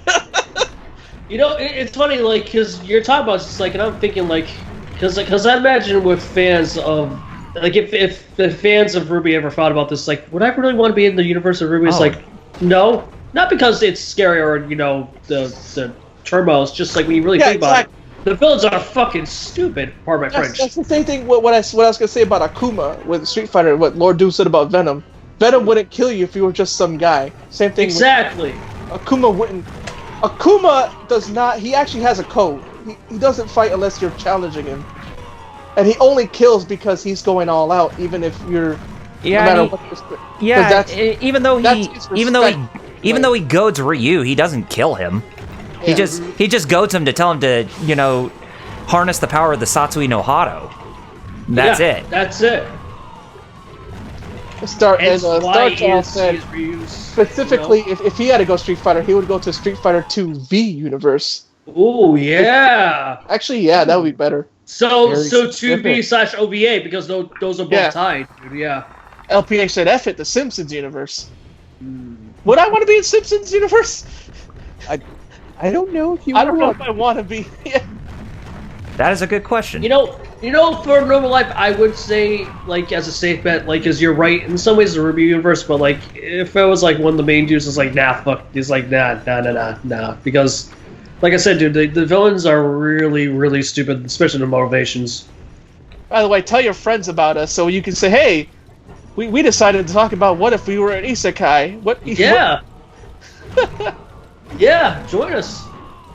know, it's funny, like, because you're talking about it's like, and I'm thinking, like, because I imagine with fans of, like, if the fans of Ruby ever thought about this, like, would I really want to be in the universe of Ruby? It's like, no, not because it's scary or you know the turmoils. Just like when you really think about it, the villains are fucking stupid. Pardon my French. That's the same thing. What I was gonna say about Akuma with Street Fighter. What Lord Doom said about Venom. Venom wouldn't kill you if you were just some guy. Same thing. Exactly. Akuma wouldn't. Akuma does not. He actually has a code. He doesn't fight unless you're challenging him, and he only kills because he's going all out, even if you're. Yeah. No matter what. Yeah. Even though he goads Ryu, he doesn't kill him. Yeah. He just goads him to tell him to harness the power of the Satsui no Hado. That's it. That's it. Star Child said specifically, if he had to go Street Fighter, he would go to Street Fighter 2 V universe. Oh yeah. Actually, yeah, that would be better. So 2V/OVA because those are both tied. Dude, yeah. LPH said F it, the Simpsons universe. Would I want to be in Simpsons universe? I don't know if you. I don't know if I want to be. That is a good question. You know, for normal life, I would say, like, as a safe bet, like, because you're right, in some ways, the Ruby universe, but, like, if I was, like, one of the main dudes, it's like, nah, fuck, he's like, nah, because, like I said, dude, the villains are really, really stupid, especially the motivations. By the way, tell your friends about us so you can say, hey, we decided to talk about what if we were an isekai. Yeah. Yeah, join us.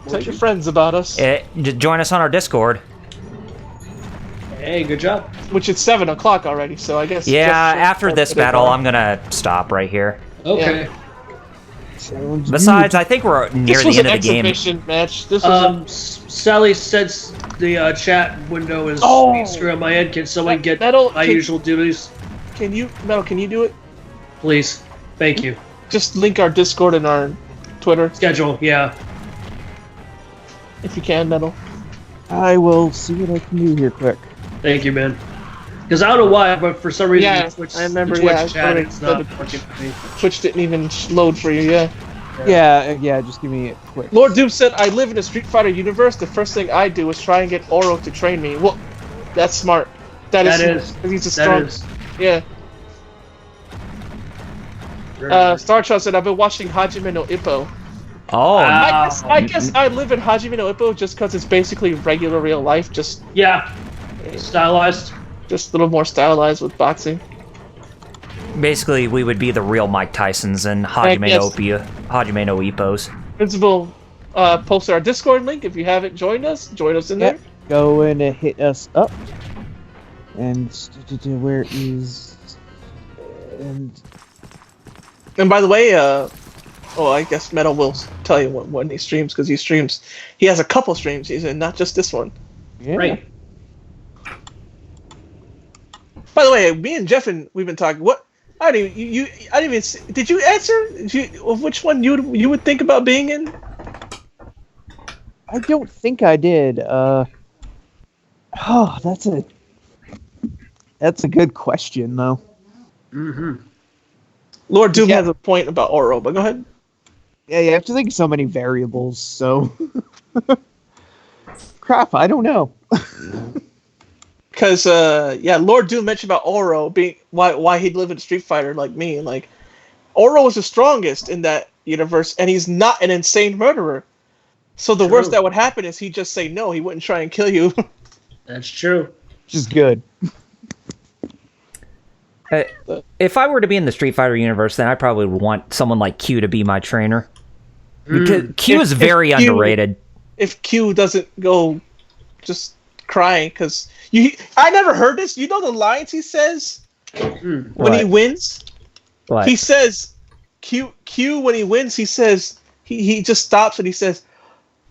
Tell your friends about us. Join us on our Discord. Hey, good job. Which is 7 o'clock already, so I guess. Yeah, after this battle, I'm gonna stop right here. Okay. Yeah. Besides, I think we're near the end of the game. Match. This was Sally says the chat window is screw on my head. Can someone get my usual duties? Can you do it? Please. Thank you. Just link our Discord and our Twitter. Schedule, yeah. If you can, Metal. I will see what I can do here quick. Thank you, man. Because I don't know why, but for some reason, I remember. Twitch chat is not working for me. Twitch didn't even load for you. Yeah. Just give me a quick. Lord Doom said, "I live in a Street Fighter universe. The first thing I do is try and get Oro to train me." Well, that's smart. That is because he's a strong. Yeah. Star Child said, "I've been watching Hajime no Ippo." Oh, I guess I live in Hajime no Ippo just because it's basically regular real life, just stylized, just a little more stylized with boxing. Basically, we would be the real Mike Tysons and Hajime no Ippos. Principal posted our Discord link. If you haven't joined us in there. Go in and hit us up. And where is And by the way, I guess Metal will tell you when he streams, because he streams. He has a couple streams. He's in, not just this one. Yeah. Right. By the way, me and Jeff we've been talking. What? I didn't even. Did you answer? Which one you would think about being in? I don't think I did. That's a good question, though. Mm-hmm. Lord Doom has a point about Oro, but go ahead. Yeah, you have to think of so many variables, so... Crap, I don't know. Because, Lord Doom mentioned about Oro being... Why he'd live in Street Fighter like me. Like, Oro was the strongest in that universe, and he's not an insane murderer. So the worst that would happen is he'd just say no, he wouldn't try and kill you. That's true. Which is good. If I were to be in the Street Fighter universe, then I probably would want someone like Q to be my trainer. Because Q is very underrated. If Q doesn't go just crying, because I never heard this. You know the lines he says when he wins? What? He says, Q when he wins, he says, he just stops and he says,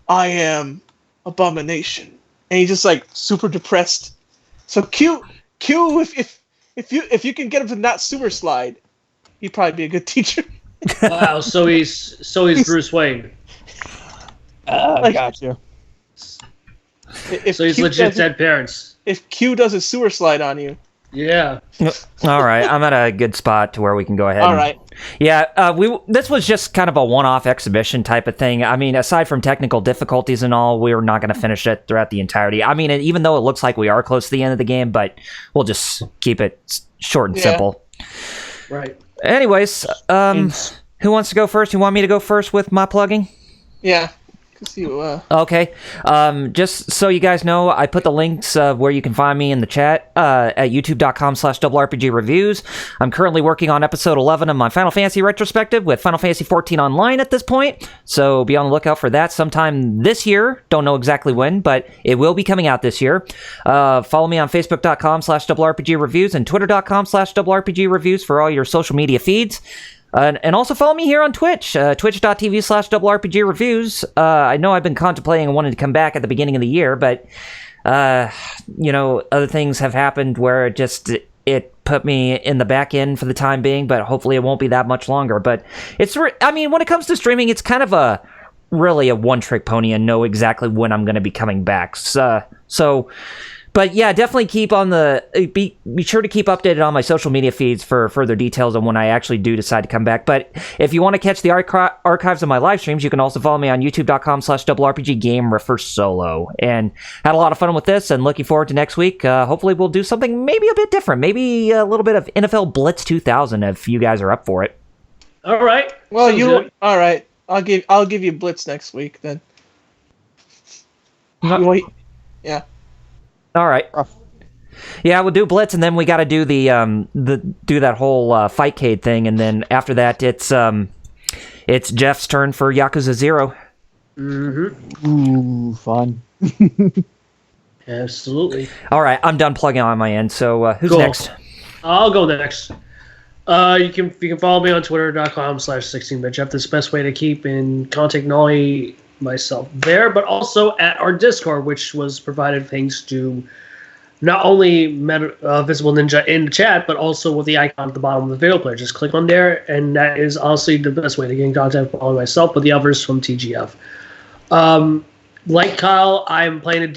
"I am Abomination." And he's just like super depressed. So Q, if you can get him to not super slide, he'd probably be a good teacher. Wow, so he's Bruce Wayne. Gotcha. So he's legit dead parents. If Q does a sewer slide on you. Yeah. All right, I'm at a good spot to where we can go ahead. All right. Yeah, this was just kind of a one-off exhibition type of thing. I mean, aside from technical difficulties and all, we were not going to finish it throughout the entirety. I mean, even though it looks like we are close to the end of the game, but we'll just keep it short and simple. Right. Anyways, who wants to go first? You want me to go first with my plugging? Yeah. Okay. Just so you guys know, I put the links where you can find me in the chat at youtube.com/RPGreviews. I'm currently working on episode 11 of my Final Fantasy retrospective with Final Fantasy 14 Online at this point, so be on the lookout for that sometime this year. Don't know exactly when, but it will be coming out this year. Follow me on facebook.com/RPGreviews and twitter.com/RPGreviews for all your social media feeds. And also follow me here on Twitch, twitch.tv/RPGreviews. I know I've been contemplating and wanting to come back at the beginning of the year, but, other things have happened where it put me in the back end for the time being, but hopefully it won't be that much longer. But when it comes to streaming, it's kind of really a one-trick pony and know exactly when I'm going to be coming back. But yeah, definitely keep on be sure to keep updated on my social media feeds for further details on when I actually do decide to come back. But if you want to catch the archives of my live streams, you can also follow me on youtube.com/RPGGameReferSolo. And had a lot of fun with this and looking forward to next week. Hopefully we'll do something maybe a bit different. Maybe a little bit of NFL Blitz 2000 if you guys are up for it. All right. Well, all right. I'll give you Blitz next week then. Yeah. All right. Yeah, we'll do Blitz, and then we got to do do that whole Fightcade thing, and then after that, it's Jeff's turn for Yakuza 0. Mm-hmm. Ooh, fun. Absolutely. All right, I'm done plugging on my end. So who's next? I'll go next. You can follow me on twitter.com/16bitjeff. That's the best way to keep in contact not only myself there, but also at our Discord, which was provided thanks to not only Visible Ninja in the chat, but also with the icon at the bottom of the video player. Just click on there, and that is honestly the best way to get in contact with myself, but the others from TGF. Like Kyle, I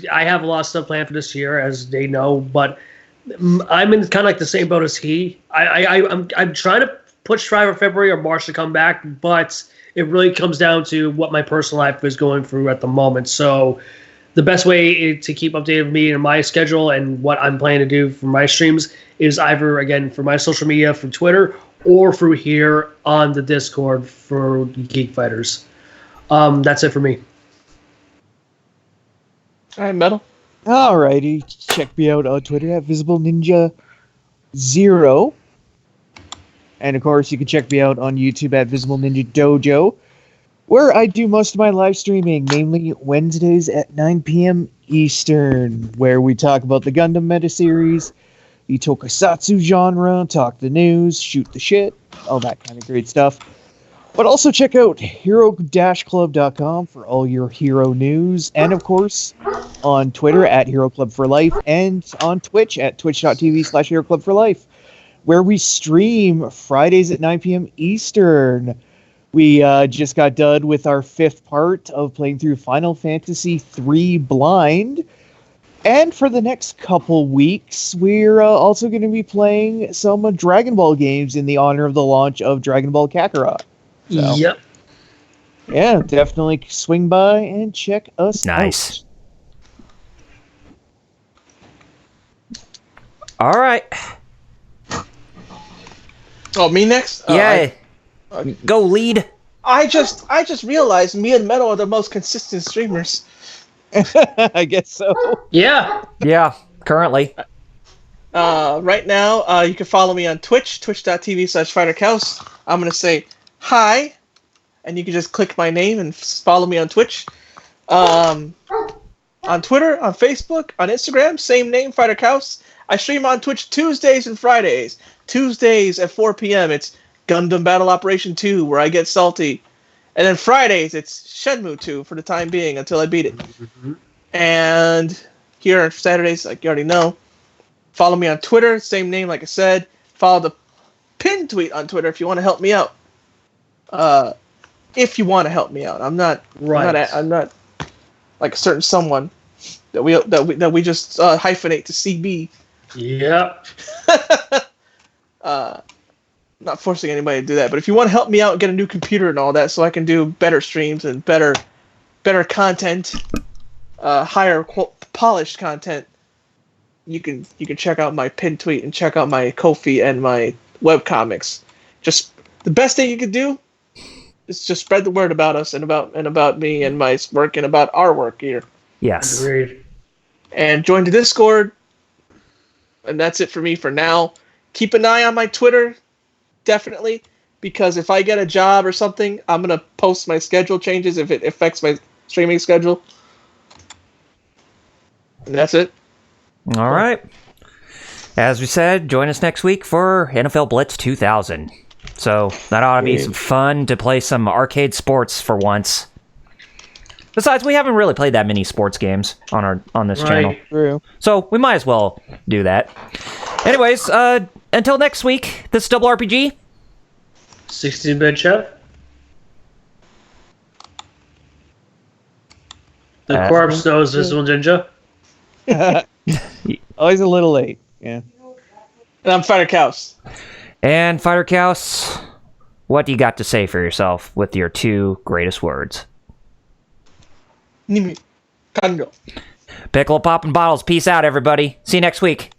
have a lot of stuff planned for this year, as they know, but I'm in kind of like the same boat as he. I'm trying to push for February or March to come back, but it really comes down to what my personal life is going through at the moment. So the best way to keep updated with me and my schedule and what I'm planning to do for my streams is either, again, for my social media, from Twitter, or through here on the Discord for Geek Fighters. That's it for me. All right, Metal. Alrighty, check me out on Twitter at VisibleNinja0. And of course, you can check me out on YouTube at Visible Ninja Dojo, where I do most of my live streaming, namely Wednesdays at 9 p.m. Eastern, where we talk about the Gundam meta series, the tokusatsu genre, talk the news, shoot the shit, all that kind of great stuff. But also check out hero-club.com for all your hero news, and of course on Twitter at Hero Club for Life, and on Twitch at twitch.tv/HeroClub4Life, where we stream Fridays at 9 p.m. Eastern. We just got done with our 5th part of playing through Final Fantasy III Blind. And for the next couple weeks, we're also going to be playing some Dragon Ball games in the honor of the launch of Dragon Ball Kakarot. So, yep. Yeah, definitely swing by and check us Nice. out. All right. Oh, me next? Yeah. Go lead. I just realized me and Metal are the most consistent streamers. I guess so. Yeah. Yeah, currently. Right now, you can follow me on Twitch, twitch.tv/FighterCows. I'm going to say hi, and you can just click my name and follow me on Twitch. On Twitter, on Facebook, on Instagram, same name, FighterCows. I stream on Twitch Tuesdays and Fridays. Tuesdays at 4 p.m. it's Gundam Battle Operation 2, where I get salty. And then Fridays, it's Shenmue 2 for the time being until I beat it. And here on Saturdays, like you already know, follow me on Twitter, same name like I said. Follow the pinned tweet on Twitter if you want to help me out. If you want to help me out, I'm not like a certain someone that we just hyphenate to CB. Yep. Not forcing anybody to do that, but if you want to help me out and get a new computer and all that, so I can do better streams and better content, higher polished content, you can check out my pinned tweet and check out my Ko-fi and my webcomics. Just the best thing you could do is just spread the word about us and about me and my work and about our work here. Yes. Agreed. And join the Discord. And that's it for me for now. Keep an eye on my Twitter, definitely, because if I get a job or something, I'm going to post my schedule changes if it affects my streaming schedule. And that's it. All right. As we said, join us next week for NFL Blitz 2000. So that ought to be some fun to play some arcade sports for once. Besides, we haven't really played that many sports games on this channel. True. So we might as well do that. Anyways, until next week, this is Double RPG. 16-bit chef. The corpse knows Visible Ninja. Always a little late. Yeah. And I'm Fighter Cows. And Fighter Cows, what do you got to say for yourself with your 2 greatest words? Nimi. Kango. Pickle popping bottles. Peace out, everybody. See you next week.